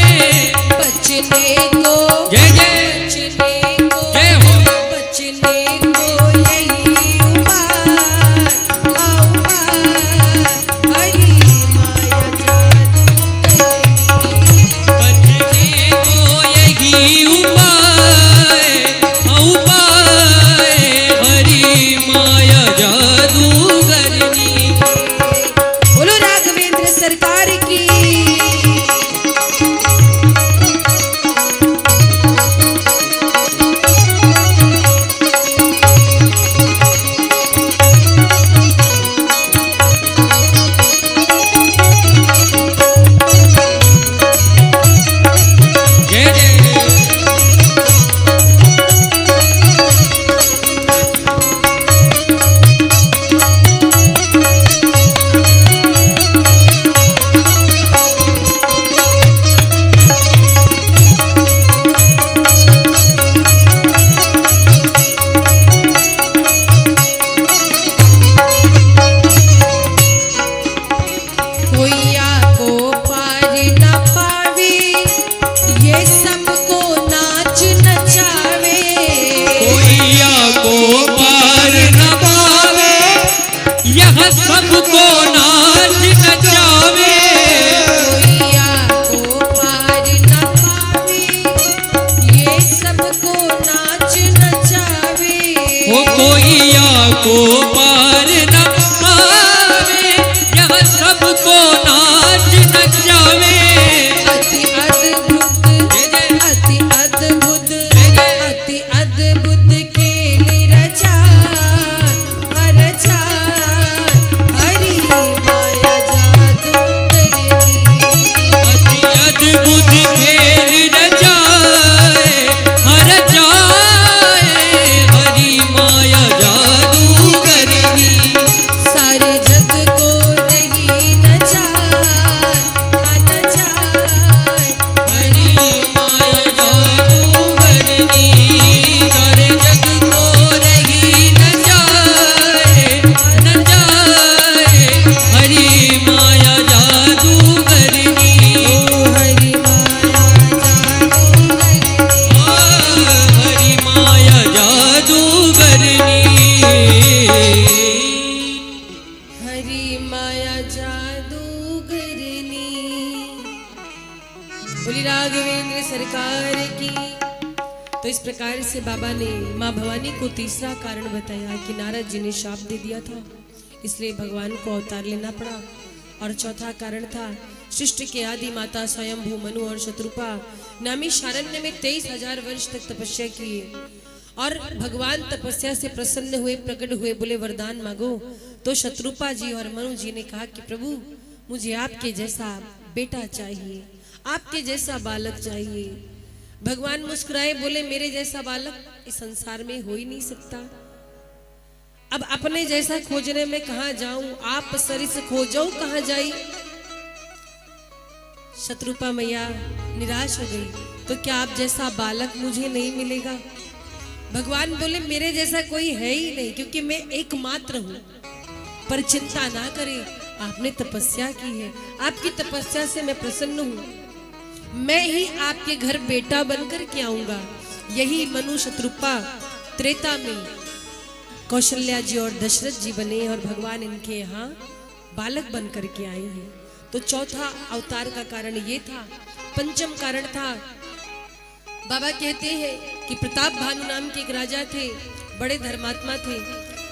बचने को जय जय बचने को जय हो बचने को यही उपाय हरि माया जादू बचने को यही उपाय हरि माया जादूगरनी बोलो राघवेंद्र सरकार की। जय जय कोइया को पार न पावे ये सबको नाच नचावे कोइया को पार न पावे यह सबको नाच नचावे कोइया को पार न पावे ये सबको नाच नचावे ओ कोइया को पार न पावे यह सबको नाच नचावे अति अद्भुत अति अद्भुत अति अद्भुत खेल रचा रचा हरि माया जादू अति अद्भुत खेल रचाए हर जाए हरि माया जादूगरनी सारे जग को नहीं नचाए नचाए हरि माया जादूगरनी सारे जग को रही न जाए हरि माया जादूगरनी ओ हरि माया जादू हरि माया जादूगरनी हरि माया जादूगरनी। बोली राघवेंद्र सरकार की। तो इस प्रकार से बाबा ने माँ भवानी को तीसरा कारण बताया कि नारद जी ने शाप दे दिया था, इसलिए भगवान को अवतार लेना पड़ा। और चौथा कारण था सृष्टि के आदि माता स्वयंभू मनु और शत्रुपा नामी शारण्य में 23,000 वर्ष तक तपस्या किए और भगवान तपस्या से प्रसन्न हुए, प्रकट हुए, बोले वरदान मांगो। तो शत्रुपा जी और मनु जी ने कहा कि प्रभु मुझे आपके जैसा बेटा चाहिए, आपके जैसा बालक चाहिए। भगवान मुस्कुराए, बोले मेरे जैसा बालक इस संसार में हो ही नहीं सकता। अब अपने जैसा खोजने में कहां जाऊं, आप सरिस खोजो कहां जाई। शत्रुपा मैया निराश हो गई, तो क्या आप जैसा बालक मुझे नहीं मिलेगा। भगवान बोले मेरे जैसा कोई है ही नहीं, क्योंकि मैं एकमात्र हूं। पर चिंता ना करें, आपने तपस्या की है, आपकी तपस्या से मैं प्रसन्न हूं। मैं ही आपके घर बेटा बनकर के आऊंगा। यही मनु शत्रुपा त्रेता में कौशल्या जी और दशरथ जी बने और भगवान इनके यहाँ बालक बनकर के आए हैं। तो चौथा अवतार का कारण ये था। पंचम कारण था, बाबा कहते हैं कि प्रताप भानु नाम के एक राजा थे, बड़े धर्मात्मा थे।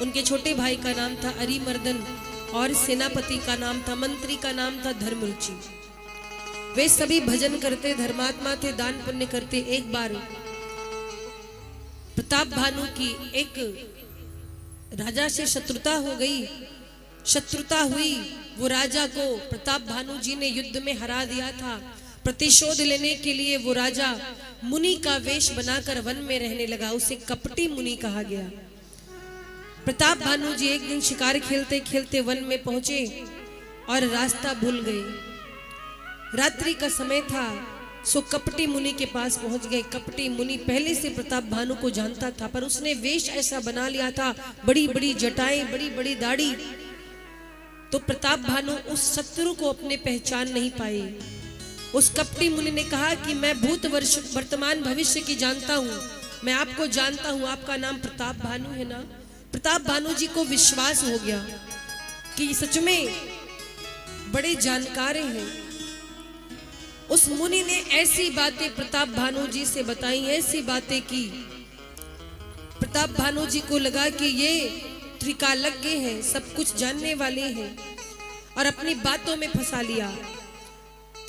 उनके छोटे भाई का नाम था अरिमर्दन और सेनापति का नाम था, मंत्री का नाम था धर्मरुचि। वे सभी भजन करते, धर्मात्मा थे, दान पुण्य करते। एक बार प्रताप भानु की एक राजा से शत्रुता हो गई। शत्रुता हुई, वो राजा को प्रताप भानु जी ने युद्ध में हरा दिया था। प्रतिशोध लेने के लिए वो राजा मुनि का वेश बनाकर वन में रहने लगा। उसे कपटी मुनि कहा गया। प्रताप भानु जी एक दिन शिकार खेलते खेलते वन में पहुंचे और रास्ता भूल गए। रात्रि का समय था, सो कपटी मुनि के पास पहुंच गए। कपटी मुनि पहले से प्रताप भानु को जानता था, पर उसने वेश ऐसा बना लिया था, बड़ी बड़ी जटाएं, बड़ी बड़ी दाढ़ी, तो प्रताप भानु उस शत्रु को अपने पहचान नहीं पाए। उस कपटी मुनि ने कहा कि मैं भूत वर्ष वर्तमान भविष्य की जानता हूँ, मैं आपको जानता हूँ, आपका नाम प्रताप भानु है ना। प्रताप भानु जी को विश्वास हो गया कि सच में बड़े जानकार हैं। उस मुनि ने ऐसी बातें प्रताप भानु जी से बताई, ऐसी बातें की, प्रताप भानु जी को लगा कि ये त्रिकालज्ञ हैं, सब कुछ जानने वाले हैं, और अपनी बातों में फंसा लिया।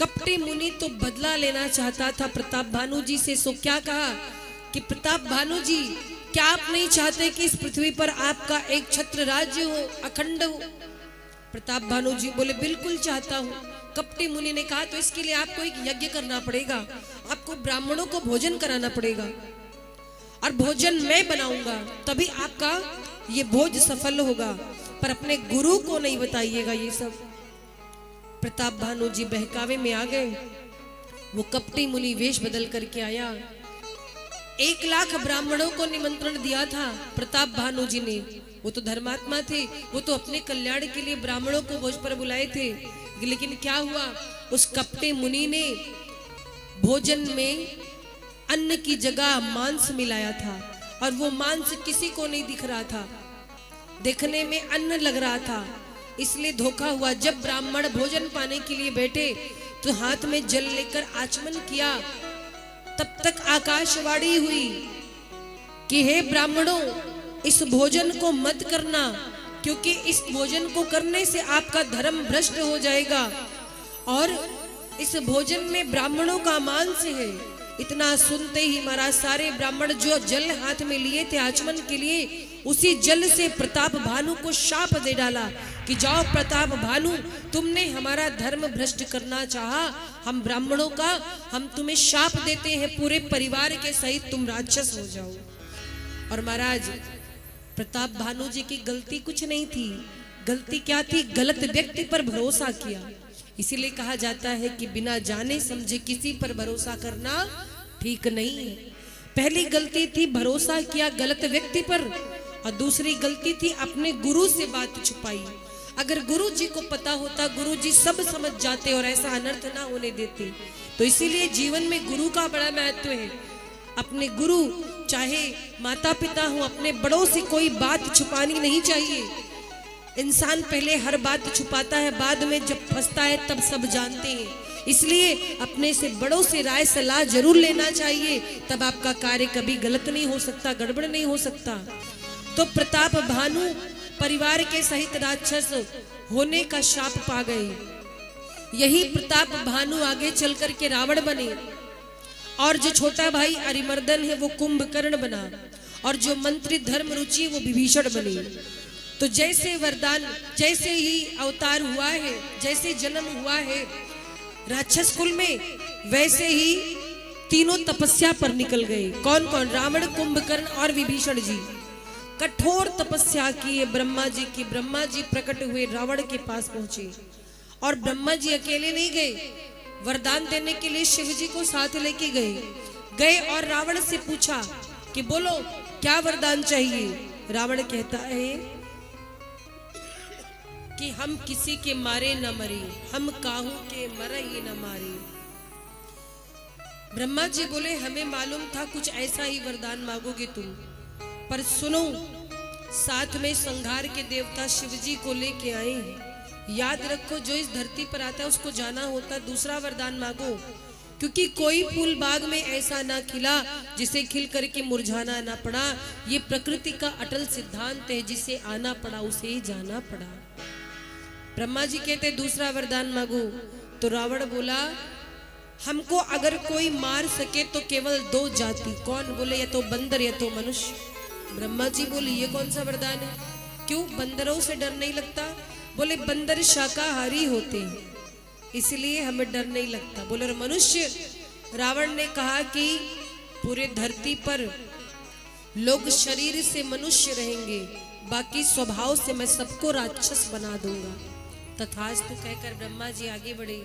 कपटी मुनि तो बदला लेना चाहता था प्रताप भानु जी से, सो क्या कहा कि प्रताप भानु जी, क्या आप नहीं चाहते कि इस पृथ्वी पर आपका एक छत्र राज्य हो, अखंड हो? प्रताप भानु जी बोले बिल्कुल चाहता हूँ। कपटी मुनि ने कहा तो इसके लिए आपको एक यज्ञ करना पड़ेगा, आपको ब्राह्मणों को भोजन कराना पड़ेगा, और भोजन मैं बनाऊंगा, तभी आपका ये भोज सफल होगा, पर अपने गुरु को नहीं बताइएगा ये सब। प्रताप भानु जी बहकावे में आ गए। वो कपटी मुनि वेश बदल करके आया। 1,00,000 ब्राह्मणों को निमंत्रण दिया था प्रताप भानु जी ने। वो तो धर्मात्मा थे, वो तो अपने कल्याण के लिए ब्राह्मणों को भोज पर बुलाए थे। लेकिन क्या हुआ, उस कपटी मुनि ने भोजन में अन्न की जगह मांस मिलाया था, और वो मांस किसी को नहीं दिख रहा था, देखने में अन्न लग रहा था, इसलिए धोखा हुआ। जब ब्राह्मण भोजन पाने के लिए बैठे तो हाथ में जल लेकर आचमन किया, तब तक आकाशवाणी हुई कि हे ब्राह्मणों, इस भोजन को मत करना, क्योंकि इस भोजन को करने से आपका धर्म भ्रष्ट हो जाएगा, और इस भोजन में ब्राह्मणों का मांस है। इतना सुनते ही महाराज सारे ब्राह्मण जो जल हाथ में लिए थे आचमन के लिए, उसी जल से प्रताप भानु को शाप दे डाला कि जाओ प्रताप भानु, तुमने हमारा धर्म भ्रष्ट करना चाहा, हम ब्राह्मणों का, हम तुम्हें शाप देते हैं, पूरे परिवार के सहित तुम राक्षस हो जाओ। और महाराज प्रताप भानु जी की गलती कुछ नहीं थी। गलती क्या थी? गलत व्यक्ति पर भरोसा किया। इसीलिए कहा जाता है कि बिना जाने समझे किसी पर भरोसा करना ठीक नहीं है। पहली गलती थी भरोसा किया गलत व्यक्ति पर, और दूसरी गलती थी अपने गुरु से बात छुपाई। अगर गुरु जी को पता होता, गुरु जी सब समझ जाते और ऐसा अनर्थ ना होने देते। तो इसीलिए जीवन में गुरु का बड़ा महत्व है। अपने गुरु, चाहे माता पिता हो, अपने बड़ों से कोई बात छुपानी नहीं चाहिए। इंसान पहले हर बात छुपाता है, बाद में जब फंसता है तब सब जानते हैं। इसलिए अपने से बड़ों से राय सलाह जरूर लेना चाहिए, तब आपका कार्य कभी गलत नहीं हो सकता, गड़बड़ नहीं हो सकता। तो प्रताप भानु परिवार के सहित राक्षस होने का शाप पा गए। यही प्रताप भानु आगे चल कर के रावण बने, और जो छोटा भाई अरिमर्दन है वो कुंभकर्ण बना, और जो मंत्री धर्म रुचि वो विभीषण बने। तो जैसे वरदान, जैसे ही अवतार हुआ है, जैसे जन्म हुआ है राक्षस कुल में, वैसे ही तीनों तपस्या पर निकल गए। कौन कौन? रावण, कुंभकर्ण और विभीषण जी कठोर तपस्या की ब्रह्मा जी की। ब्रह्मा जी प्रकट हुए, रावण के पास पहुंचे, और ब्रह्मा जी अकेले नहीं गए, वरदान देने के लिए शिव जी को साथ लेके गए और रावण से पूछा कि बोलो क्या वरदान चाहिए। रावण कहता है कि हम किसी के मारे न मरे, हम काहू के मर ही न मारे। ब्रह्मा जी बोले हमें मालूम था कुछ ऐसा ही वरदान मांगोगे तुम, पर सुनो, साथ में संहार के देवता शिव जी को लेके आए हैं। याद रखो, जो इस धरती पर आता है उसको जाना होता, दूसरा वरदान मांगो, क्योंकि कोई फूल बाग में ऐसा ना खिला जिसे खिल करके मुरझाना ना पड़ा। ये प्रकृति का अटल सिद्धांत है, जिसे आना पड़ा उसे ही जाना पड़ा। ब्रह्मा जी कहते दूसरा वरदान मांगो। तो रावण बोला हमको अगर कोई मार सके तो केवल 2 जाति। कौन? बोले या तो बंदर या तो मनुष्य। ब्रह्मा जी बोले ये कौन सा वरदान है? क्यों, बंदरों से डर नहीं लगता? बोले बंदर शाकाहारी होते हैं, इसलिए हमें डर नहीं लगता। बोले और मनुष्य? रावण ने कहा कि पूरे धरती पर लोग शरीर से मनुष्य रहेंगे, बाकी स्वभाव से मैं सबको राक्षस बना दूंगा। तथास्तु कहकर ब्रह्मा जी आगे बढ़े,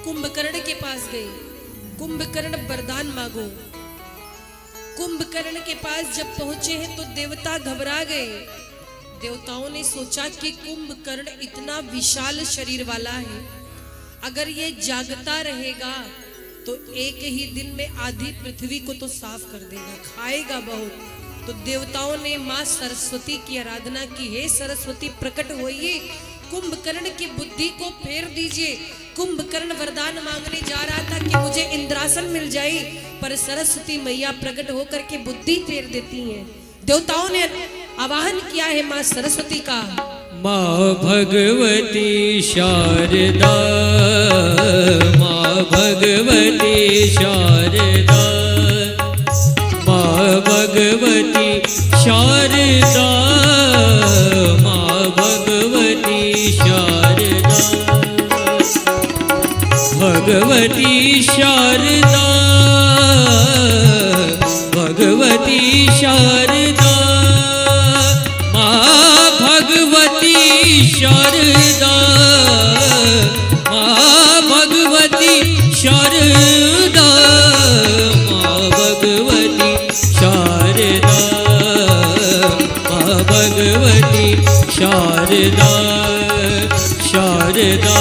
कुंभकर्ण के पास गए। कुंभकर्ण वरदान मांगो। कुंभकर्ण के पास जब पहुंचे हैं तो देवता घबरा गए। देवताओं ने सोचा कि कुंभकर्ण इतना विशाल शरीर वाला है, अगर ये जागता रहेगा तो एक ही दिन में आधी पृथ्वी को तो साफ कर देगा, खाएगा बहुत। तो देवताओं ने मां सरस्वती की आराधना की, हे सरस्वती प्रकट होइए, कुंभकर्ण की बुद्धि को फेर दीजिए। कुंभकर्ण वरदान मांगने जा रहा था कि मुझे इंद्रासन मिल जाए, पर सरस्वती मैया प्रकट होकर के बुद्धि फेर देती हैं। देवताओं ने आवाहन किया है मां सरस्वती का, माँ भगवती शारदा, माँ भगवती शारदा, माँ भगवती शारदा, माँ भगवती शारदा, भगवती शारदा, भगवती शारदा, माँ भगवती शारदा, माँ भगवती शारदा, माँ भगवती शारदा, माँ भगवती शारदा, शारदा,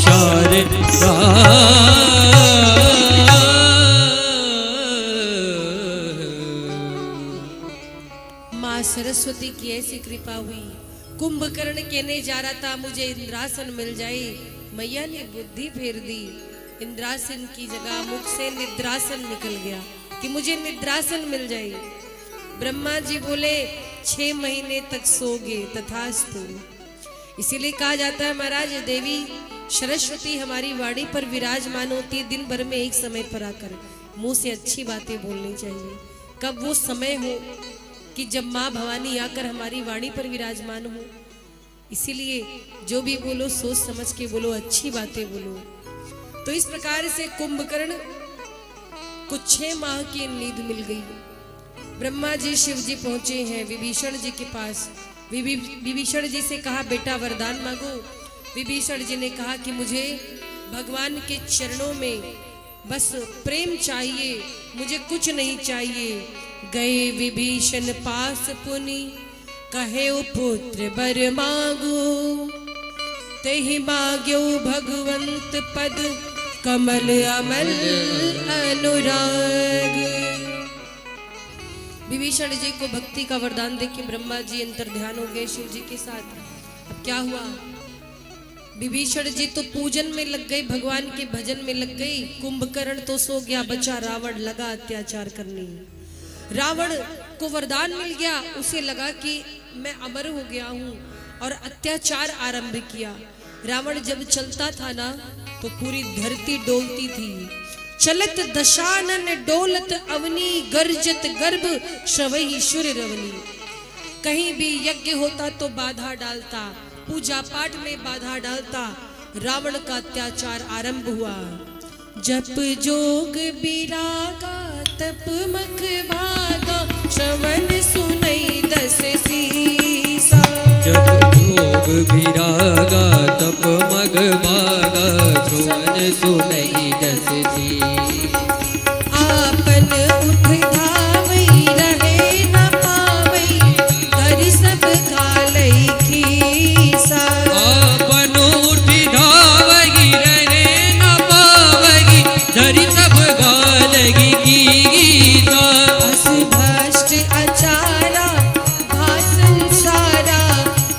शारदा। मां सरस्वती की ऐसी कृपा हुई। कुंभकर्ण कहने जा रहा था मुझे इंद्रासन मिल जाए, मैया ने बुद्धि फेर दी। इंद्रासन की जगह मुख से निद्रासन निकल गया कि मुझे निद्रासन मिल जाए। ब्रह्मा जी बोले 6 महीने तक सोगे, तथास्तु। इसीलिए कहा जाता है महाराज, देवी सरस्वती हमारी वाणी पर विराजमान होती है, दिन भर में एक समय पर आकर मुंह से अच्छी बातें बोलनी चाहिए। कब वो समय हो कि जब माँ भवानी आकर हमारी वाणी पर विराजमान हो। इसीलिए जो भी बोलो सोच समझ के बोलो, अच्छी बातें बोलो। तो इस प्रकार से कुंभकर्ण को 6 माह की नींद मिल गई। ब्रह्मा जी शिव जी पहुंचे हैं विभीषण जी के पास। विभीषण जी से कहा बेटा वरदान मांगो। विभीषण जी ने कहा कि मुझे भगवान के चरणों में बस प्रेम चाहिए, मुझे कुछ नहीं चाहिए। गए विभीषण पास पुनि, कहे पुत्र वर मांगो। तेहि मांग्यो भगवंत पद, कमल अमल अनुराग। विभीषण जी को भक्ति का वरदान देके ब्रह्मा जी अंतर ध्यान हो गए शिव जी के साथ। अब क्या हुआ, विभीषण जी तो पूजन में लग गए, भगवान के भजन में लग गई। कुंभकर्ण तो सो गया, बचा रावण लगा अत्याचार करने। रावण को वरदान मिल गया, उसे लगा कि मैं अमर हो गया हूं और अत्याचार आरंभ किया। रावण जब चलता था ना तो पूरी धरती डोलती थी। चलत दशानन डोलत अवनी, गर्जत गर्भ श्रवही शुर रवनी। कहीं भी यज्ञ होता तो बाधा डालता, पूजा पाठ में बाधा डालता। रावण का अत्याचार आरंभ हुआ। जप जोग बिरागा तप मख भागा, श्रवण सुनई दस सीसा। जप जोग बिरागा तप मग भागा, श्रवण सुनई दस सीसा। आपन उठ धावई रहे न पावई, कर सब कालई खीसा। आपन उठ धावई रहे न पावई, धरि सब गालगी गीता। अस भ्रष्ट अचारा भाषण सारा,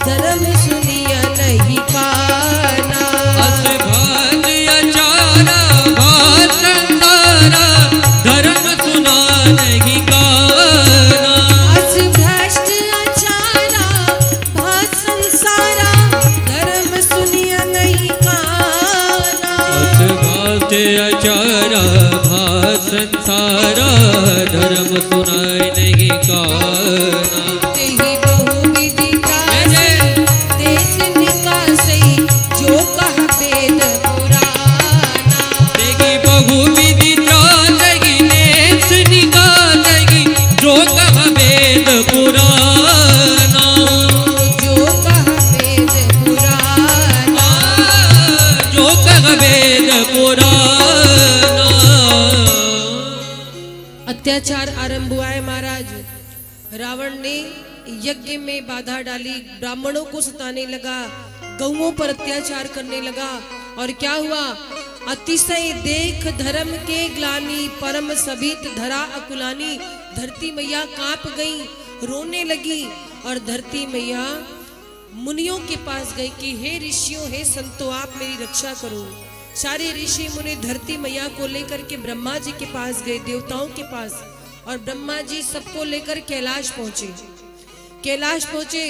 धर्म सुनिया नहीं काना। अस भ्रष्ट अचारा भाषण सारा, धर्म सुना नहीं काना। अस भ्रष्ट अचारा भाषण सारा, धर्म सुनिया नहीं काना। अस भ्रष्ट अचारा भाषण सारा, धर्म सुनाय नहीं काना। तेहि बहुविधि कासै, देश निकासै, जो कह वेद पुराना। तेगी बहुविधि त्रासगी, देश निकासगी, जो कह वेद पुराना। जो कह अत्याचार आरंभ हुआ है महाराज। रावण ने यज्ञ में बाधा डाली, ब्राह्मणों को सताने लगा, गौओं पर अत्याचार करने लगा। और क्या हुआ? अतिशय देख धर्म के ग्लानि, परम सभित धरा अकुलानी। धरती मैया कांप गई, रोने लगी। और धरती मैया मुनियों के पास गई कि हे ऋषियों, हे संतों, आप मेरी रक्षा करो। सारे ऋषि मुनि धरती मैया को लेकर के ब्रह्मा जी के पास गए, देवताओं के पास। और ब्रह्मा जी सबको लेकर कैलाश पहुंचे। कैलाश पहुंचे,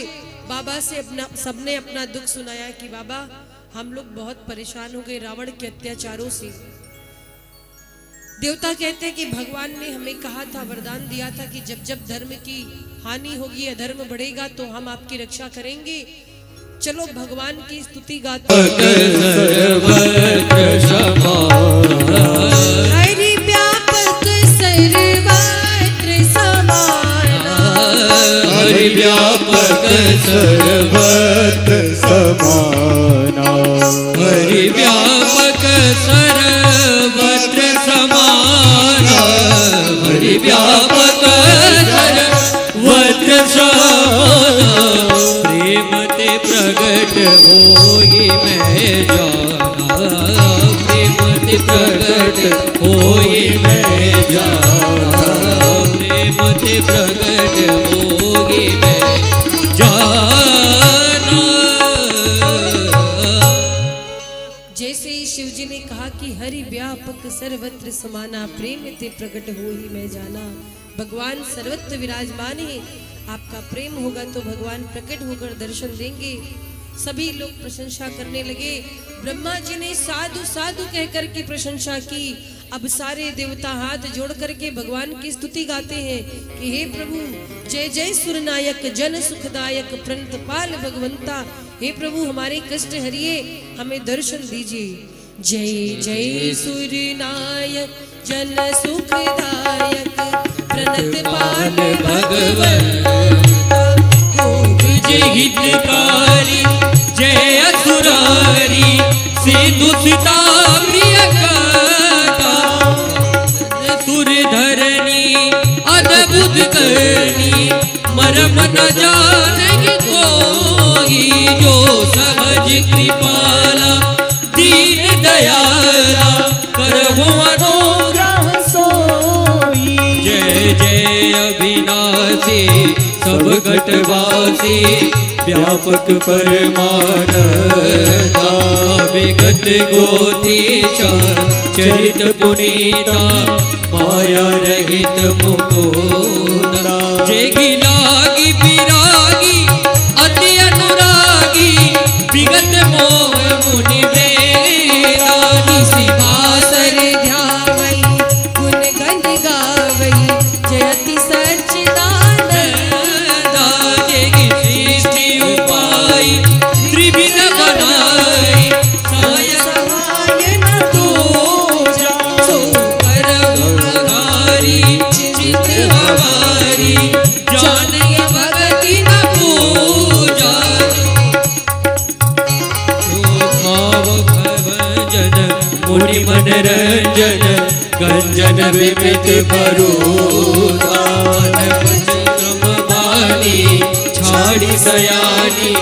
बाबा से सबने अपना दुख सुनाया कि बाबा हम लोग बहुत परेशान हो गए रावण के अत्याचारों से। देवता कहते हैं कि भगवान ने हमें कहा था, वरदान दिया था कि जब जब धर्म की हानि होगी, अधर्म बढ़ेगा तो हम आपकी रक्षा करेंगे। चलो भगवान की स्तुति गाते हैं। हरि व्यापक सर्वत्र समाना, हरि व्यापक सर्वत्र समाना, हरि व्यापक सर्वत्र समाना, हरि व्यापक सर्वत्र समाना। प्रेम ते प्रगट होई मैं जाना, प्रेम ते प्रगट होई मैं जाना, प्रेम ते प्रगट होई मैं जाना। जैसे ही शिव जी ने कहा कि हरि व्यापक सर्वत्र समाना, प्रेम ते प्रगट होई मैं जाना। भगवान सर्वत्र विराजमान है, आपका प्रेम होगा तो भगवान प्रकट होकर दर्शन देंगे। सभी लोग प्रशंसा करने लगे। ब्रह्मा जी ने साधु साधु कहकर के प्रशंसा की। अब सारे देवता हाथ जोड़ करके भगवान की स्तुति गाते हैं कि हे प्रभु, जय जय सुरनायक, जन सुखदायक, प्रणत पाल भगवंता। हे प्रभु, हमारे कष्ट हरिए, हमें दर्शन दीजिए। जय जय सुरनायक, जन सुखदायक, प्रणत पाल भगवंता। जय हितकारी, जय असुरारी, सिंधु सीता प्रिय गाता। सुर धरनी अद्भुत करनी, मरम न जाने कोई। जो सहज कृपाला, दीन दयाला, करहु अनुग्रह सोई। जय जय अविनाशी, सब घटवासी, व्यापक परमानंदा। विगत गोतीशा, चरित पुनीता, माया रहित मुकुंदा। जेगी लागी विरागी, अति अनुरागी, विगत मोह मुनि वेदा। निसी बासर ध्यावई, गुण गंध गावई, जयति सच्चिदानंद। त्रिविध बनाई, साय सहाय न दूजा, सो परमहारी, चित हमारी, जाने भगति न पूजा। भाव भजन मुनि मनरंजन, गंजन विविध भरूदान। छाड़ी सयानी,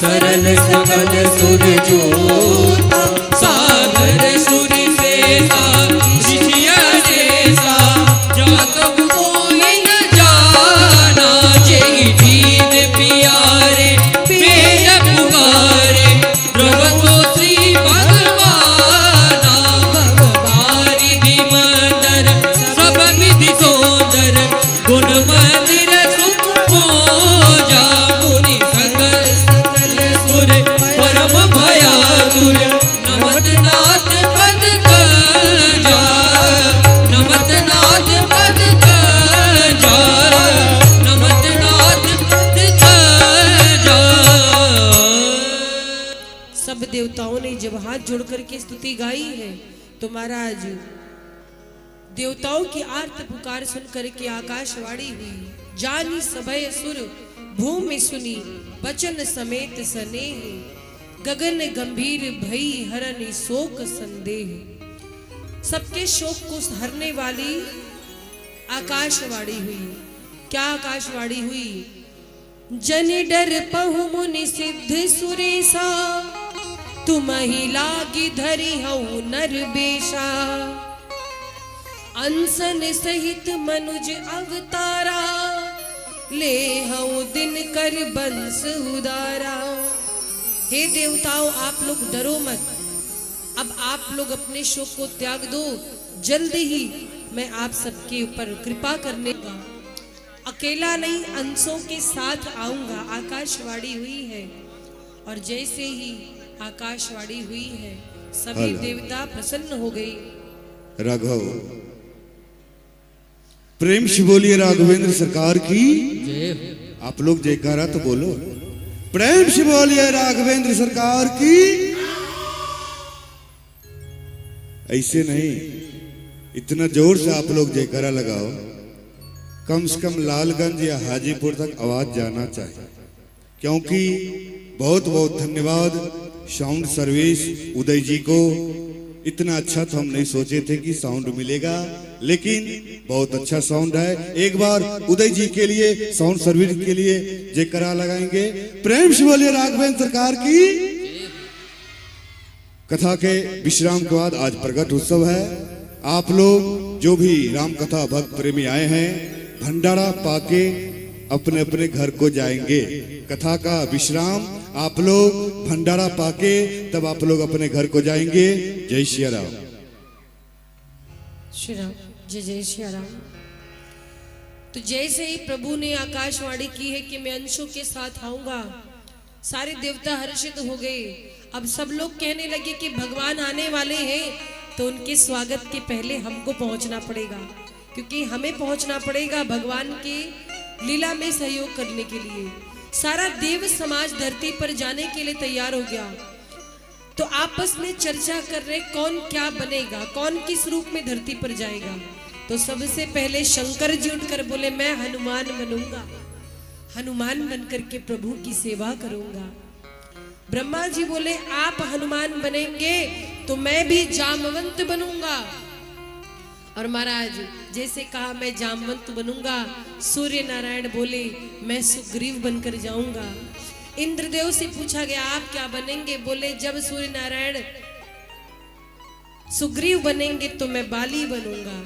सरल सकल सुर जोता। सागर सुर सेसा, ऋषिया जैसा, जातक कोई न जाना। जय दीन प्यारे, पेट पुकारे, प्रभु श्री भगवाना। भगवारी विमंदर, सब विधि सुंदर, गुण मंदिर सुख पूजा। मुनि सकल सकल सुर, परम भयातुर, नमत नाथ पद कंजा, नमत नाथ पद कंजा, नमत नाथ पद कंजा। सब देवताओं ने जब हाथ जोड़ करके स्तुति गाई है तो महाराज देवताओं की आर्त पुकार सुन करके आकाशवाणी हुई। जानी सबय सुर, भूमि सुनी, बचन समेत सनेह। गगन गंभीर भई, हरनि शोक संदेह। सबके शोक को हरने वाली आकाशवाणी हुई। क्या आकाशवाणी हुई? जन डर पहु मुनि सिद्ध सुरेशा, तुम ही लागी धरी हऊ नर बेशा। अंसन सहित मनुज अवतारा, ले हऊ दिन कर बंस उदारा। हे देवताओं, आप लोग डरो मत। अब आप लोग अपने शोक को त्याग दो। जल्द ही मैं आप सबके ऊपर कृपा करने का, अकेला नहीं अंशों के साथ आऊंगा। आकाशवाणी हुई है और जैसे ही आकाशवाणी हुई है सभी देवता प्रसन्न हो गए। राघव, प्रेम से बोलिए राघवेंद्र सरकार की। आप लोग जयकारा तो बोलो। प्रेम से बोलिए राघवेंद्र सरकार की। ऐसे नहीं, इतना जोर से आप लोग जयकारा लगाओ, कम से कम लालगंज या हाजीपुर तक आवाज जाना चाहिए। क्योंकि बहुत बहुत धन्यवाद साउंड सर्विस उदय जी को। इतना अच्छा तो हम नहीं सोचे थे कि साउंड मिलेगा, लेकिन बहुत अच्छा साउंड है। एक बार उदय जी के लिए, साउंड सर्विस के लिए जयकारा लगाएंगे। प्रेम से बोलिए राघवेंद्र सरकार की। कथा के विश्राम के बाद आज प्रकट उत्सव है। आप लोग जो भी राम कथा भक्त प्रेमी आए हैं, भंडारा पाके अपने अपने घर को जाएंगे। कथा का विश्राम, आप लोग भंडारा पाके तब आप लोग अपने घर को जाएंगे। जय श्री राम। श्री राम, जय जय श्री राम। तो जैसे ही प्रभु ने आकाशवाणी की है कि मैं अंशों के साथ आऊंगा, सारे देवता हर्षित हो गए। अब सब लोग कहने लगे कि भगवान आने वाले हैं, तो उनके स्वागत के पहले हमको पहुंचना पड़ेगा, क्योंकि हमें पहुंचना पड़ेगा भगवान की लीला में सहयोग करने के लिए। सारा देव समाज धरती पर जाने के लिए तैयार हो गया। तो आपस में चर्चा कर रहे कौन क्या बनेगा, कौन किस रूप में धरती पर जाएगा। तो सबसे पहले शंकर जी उठकर बोले, मैं हनुमान बनूंगा, हनुमान बनकर के प्रभु की सेवा करूंगा। ब्रह्मा जी बोले, आप हनुमान बनेंगे तो मैं भी जामवंत बनूंगा। और महाराज जैसे कहा मैं जामवंत बनूंगा, सूर्य नारायण बोले मैं सुग्रीव बनकर जाऊंगा। इंद्रदेव से पूछा गया आप क्या बनेंगे? बोले जब सूर्य नारायण सुग्रीव बनेंगे तो मैं बाली बनूंगा।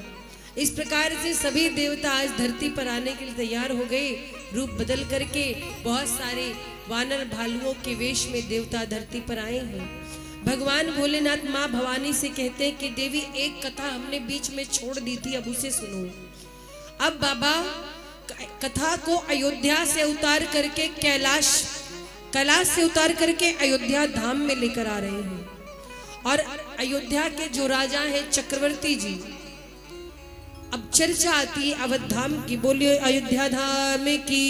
इस प्रकार से सभी देवता आज धरती पर आने के लिए तैयार हो गए। रूप बदल करके बहुत सारे वानर भालुओं के वेश में देवता धरती पर आए हैं। भगवान भोलेनाथ माँ भवानी से कहते हैं कि देवी एक कथा हमने बीच में छोड़ दी थी, अब उसे सुनो। अब बाबा कथा को अयोध्या से उतार करके कैलाश से उतार करके अयोध्या धाम में लेकर आ रहे हैं। और अयोध्या के जो राजा हैं चक्रवर्ती जी, अब चर्चा आती है अवध धाम की, बोलिए अयोध्या धाम की।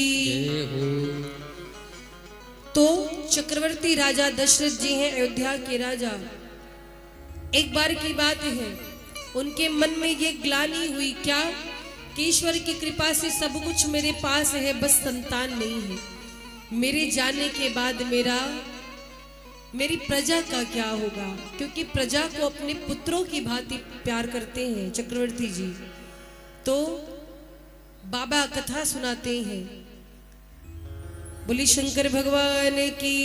तो चक्रवर्ती राजा दशरथ जी हैं अयोध्या के राजा। एक बार की बात है, उनके मन में ये ग्लानि हुई क्या कि ईश्वर की कृपा से सब कुछ मेरे पास है, बस संतान नहीं है। मेरे जाने के बाद मेरी प्रजा का क्या होगा? क्योंकि प्रजा को अपने पुत्रों की भांति प्यार करते हैं चक्रवर्ती जी। तो बाबा कथा सुनाते हैं। बोली शंकर भगवान की।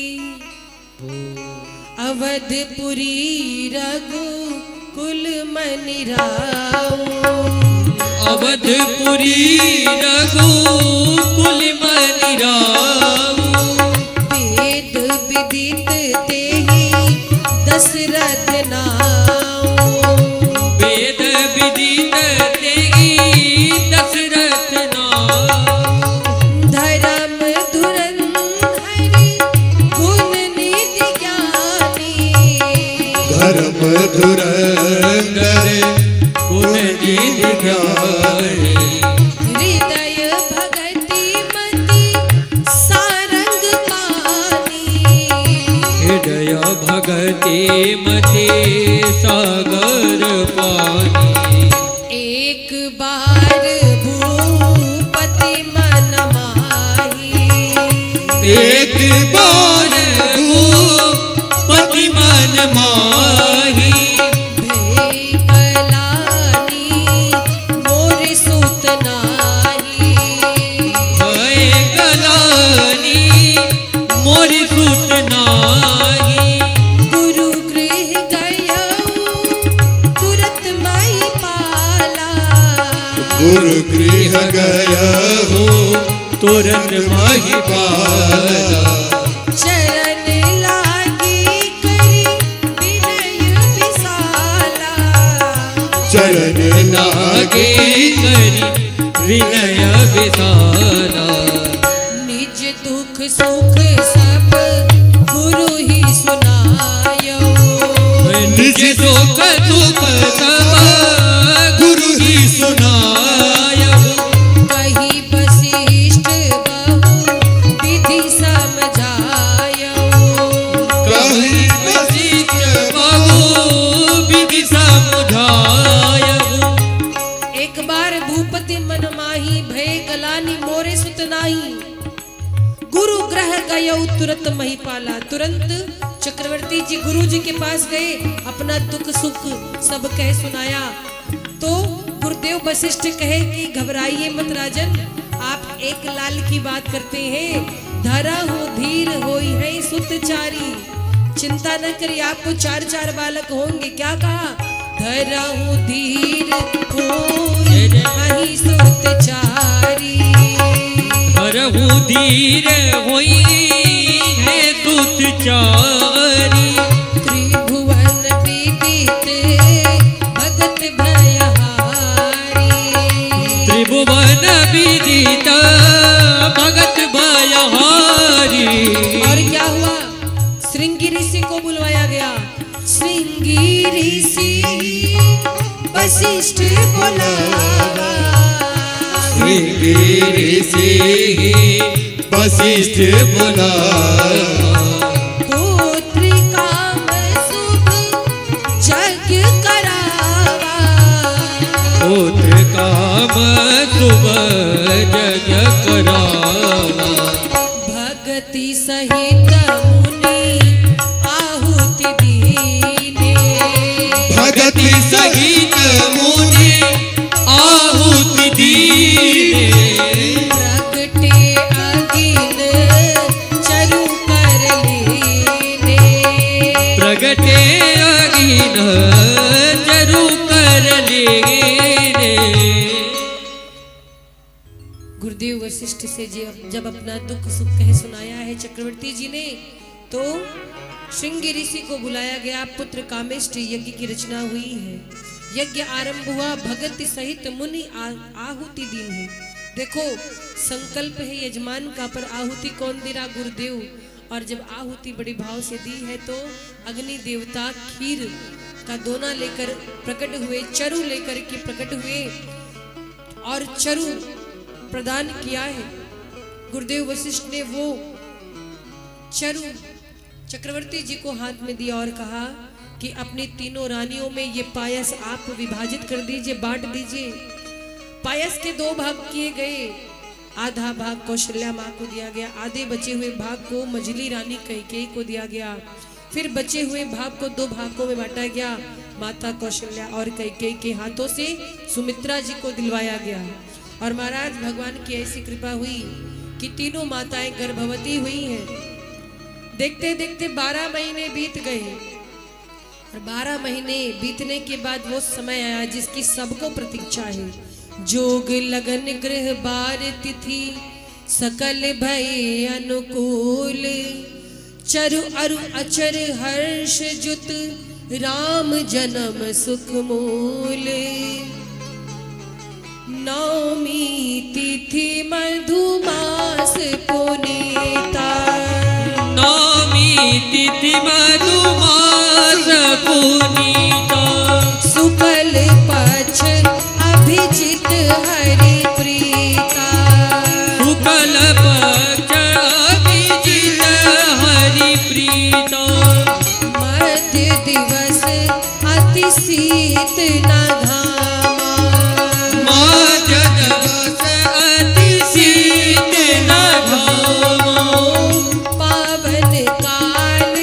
अवधपुरी रघुकुल मनि राम, अवधपुरी रघुकुल मनि राम। वेद विदित तेहि दशरथ नाम, वेद विदित तेहि दशरथ नाम। धर्म धुरंधर गुण निधि ज्ञानी। हृदय भगति मति सारंग पानी, हृदय भगति मति सागर पानी। एक बार भूपति मन माही, एक बार भूपति मन माही। भय कलानी मोर सुत रह गया हो तुरंत महिपाला चरण लागी करी विनय विशाला चरण लागे करी विनय विशाला निज दुख सुख सब गुरु ही सुनायो निज दुख दुख सब गुरु ही सुनायो कही वशिष्ठ बहु विधि समझायो कहीं वशिष्ठ बहु विधि समझायो एक बार भूपति मन माही भय गलानी मोरे सुत नाही गुरु ग्रह गयो तुरंत महिपाला। तुरंत चक्रवर्ती जी गुरु जी के पास गए, अपना दुख सुख सब कह सुनाया। तो गुरुदेव वशिष्ठ कहे कि घबराइए मत राजन, आप एक लाल की बात करते हैं। धरा हो धीर होई है सुतचारी, चिंता न करिए आपको 4 बालक होंगे। क्या कहा? धरा हो धीर होई है सुतचारी, हरहु धीर होई है सुतचारी। त्रिभुवन विदित भगत भयहारी, त्रिभुवन विदित भगत भयहारी। और क्या हुआ? श्रृंगी ऋषि को बुलवाया गया। श्रृंगी ऋषि वशिष्ठ बुलावा, ऋषि वशिष्ठ बुलावा, पुत्र काम शुभ यज्ञ करावा, पुत्र काम शुभ यज्ञ करावा। भक्ति सहित मुनि आहुति दीने, भगति सहित मुनि आहुति दीने। प्रगटे अगिन चरु कर लीने, प्रगटे अगिन चरु कर लेने। गुरुदेव वशिष्ठ से जब अपना दुख सुख कह सुनाया है चक्रवर्ती जी ने, तो श्रृंगी ऋषि को बुलाया गया। पुत्र कामेष्ट यज्ञ की रचना हुई है, यज्ञ आरंभ हुआ। भगत सहित मुनि आहुति दीन है। देखो संकल्प है यजमान का, पर आहुति कौन दे रहा? गुरुदेव। और जब आहुति बड़े भाव से दी है तो अग्नि देवता खीर का दोना लेकर प्रकट हुए, चरु लेकर के प्रकट हुए और चरु प्रदान किया है। गुरुदेव वशिष्ठ ने वो चरु चक्रवर्ती जी को हाथ में दिया और कहा कि अपनी तीनों रानियों में ये पायस आप विभाजित कर दीजिए, बांट दीजिए। पायस के 2 भाग किए गए, आधा भाग कौशल्या माँ को दिया गया, आधे बचे हुए भाग को मझली रानी कैकेयी को दिया गया। फिर बचे हुए भाग को 2 भागों में बांटा गया, माता कौशल्या और कैकेयी के हाथों से सुमित्रा जी को दिलवाया गया। और महाराज भगवान की ऐसी कृपा हुई कि तीनों माताएं गर्भवती हुई हैं। देखते देखते 12 महीने बीत गए और 12 महीने बीतने के बाद वो समय आया जिसकी सबको प्रतीक्षा है। जोग लगन गृह बार तिथि सकल भय अनुकूल, चरु अरु अचर हर्ष जुत राम जन्म सुख मूल। नवमी तिथि मधुमास पुनीता, नवमी तिथि मधुमास पुनीता। शुक्ल पक्ष अभिजित हरि प्रीता, शुक्ल पक्ष अभिजित हरि प्रीता। मध्य दिवस अति शीत न घामा, मध्य दिवस अति शीत न घामा। पावन काल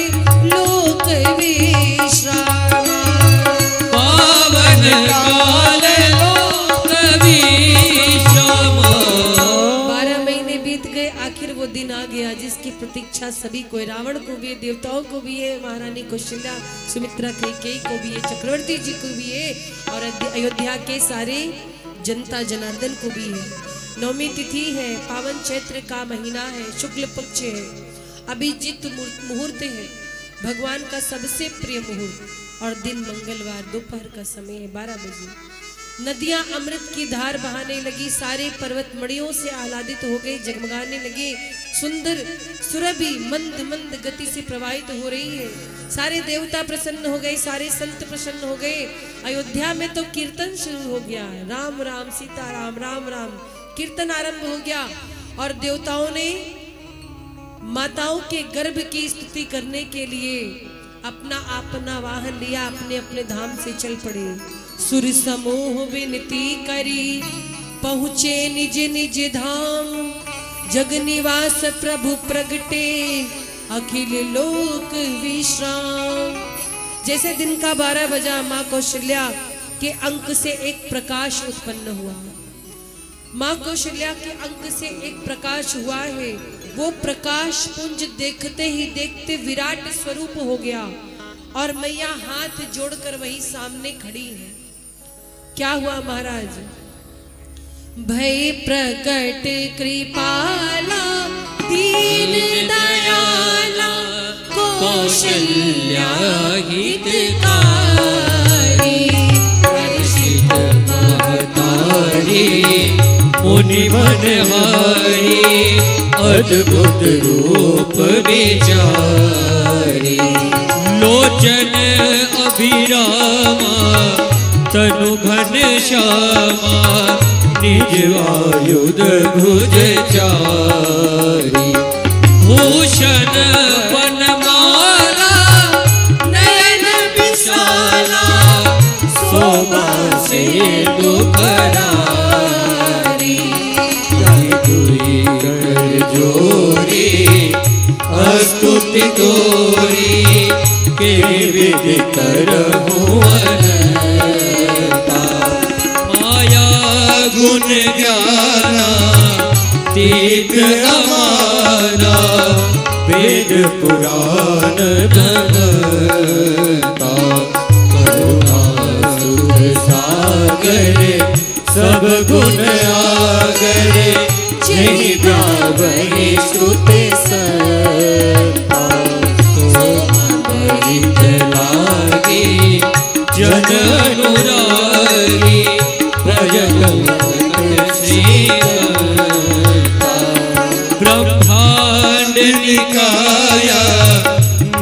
लोक विश्रामा, पावन काल लोक विश्रामा। 12 महीने बीत गए, आखिर वो दिन आ गया जिसकी प्रतीक्षा सभी को, रावण को भी है, देवताओं को भी है, महारानी कौशल्या, सुमित्रा, कैकेयी को भी है, चक्रवर्ती जी को भी है और अयोध्या के सारे जनता जनार्दन को भी है। नवमी तिथि है, पावन चैत्र का महीना है, शुक्ल पक्ष है, अभिजीत मुहूर्त है, भगवान का सबसे प्रिय मुहूर्त और दिन मंगलवार दोपहर का समय है 12 बजे। नदियां अमृत की धार बहाने लगी, सारे पर्वत मणियों से आह्लादित हो गए, जगमगाने लगे, सुंदर सुरभि मंद मंद गति से प्रवाहित हो रही है। सारे देवता प्रसन्न हो गए, सारे संत प्रसन्न हो गए। अयोध्या में तो कीर्तन शुरू हो गया, राम राम सीता राम राम राम कीर्तन आरंभ हो गया और देवताओं ने माताओं के गर्भ की स्तुति करने के लिए अपना अपना वाहन लिया, अपने अपने धाम से चल पड़े। सुर समूह विनती करी, पहुँचे निज निज धाम, जग निवास प्रभु प्रगटे, अखिल लोक विश्राम। जैसे दिन का 12 बजा, माँ कौशल्या के अंक से एक प्रकाश उत्पन्न हुआ। माँ कौशल्या के अंक से एक प्रकाश हुआ है, वो प्रकाश पुंज देखते ही देखते विराट स्वरूप हो गया और मैया हाथ जोड़कर वही सामने खड़ी है। क्या हुआ महाराज? भय प्रकट कृपाला दीन दयाला कौशल्या हितकारी, हर्षित महतारी मुनि मनहारी, अद्भुत रूप विचारी। लोचन अभिरामा तनु घन श्यामा, निज आयुध भुज चारी। भूषण वनमाला नयन विशाला, शोभा से दुखरारी। जोरी स्तुति तोरी, के विधि करहु अनंता। माया गुण ज्ञाना तीव्र अमाना, वेद पुराण भगवता। करुणा सुख सागर सब गुण आगर, जहि गावहि श्रुत सत्ता। अमृत लागे जन अनुरागी, भजन श्रीता। ब्रह्मांड निकाया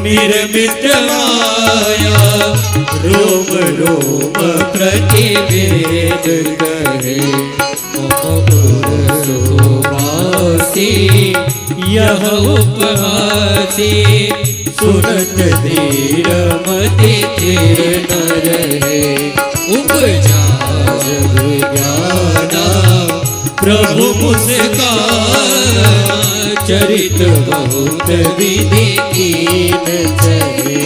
निर्मित माया, रोम रोम प्रतिवेद करे। सुवासी यह उपहासी, सुनत धीर मति न रहे। उपजा जग ज्ञाना प्रभु मुस्काना, चरित बहुत विधि कीन चले।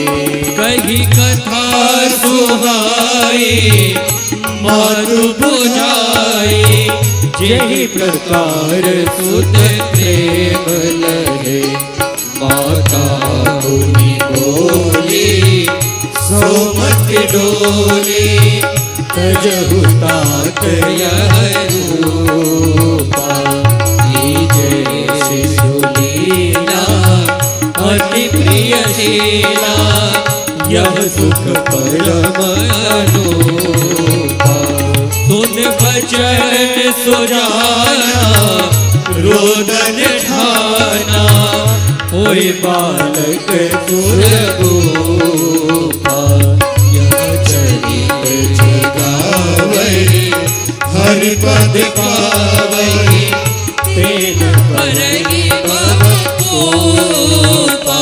कही कथा सुहाई मातु बुझाई, जेहि प्रकार सुत प्रेम लहे। माता मुनि बोली सोमति डोली, तजहु तात यह रूपा। जय शिशु लीला अति प्रिय शीला, यह सुख परम अनूपा। सुन बचन सुजाना रोदन ठाना, होय बालक सुरगोपा। यह चरित जगावै हरि पद पावै, तेन परहि भव कोपा।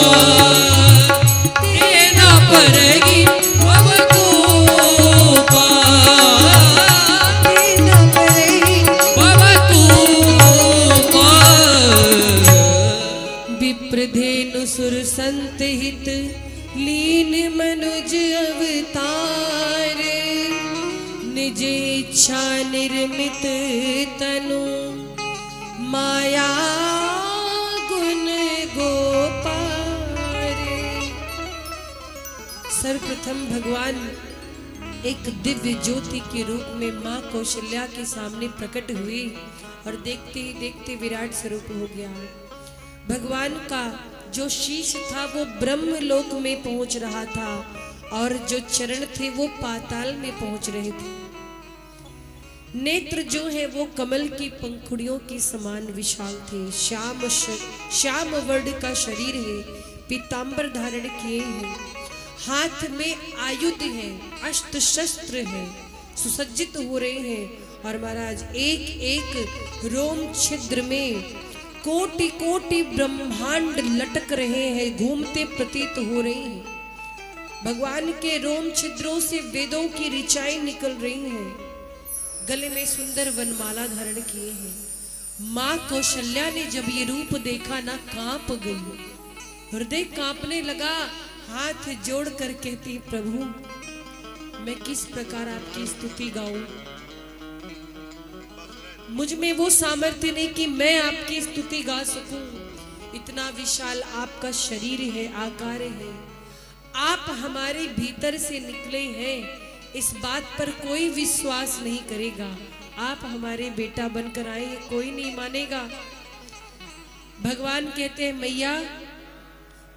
तेन परहि भव कोपा, तेन परहि भव कोपा। विप्रधेनु सुर संत हित लीन मनुज अवतार, निज इच्छा निर्मित तनु माया गुण गोपार। सर्वप्रथम भगवान एक दिव्य ज्योति के रूप में माँ कौशल्या के सामने प्रकट हुए और देखते ही देखते विराट स्वरूप हो गया। भगवान का जो शीश था वो ब्रह्म लोक में पहुंच रहा था और जो चरण थे वो पाताल में पहुंच रहे थे। नेत्र जो है वो कमल की पंखुड़ियों के समान विशाल थे। श्याम वर्ण का शरीर है, पीतांबर धारण किए हैं, हाथ में आयुध है, अस्त्र शस्त्र है, सुसज्जित हो रहे हैं। और महाराज एक एक रोम छिद्र में कोटि कोटि ब्रह्मांड लटक रहे हैं, घूमते प्रतीत हो रहे हैं। भगवान के रोम छिद्रों से वेदों की ऋचाएं निकल रही हैं। गले में सुंदर वनमाला धारण किए हैं। माँ कौशल्या ने जब ये रूप देखा ना, कांप गई, हृदय कांपने लगा। हाथ जोड़ कर कहती, प्रभु मैं किस प्रकार आपकी स्तुति गाऊं। मुझ में वो सामर्थ्य नहीं कि मैं आपकी स्तुति गा सकूं। इतना विशाल आपका शरीर है, आकार है, आप हमारे भीतर से निकले हैं, इस बात पर कोई विश्वास नहीं करेगा। आप हमारे बेटा बनकर आए हैं, कोई नहीं मानेगा। भगवान कहते हैं, मैया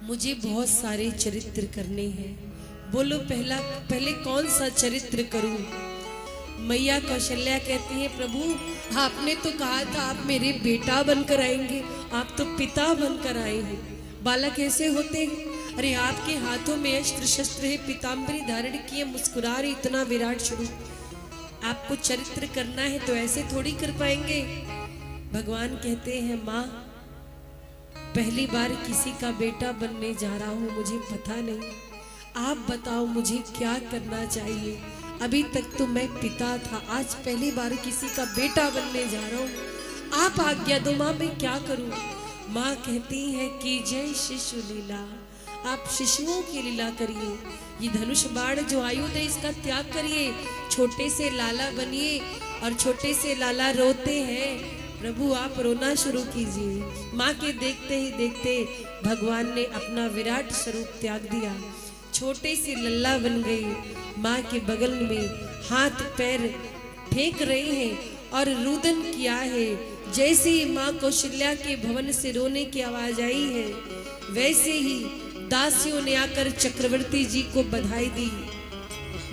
मुझे बहुत सारे चरित्र करने हैं, बोलो पहले कौन सा चरित्र करूं। मैया कौशल्या कहती है, प्रभु आपने तो कहा था आप मेरे बेटा बनकर आएंगे, आप तो पिता बनकर आए हैं। बालक ऐसे होते हैं? अरे आपके हाथों में अस्त्र शस्त्र है, पीतांबरी धारण किए, मुस्कुरा रहे, इतना विराट स्वरूप। आपको चरित्र करना है तो ऐसे थोड़ी कर पाएंगे। भगवान कहते हैं, माँ पहली बार किसी का बेटा बनने जा रहा हूँ, मुझे पता नहीं, आप बताओ मुझे क्या करना चाहिए। अभी तक तो मैं पिता था, आज पहली बार किसी का बेटा बनने जा रहा हूँ, आप आज्ञा दो माँ, मैं क्या करूँ। माँ कहती है कि जय शिशु लीला, आप शिशुओं की लीला करिए। ये धनुष बाण जो आयुध है इसका त्याग करिए, छोटे से लाला बनिए। और छोटे से लाला रोते हैं, प्रभु आप रोना शुरू कीजिए। माँ के देखते ही देखते भगवान ने अपना विराट स्वरूप त्याग दिया, छोटे से लल्ला बन गई। माँ के बगल में हाथ पैर फेंक रहे हैं और रुदन किया है। जैसे ही माँ कौशल्या के भवन से रोने की आवाज आई है, वैसे ही दासियों ने आकर चक्रवर्ती जी को बधाई दी।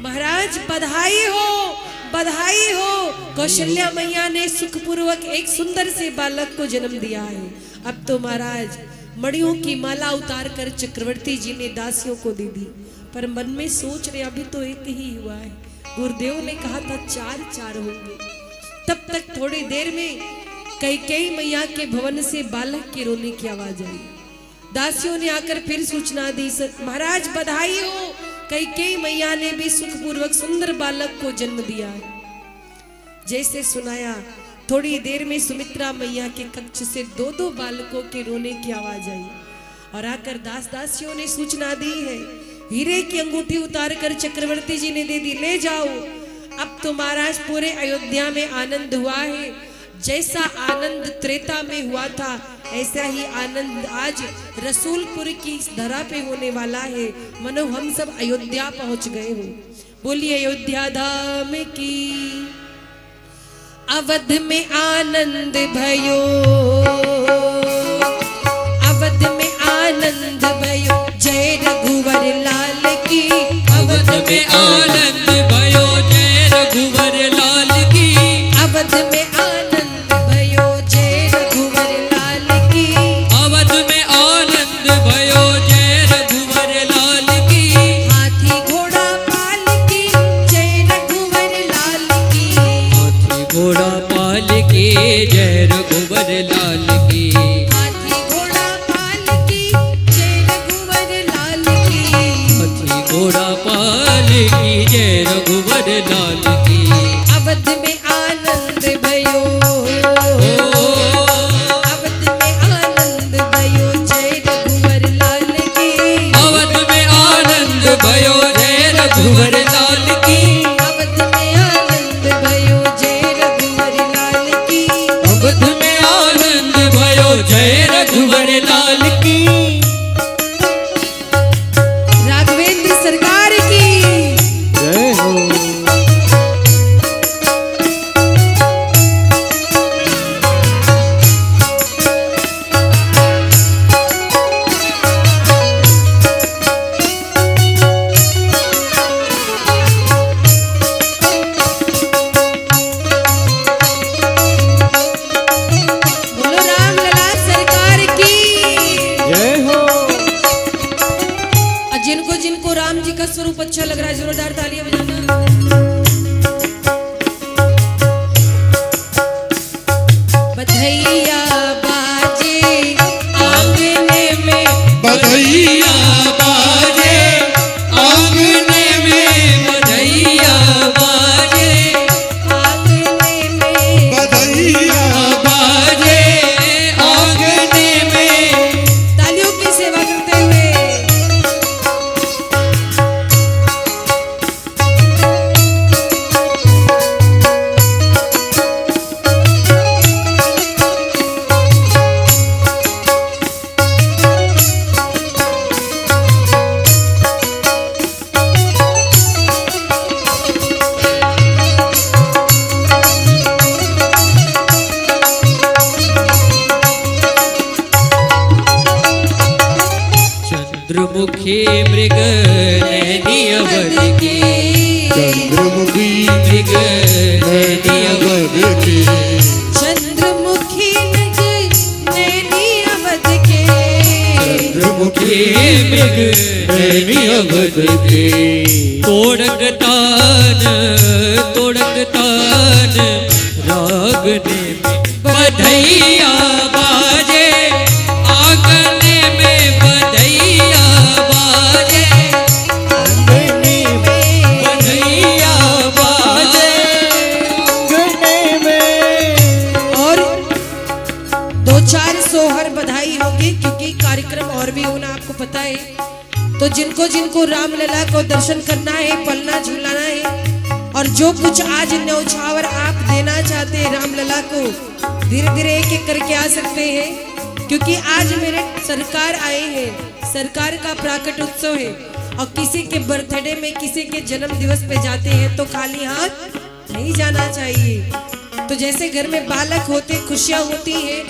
महाराज बधाई हो, बधाई हो, कौशल्या मैया ने सुखपूर्वक एक सुंदर से बालक को जन्म दिया है। अब तो महाराज मणियों की माला उतार कर चक्रवर्ती जी ने दासियों को दे दी, पर मन में सोच रहे अभी तो एक ही हुआ है, गुरुदेव ने कहा था 4 होंगे। तब तक थोड़ी देर में कैकेयी मैया के भवन से बालक के रोने की आवाज आई। दासियों ने आकर फिर सूचना दी, महाराज बधाई हो, कैकेयी मैया ने भी सुखपूर्वक सुंदर बालक को जन्म दिया है। जैसे सुनाया, थोड़ी देर में सुमित्रा मैया के कक्ष से 2 बालकों के रोने की आवाज आई और आकर दास दासियों ने सूचना दी है, हीरे की अंगूठी उतार कर चक्रवर्ती जी ने दे दी, ले जाओ। अब तो महाराज पूरे अयोध्या में आनंद हुआ है। जैसा आनंद त्रेता में हुआ था, ऐसा ही आनंद आज रसूलपुर की धरा पे होने वाला है। मनो हम सब अयोध्या पहुंच गए हो। बोलिए अयोध्या धाम की। अवध में आनंद भयो, अवध में आनंद भयो, जय रघुवर लाल की। अवध में आनंद भयो, जय रघुवर लाल की। अवध में आनंद भयो, जय रघुवर लाल की। अवध में आनंद भयो, जय रघुवर लाल की। हाथी घोड़ा पाल की, जय रघुवर लाल की। हाथी घोड़ा पाल के, जय रघुवर लाल की। हाथी घोड़ा पाल की, जय रघुवर लाल की। हाथी घोड़ा पाल की, जय रघुवर लाल की। अवध में आनंद भयो, अवध में आनंद भयो, जय रघुवर लाल की। अवध में आनंद भयो, जय रघुवर लाल की। अवध में आनंद भयो, जय रघुवर लाल की। अवध में आनंद भयो, जय रघुवर लाल की। राघवेंद्र सरकार की जय हो। जिनको जिनको राम जी का स्वरूप अच्छा लग रहा है जोरदार तालियां बजाना। बधैया बाजे आंगने में, बधैया बाजे आंगने में, बधैया बाजे आंगने में, बधैया बाजे आंगने में। तालियों की सेवा करते हुए चंद्रमुखी मृग नैनी अवध की, चंद्रमुखी मृग नैनी अवध की, चंद्रमुखी नैनी अवध के, चंद्रमुखी मृग नैनी अवध की। तोड़क तान रागने में, बधैया बाजे आंगने में, बधैया बाजे आंगने में, बधैया बाजे आंगने में। और दो चार सोहर बधाई होगी क्योंकि कार्यक्रम और भी होना आपको पता है। तो जिनको जिनको रामलला को दर्शन करना है, पलना झूलाना है और जो कुछ आज न्यौछावर आप देना चाहते हैं रामलला को, धीरे धीरे एक एक करके आ सकते हैं क्योंकि आज मेरे सरकार आए हैं। सरकार का प्राकट उत्सव है और किसी के बर्थडे में, किसी के जन्म दिवस पे जाते हैं तो खाली हाथ नहीं जाना चाहिए। तो जैसे घर में बालक होते, खुशियां होती हैं,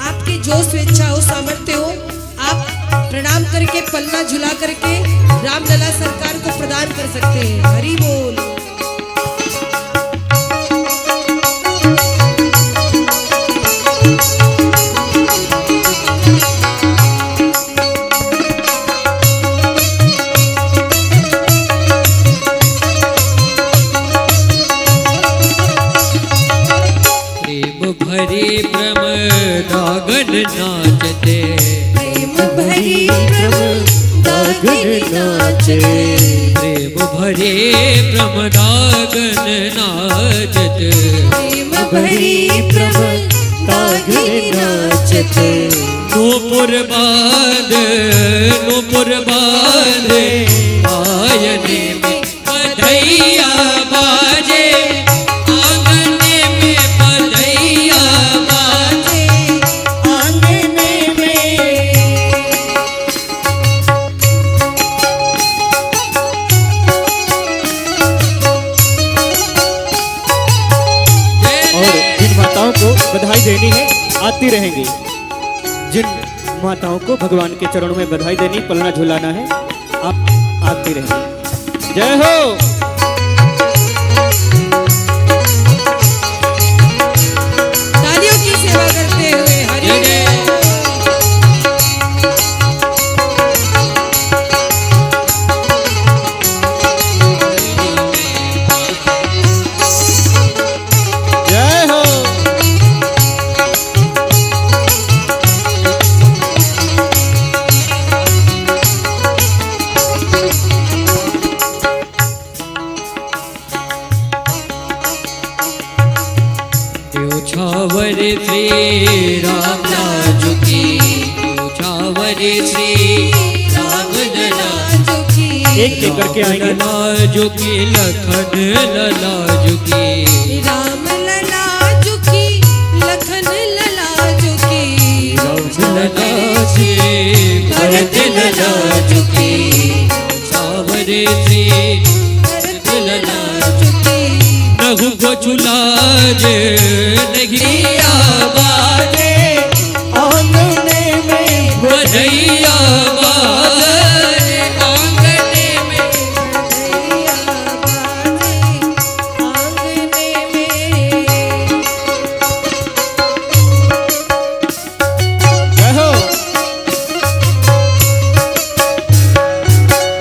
आपकी जो स्वेच्छा हो, सामर्थ्य हो, आप प्रणाम करके, पलना झुला करके रामलला सरकार को प्रदान कर सकते हैं। हरि बोल। प्रेम भरी प्रमदागन नाचते, प्रेम भरी प्रमदागन नाचते, प्रेम भरे प्रमदागन नाचते, प्रेम भरी प्रमदागन नाचते। नूपुर बांध आयने में, बधैया बाजे आंगने में, बधैया बाजे आंगने में। और जिन माताओं को बधाई देनी है आती रहेंगी। जिन माताओं को भगवान के चरणों में बधाई देनी, पलना झुलाना है, आप आती रहेंगी। जय हो। तालियों की सेवा करते हुए हरि जय जय। जय हो। न्यौछावर श्री राम लाजू की, न्यौछावर श्री राम लला की, एक एक करके आएंगे। लाजू की, लखन ललाजू की, राम लला जुकी, लखन लला जुकी, लला से भरत ललाजू की, न्यौछावर श्री भरत लला जुकी। नहु को चुलाज नहीं आवाजे आंगने में, बधैया बाजे आंगने में, बधैया बाजे आंगने में। जय हो।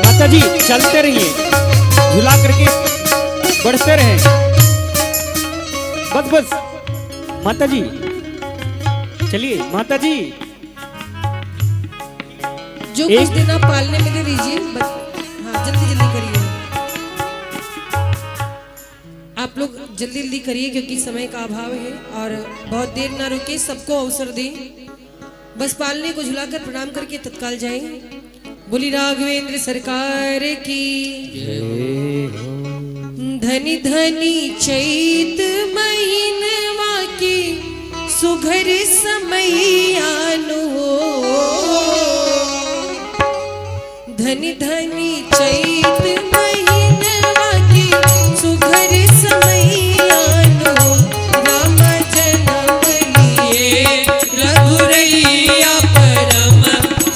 माता माता जी चलते रहिए, झुला करके बढ़ते रहें। बस बस माता जी चलिए। माता जी जो कुछ दिन आप पालने में दे दीजिए, हाँ जल्दी जल्दी करिए। आप लोग जल्दी जल्दी करिए क्योंकि समय का अभाव है और बहुत देर ना रुके, सबको अवसर दें। बस पालने को झुलाकर प्रणाम करके तत्काल जाएं। बोली राघवेंद्र सरकार की। धनी धनी चैत महीनवा की सुघर समैयानु हो। धनी धनी चैत महीनवा की सुघर समैयानु हो। राम जन्म लिए रघुरैया परम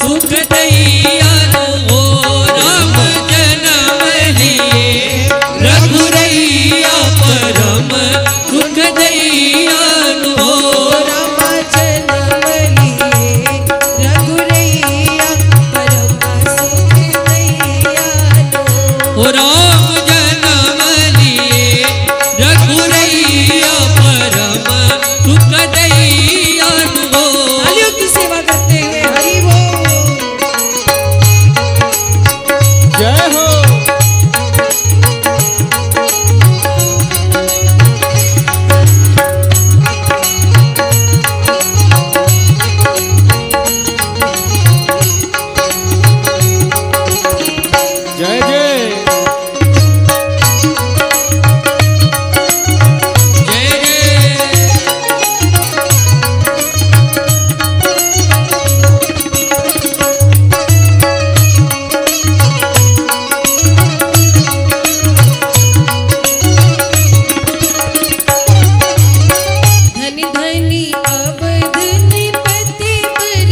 सुख दैयानु हो। राम जन्म लिए रघुरैया परम सुख दैयानु हो। राम जन्म लिए रघुरैया परम सुख दैयानु हो। राम जन्म लिए रघुरैया परम सुख दैयानु हो। आलियों की सेवा करते हुए हरि बोल। जय हो। जय जय। जय जय। धनी धनी अवध निपति पर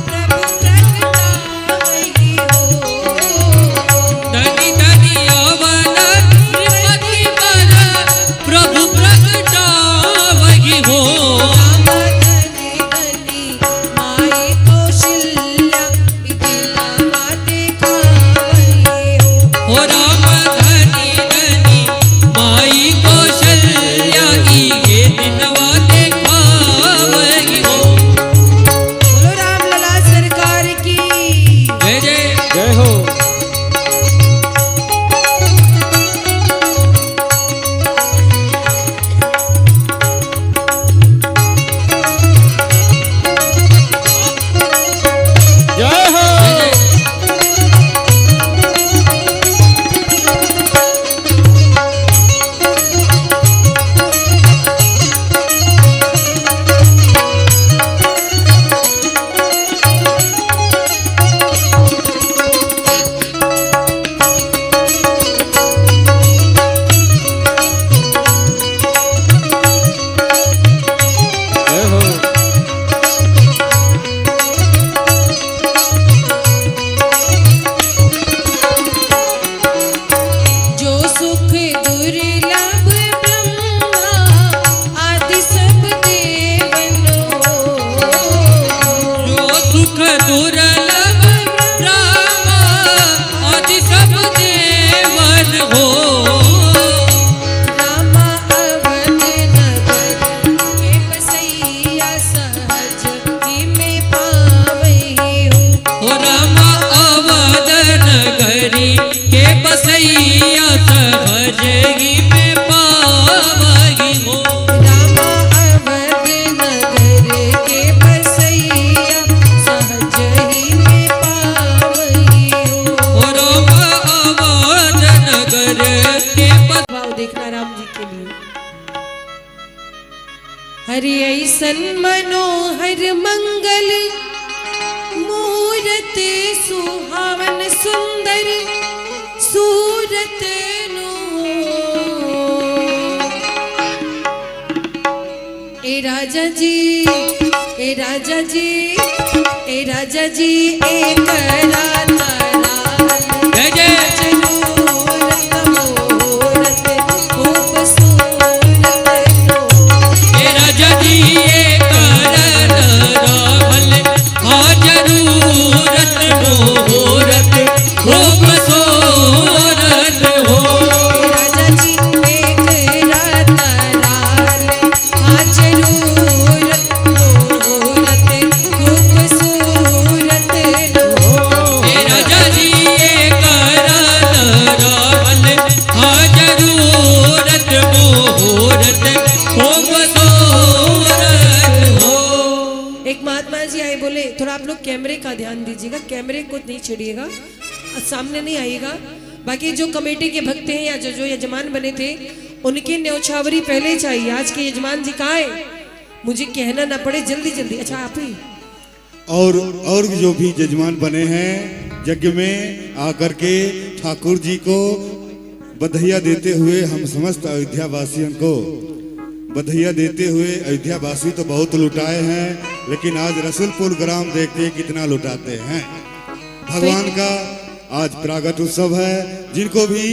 प्रभु प्रगटाई हो। धनी धनी अवन त्रिपति पर प्रभु प्रगटावहि हो। राम धनी धनी माई कौशल्या दिलवा देखावई हो। हो राम धनी धनी माई कौशल्या की ये दिनवा देखावहि हो। बोलो राम लला सरकार की। जय जय। जय हो। जय हो। जय हो। जो सुख दुर्लभ ब्रह्मा आदि सब देवन हो। जो सुख दुर्लभ ब्रह्मा आदि सब देवन हो। रामा अवध नगर के बसैया सहज ही में पावई हो। हो राम अवध नगरी के बसैया सहज ही में पावहि हो। रामा अवध नगर के बसैया सहज ही में पावई हो। हो राम अवध नगर के भाव देखना राम जी के लिए। हरि ऐसन मनोहर मंगल मूरत सुहावन सुंदर सूरत नो। ए राजा जी, ए राजा जी, ए राजा जी एक राता रात। जय जय। मूरत मूरत खूबसूरत नो। हे राजा जी ये करन रावल आ जरूरत मोहरत खूब सो लोग कैमरे का ध्यान दीजिएगा, कैमरे को नहीं छेड़िएगा, सामने नहीं आइएगा। बाकी जो कमेटी के भक्त हैं या जो यजमान बने थे उनकी न्यौछावरी पहले चाहिए। आज के यजमान जी कहाँ है, मुझे कहना ना पड़े, जल्दी जल्दी। अच्छा आप ही और जो भी यजमान बने हैं यज्ञ में आकर के ठाकुर जी को बधाइयाँ देते हुए, हम समस्त अयोध्या वासियों को बधाइयाँ देते हुए, अयोध्या वासी तो बहुत लुटाए हैं, लेकिन आज रसूलपुर ग्राम देखते हैं कितना लुटाते हैं। भगवान का आज प्रागट उत्सव है, जिनको भी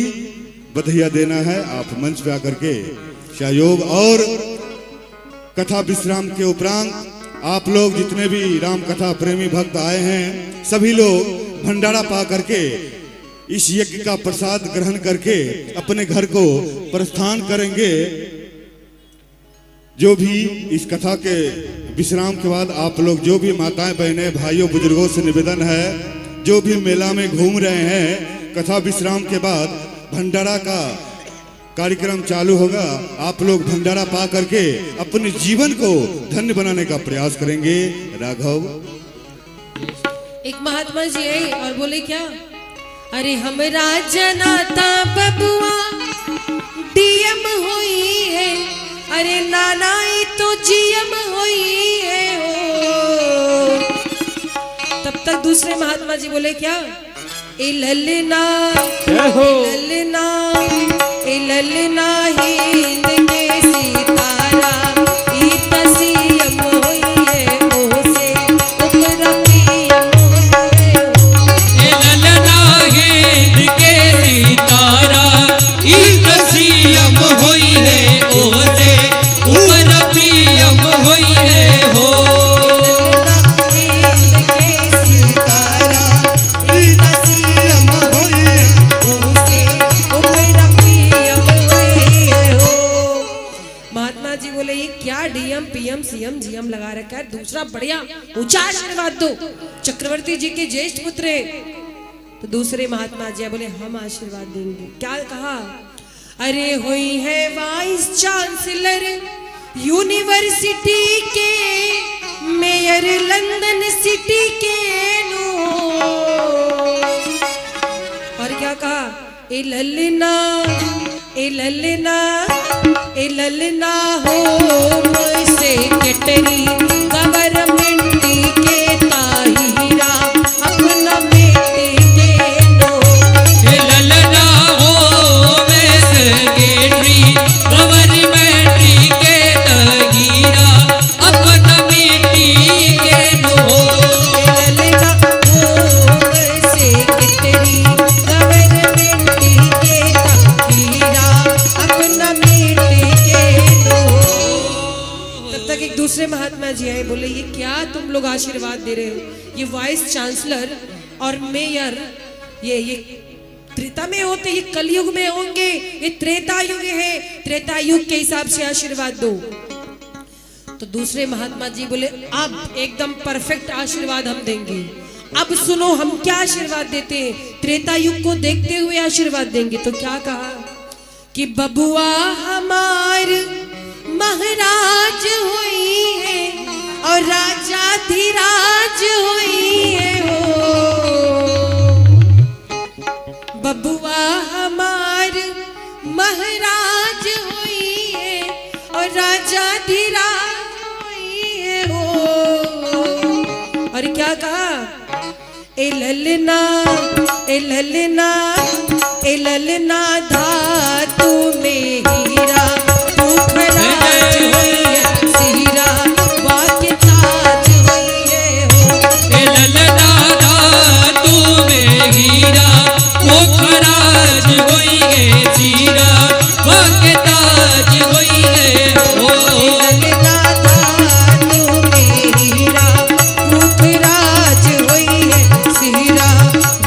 बधाइयाँ देना है आप मंच पे आकर के सहयोग। और कथा विश्राम के उपरांत आप लोग जितने भी राम कथा प्रेमी भक्त आए हैं, सभी लोग भंडारा पा करके इस यज्ञ का प्रसाद ग्रहण करके अपने घर को प्रस्थान करेंगे। जो भी इस कथा के विश्राम के बाद आप लोग, जो भी माताएं बहनें भाइयों बुजुर्गों से निवेदन है, जो भी मेला में घूम रहे हैं, कथा विश्राम के बाद भंडारा का कार्यक्रम चालू होगा। आप लोग भंडारा पा करके अपने जीवन को धन्य बनाने का प्रयास करेंगे। राघव एक महात्मा जी आए और बोले क्या, अरे हमरा जनाता बबुआ डीएम हुई है, अरे नाना ये तो जीएम हुई है हो। तब तक दूसरे महात्मा जी बोले क्या, ए ललना ललना ए ललना हिंद के सितारा ई तसीम होई है ओसे ऊपर पीएम होई है ए ललना हिंद के सितारा ई तसीम होई है ओसे ऊपर पीएम होई है हो। डीएम पीएम सीएम जीएम लगा रखा है, दूसरा बढ़िया ऊंचा आशीर्वाद दो। चक्रवर्ती जी के ज्येष्ठ पुत्र तो दूसरे महात्मा जी बोले हम आशीर्वाद देंगे। क्या कहा, अरे हुई है वाइस चांसलर यूनिवर्सिटी के, मेयर लंदन सिटी के नो। और क्या कहा, ए ललना ए ललना ए ललना हो सेक्रेटरी गवर्नमेंट के ताहिरा अपना बेटे के नो। ए ललना हो मैं सेक्रेटरी गवर्नमेंट के ताहिरा अपना बेटे के नो। ए ललना हो मैं सेक्रेटरी गवर्नमेंट के ताहिरा अपना बेटे के नो। तब तक एक दूसरे महात्मा जी आए, बोले ये क्या तुम लोग आशीर्वाद दे रहे हो, ये वाइस चांसलर और मेयर ये त्रेता में होते, ये कलयुग में होंगे, ये त्रेता युग है, त्रेता युग के हिसाब से आशीर्वाद दो। तो दूसरे महात्मा जी बोले अब एकदम परफेक्ट आशीर्वाद हम देंगे। अब सुनो हम क्या आशीर्वाद देते हैं, त्रेता युग को देखते हुए आशीर्वाद देंगे। तो क्या कहा कि बबुआ हमार महाराज हुई है और राजा धीराज हुई है हो। बबुआ हमार महाराज हुई है और राजा धीराज हुई है हो। और क्या कहा, ए ललना ए ललना ए ललना धातु में हीरा खराज हुई है सीरा बाकी ताज हुई है हो। ए ललना धातु में हीरा वो खराज होई है सीरा बाकी ताज होई है हो। ललना धातु में हीरा खराज हुई है सीरा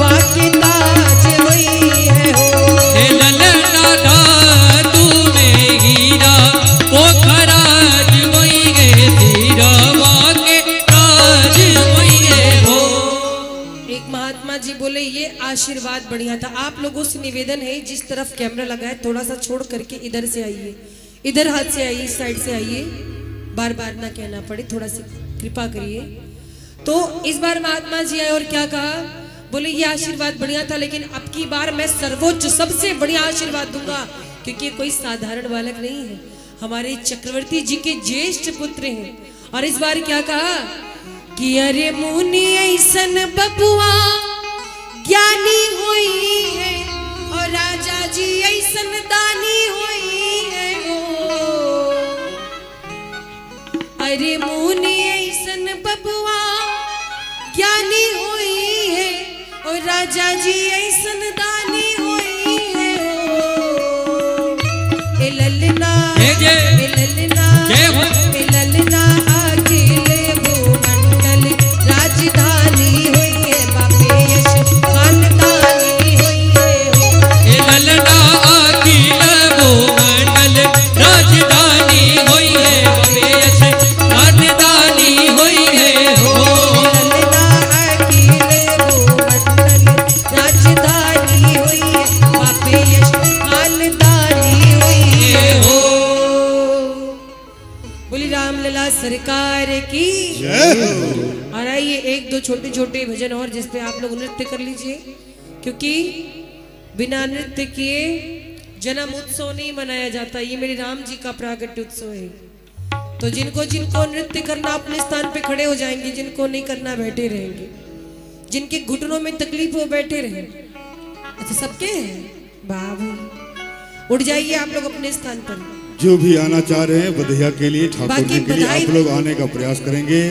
बाकी ताज हुई है हो। ए ललना धातु में हीरा वो खराज होई है सीरा बाकी ताज होई है हो। एक महात्मा जी बोले ये आशीर्वाद बढ़िया था। आप लोगों से निवेदन है जिस तरफ कैमरा लगा है थोड़ा सा छोड़ करके इधर से आइए, इधर हाथ से आइए, इस साइड से आइए, बार बार ना कहना पड़े, थोड़ा सा कृपा करिए। तो इस बार महात्मा जी आए और क्या कहा, बोले ये आशीर्वाद बढ़िया था, लेकिन अब की बार मैं सर्वोच्च सबसे बढ़िया आशीर्वाद दूंगा, क्योंकि ये कोई साधारण बालक नहीं है, हमारे चक्रवर्ती जी के ज्येष्ठ पुत्र हैं। और इस बार क्या कहा कि अरे मुनि ऐसन बबुआ ज्ञानी हुई है, और राजा जी ऐसन दानी हुई है हो। अरे मुनि ऐसन बबुआ ज्ञानी हुई है, और राजा जी ऐसन दानी हुई है हो। ए ललना ए ललना ए ललना अखिल भूमंडल राजधानी हुई है, बापे यश खानदानी हुई है हो। ए ललना अखिल भूमंडल राजधानी हुई है, बापे यश खानदानी हुई है हो। राजधानी हुई है, बापे यश खानदानी हुई है हो। बोली रामलला सरकार की। और आइए एक दो छोटे छोटे भजन और जिसपे आप लोग नृत्य कर लीजिए, क्योंकि बिना नृत्य किए जन्म उत्सव नहीं मनाया जाता, ये मेरे राम जी का प्रागट्य उत्सव है। तो जिनको जिनको नृत्य करना अपने स्थान पे खड़े हो जाएंगे, जिनको नहीं करना बैठे रहेंगे, जिनके घुटनों में तकलीफ हो बैठे रहे। अच्छा सबके हैं बाबू, उठ जाइए आप लोग अपने स्थान पर। जो भी आना चाह रहे हैं बधिया के लिए, ठाकुर बाकी जी के लिए बधाई आप लोग आने का प्रयास करेंगे।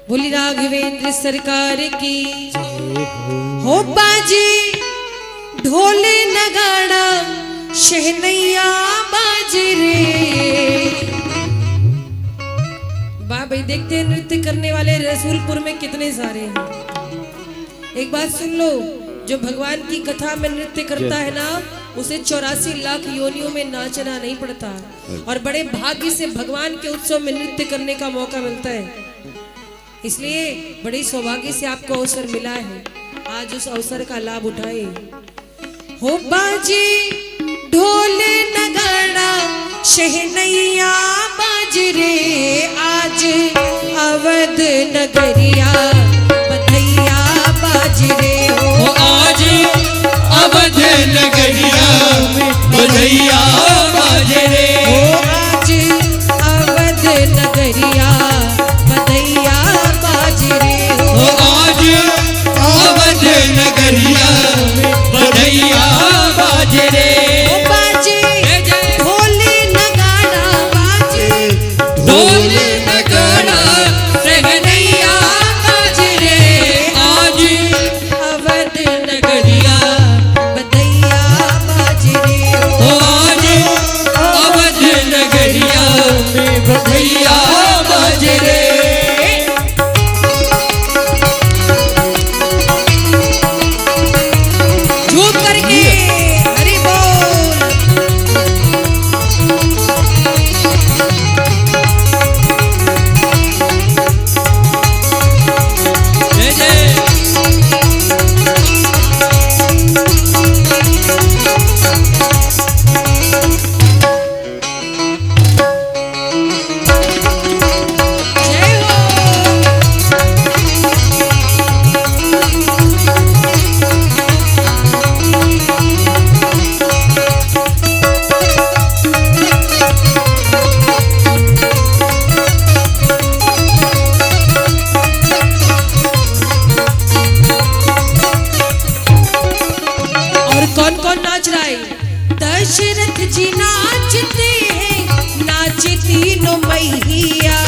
बोली राघवेंद्र सरकार की हो। बाजी ढोल नगाड़ा शहनैया बाज रे। वाह भाई, देखते हैं नृत्य करने वाले रसूलपुर में कितने सारे हैं। एक बात सुन लो, जो भगवान की कथा में नृत्य करता है ना, उसे 84 लाख योनियों में नाचना नहीं पड़ता, और बड़े भाग्य से भगवान के उत्सव में नृत्य करने का मौका मिलता है। इसलिए बड़े सौभाग्य से आपको अवसर मिला है, आज उस अवसर का लाभ उठाए। हो बाजी ढोल नगाड़ा शहनैया बाज रे, आज अवध नगरिया बधैया बाज रे हो। आज अवध नगरिया बधैया बाज रे हो। आज अवध नगरिया बधैया बाज रे हो। आज अवध नगरिया बधैया बाज रे। बाजे ढोल नगाड़ा बाजे ढोल नगाड़ा शहनैया बाज रे। आज अवध नगरिया बधैया बाज रे हो। आज अवध नगरिया बधैया बाज रे। झूम करके हरि बोल। जय जय जय हो। और कौन कौन नाच रहा है? दशरथ जी नाचते हैं, नाच तीनों मैया।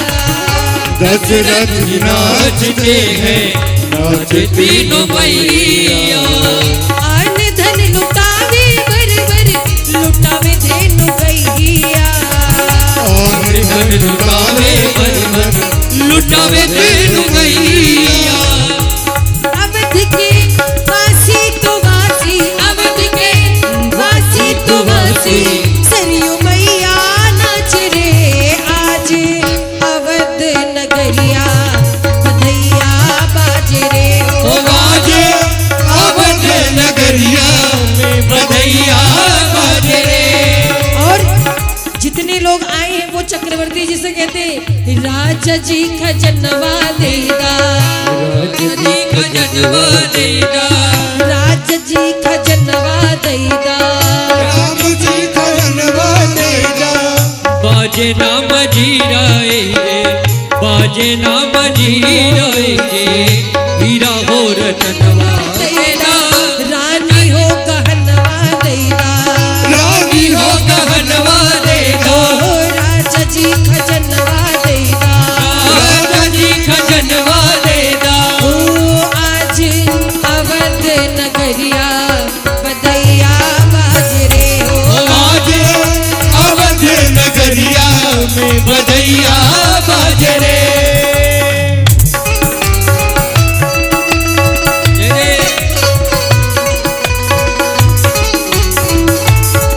दशरथ जी नाचते हैं, नाच तीनों मैया। अन्न धन लुटावे बर लुटावे धेनु गैया। और धन लुटावे बर लुटावे धेनु गैया। अवध के वासी तो वासी, अवध के वासी तो वासी, सरयू मैया नाच रे। आज अवध राजा जी खजनवा देगा, जी खजनवा देगा, राजा जी खजनवा देगा, राम जी खजनवा देगा, बाजे नाम जीराए बाजे नाम जीराए हीरा हो रतनवा देगा, रानी हो कहनवा देगा, रानी हो कहनवा देगा, ओ राजा जी खजनवा देगा, राजा जी खजनवा देगा, ओ आज अवध नगरिया बदैया बाजरे हो, आज अवध नगरिया में बधैया बाजरे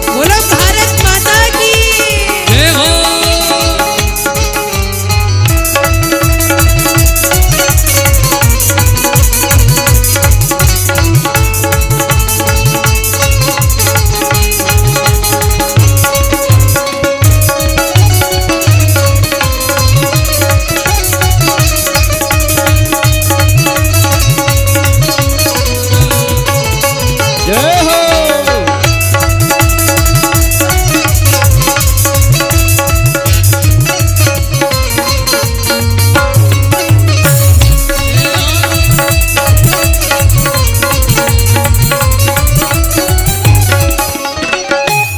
बोलो भारत माता की। जय हो। जय हो।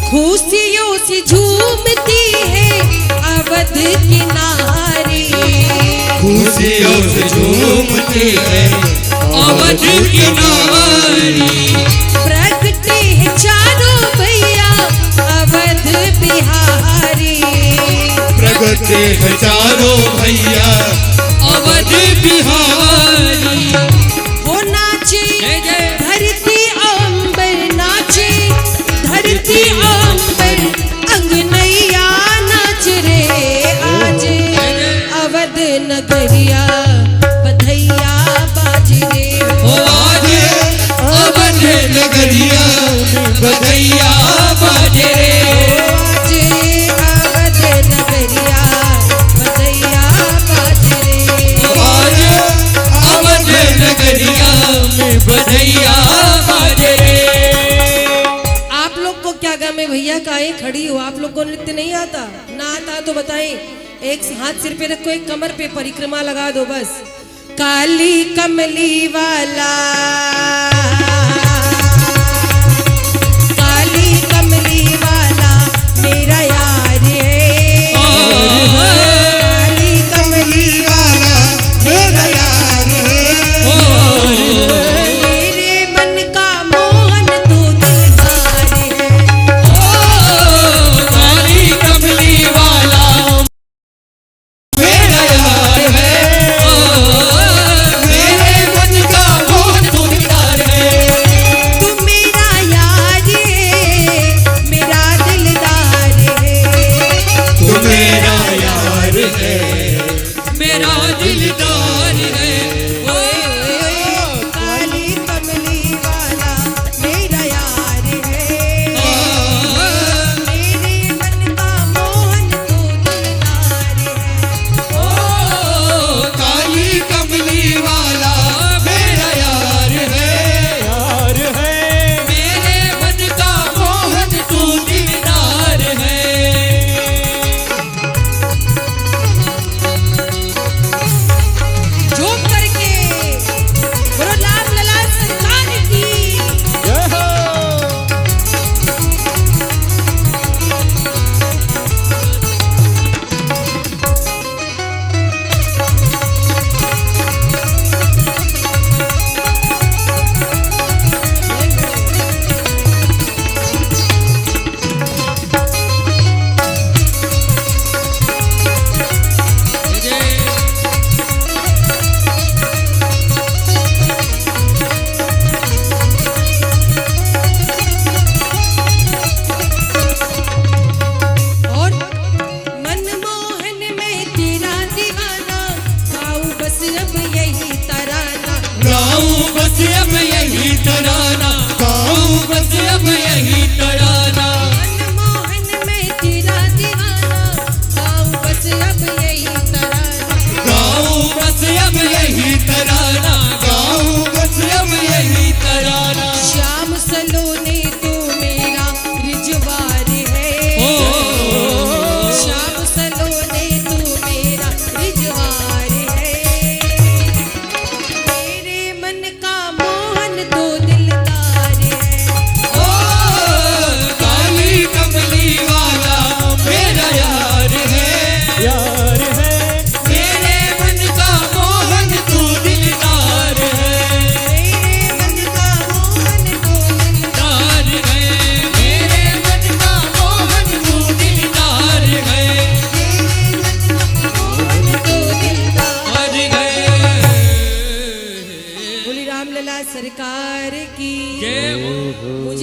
खुशियों से झूमती है अवध की नारी, खुशियों से झूमती है अवध की नारी, प्रगटे है चारों भैया अवध बिहारी, प्रगटे हजारों भैया अवध बिहारी। वो नाचे जय जय। धरती अंबर नाचे, धरती अंबर अंगनैया नाच रे, आज अवध नगरिया बधैया बाज रे ओ आज अवध नगरिया बधैया बाजे आज अवध नगरिया बधैया बाज रे, आज अवध नगरिया में बधैया बाजे। आप लोग को क्या गम है भैया, काहे खड़ी हो? आप लोग को नृत्य नहीं आता? ना आता तो बताएं, एक हाथ सिर पे रखो, एक कमर पे परिक्रमा लगा दो बस। काली कमली वाला, काली कमली वाला मेरा यार है, काली कमली वाला मेरा यार है, मेरे मन का मोहन तू दिलदार है, काली कमली वाला मेरा यार है, मेरे मन का मोहन तुमदार है,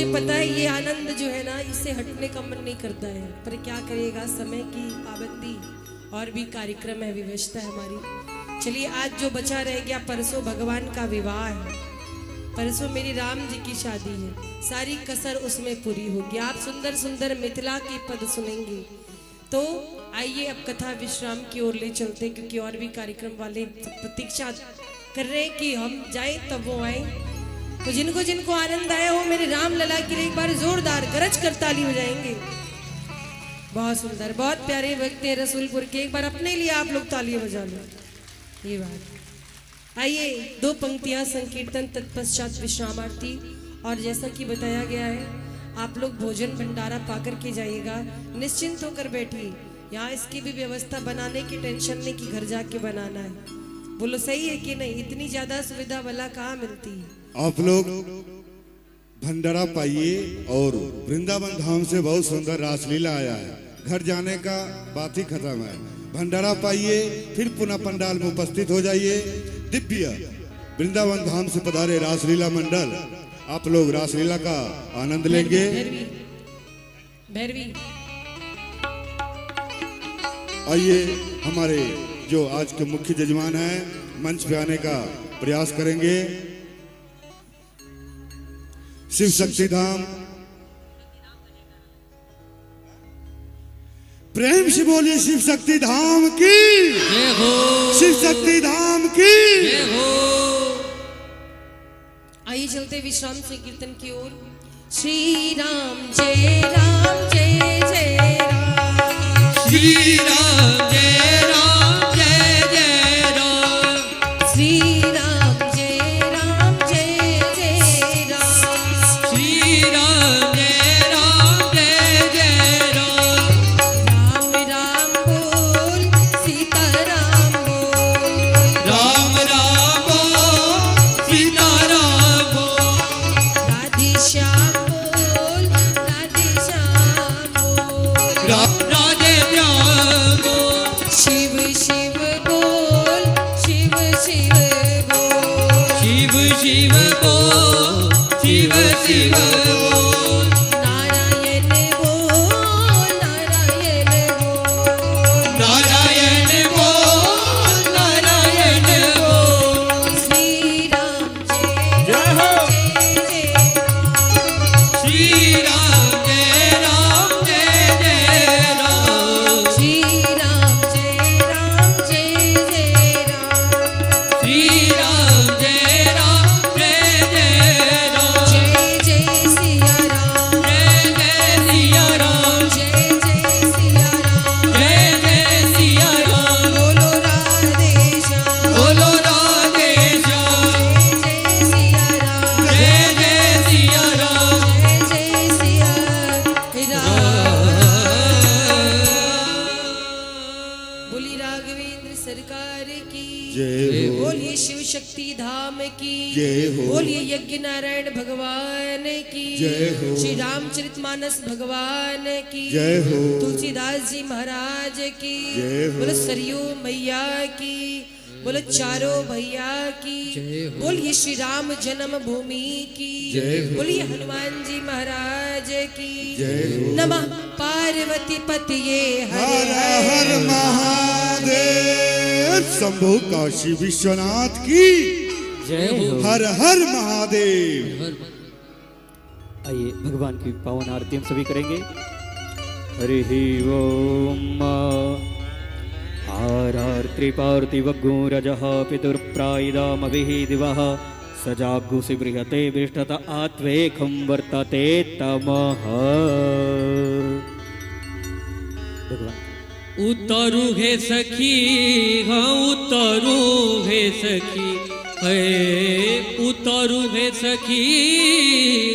मुझे पता है ये आनंद जो है ना, इससे हटने का मन नहीं करता है, पर क्या करेगा, समय की पाबंदी और भी कार्यक्रम है, व्यवस्था है हमारी। चलिए आज जो बचा रह गया, परसों भगवान का विवाह है, परसों मेरी राम जी की शादी है, सारी कसर उसमें पूरी होगी। आप सुंदर सुंदर मिथिला के पद सुनेंगे। तो आइए अब कथा विश्राम की ओर ले चलते, क्योंकि और भी कार्यक्रम वाले प्रतीक्षा कर रहे हैं कि हम जाए तब वो आए। तो जिनको जिनको आनंद आया हो मेरे राम लला के लिए एक बार जोरदार गरज कर ताली हो जाएंगे। बहुत सुंदर, बहुत प्यारे भक्त हैं रसूलपुर के, एक बार अपने लिए आप लोग ताली बजा लो। ये बात। आइए 2 पंक्तियां संकीर्तन, तत्पश्चात विश्राम आरती। और जैसा कि बताया गया है, आप लोग भोजन भंडारा पाकर के जाइएगा, निश्चिंत होकर बैठिए। यहाँ इसकी भी व्यवस्था बनाने की टेंशन नहीं कि घर जाके बनाना है। बोलो सही है कि नहीं? इतनी ज्यादा सुविधा वाला कहाँ मिलती है। आप लोग भंडारा पाइए। और वृंदावन धाम से बहुत सुंदर रासलीला आया है, घर जाने का बात ही खत्म है। भंडारा पाइए, फिर पुनः पंडाल में उपस्थित हो जाइए। दिव्य वृंदावन धाम से पधारे रासलीला मंडल, आप लोग रासलीला का आनंद लेंगे। भैरवी आइए, हमारे जो आज के मुख्य जजमान हैं मंच पे आने का प्रयास करेंगे। शिव शक्ति धाम, प्रेम से बोलिए शिव शक्ति धाम की जय हो, शिव शक्ति धाम की जय हो। आइए चलते विश्राम से कीर्तन की ओर। श्री राम जय राम जय जय राम, श्री राम जय राम जय जय राम, श्री राम जय राम जय जय राम, श्री राम जय राम जय जय राम। राम राम बोल सीता राम बोल, राम राम बोल सीता राम बोल, राधे श्याम बोल राधे श्याम बोल, राधे श्याम बोल, शिव शिव बोल शिव शिव बोल, शिव शिव बोल, शिव शिव बोल, नारायण बोल नारायण बोल, नारायण बोल, नारायण बोल। श्री राम जय जय जय राम, श्री राम जय राम जय जय राम, श्री राम जय राम जय जय राम, श्री राम जय राम जय जय राम, जय जय सिया राम, जय जय सिया राम, जय जय सिया राम, जय जय सिया राम, बोलो राधे श्याम, बोलो राधे श्याम, जय सिया राम, जय जय सिया राम, जय जय सिया राम। बोली राघवेंद्र सरकार की जय हो, बोलिए शिव शक्ति धाम की जय हो, बोलिए यज्ञ नारायण भगवान की जय हो, श्री रामचरितमानस भगवान की जय हो, तुलसीदास जी महाराज की जय हो, बोलो सरयू मैया की, बोलो चारों भैया की, बोलिए श्री राम जन्म भूमि की, जय हो, बोलिए हनुमान जी महाराज की, जय हो। नमः पार्वती पतिये हर हर हर महादेव, शंभु काशी विश्वनाथ की जय हो। हर हर महादेव। आइए भगवान की पावन आरती हम सभी करेंगे। हरि ओम। आरार्त्रिपार्थिवगुरजः पितुर्प्रायिदामभिः दिवः सजागुषि बृहते विष्ठत आत्वेकं वर्तते तमः। भगवान उतरु हे सखी, हाँ उतरु हे सखी, है उतरु हे सखी,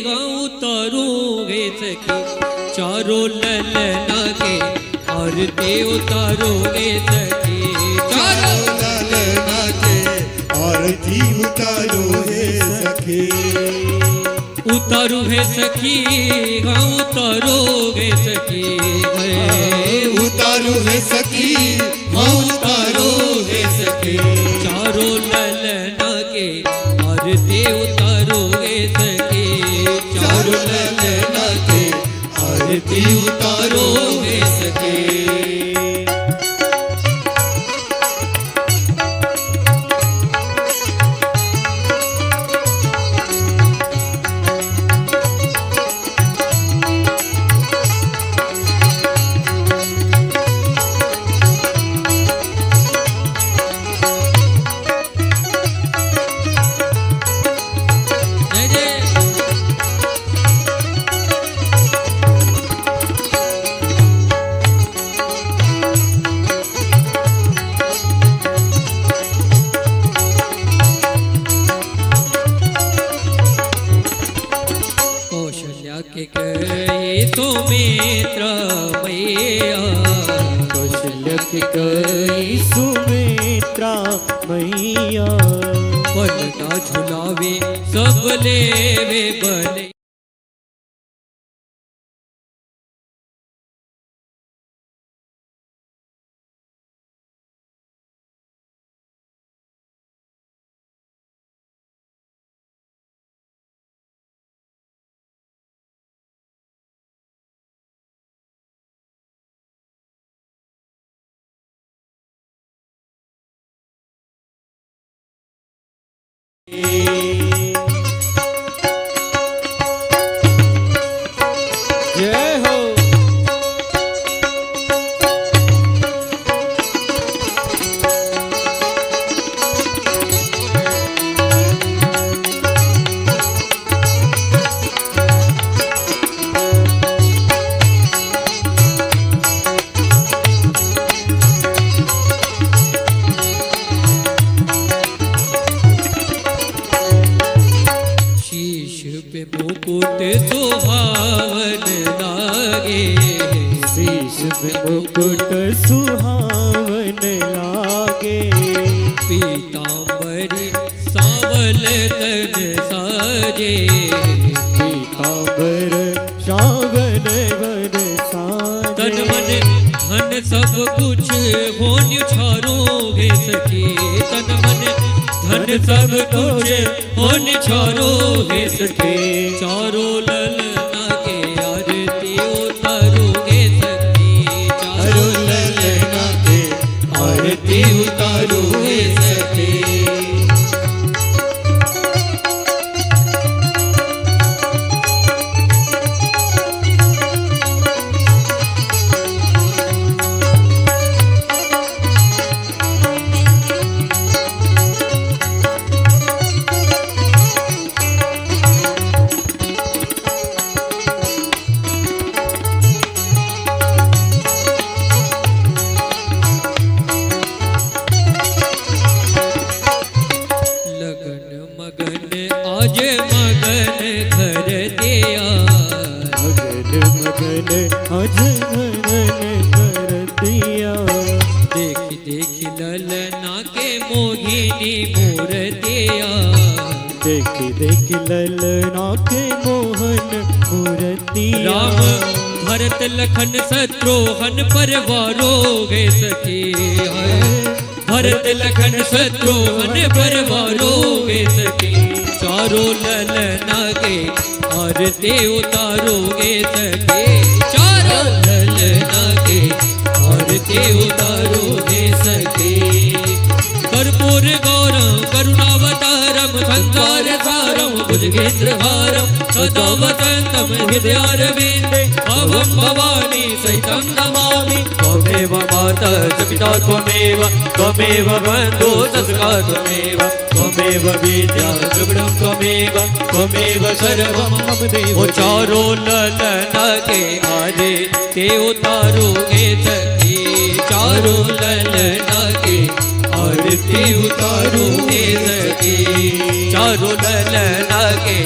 हाँ उतरु हे सखी, चारों ललना के आरती उतारो हे सखी, चारों ललना के आरती उतारो हे सखी, उतारू हे सखी, हाँ उतारो हे सखी, है उतारो हे सखी, हाँ उतारो हे सखी, चारों ललना के आरती उतारो हे सखी, चारों ललना आरती उतारो हे सखी। के कई सुमित्र मैया, कौशल्य के कई सुमित्रा मैया, पलना झुलावे सब लेवे बने। जय हो। पे मुकुट सुहावन लागे, शीश पे मुकुट सुहावन लागे, पीतांबरी सावल तन साजे, पीतांबर सावन वर साजे, तन मन धन सब कुछ हो न्योछारोगे सखी। तन मन धन सब कुछ हो न्योछारोगे सखी। चारों ललना के आरती उतारोगे सखी। चारों ललना के आरती उतारोगे सखी। आज मगन घर दिया, मगन मगन आज मगन कर दिया। देख देख ललना के मोहिनी मूर्तिया, देख देख ललना के मोहन मूर्तिया। राम भरत लखन शत्रुघ्न परवारोगे सखी। भरत लखन शत्रुघ्न परवारोगे सखी। चारों ललना के आरती उतारोगे सखी। चारों ललना के आरती उतारोगे सखी। कर्पूर गौरम करुणावतारम संसार सारम भुजगेन्द्रहारम सदा वसंतम हृदयारविंदे अहं भवानी सहितं नमामि। त्वमेव माता च पिता त्वमेव, त्वमेव बन्धो सखा त्वमेव, त्वमेव विद्या द्रविणं त्वमेव, त्वमेव सर्वं मम देव। चारों ललना के आरती उतारोगे सखी। चारों ललना के आरती उतारोगे सखी। चारों ललना के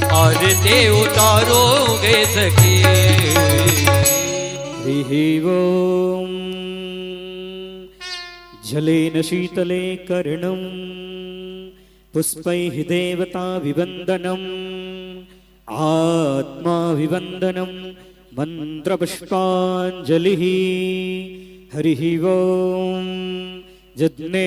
आरती उतारोगे सखी। हरिः ओम। जलेन शीतले कर्णं पुष्पैः देवता विवन्दनम् आत्मा विवन्दनं मन्त्रपुष्पाञ्जलिः। हरिः ओम। जज्ञे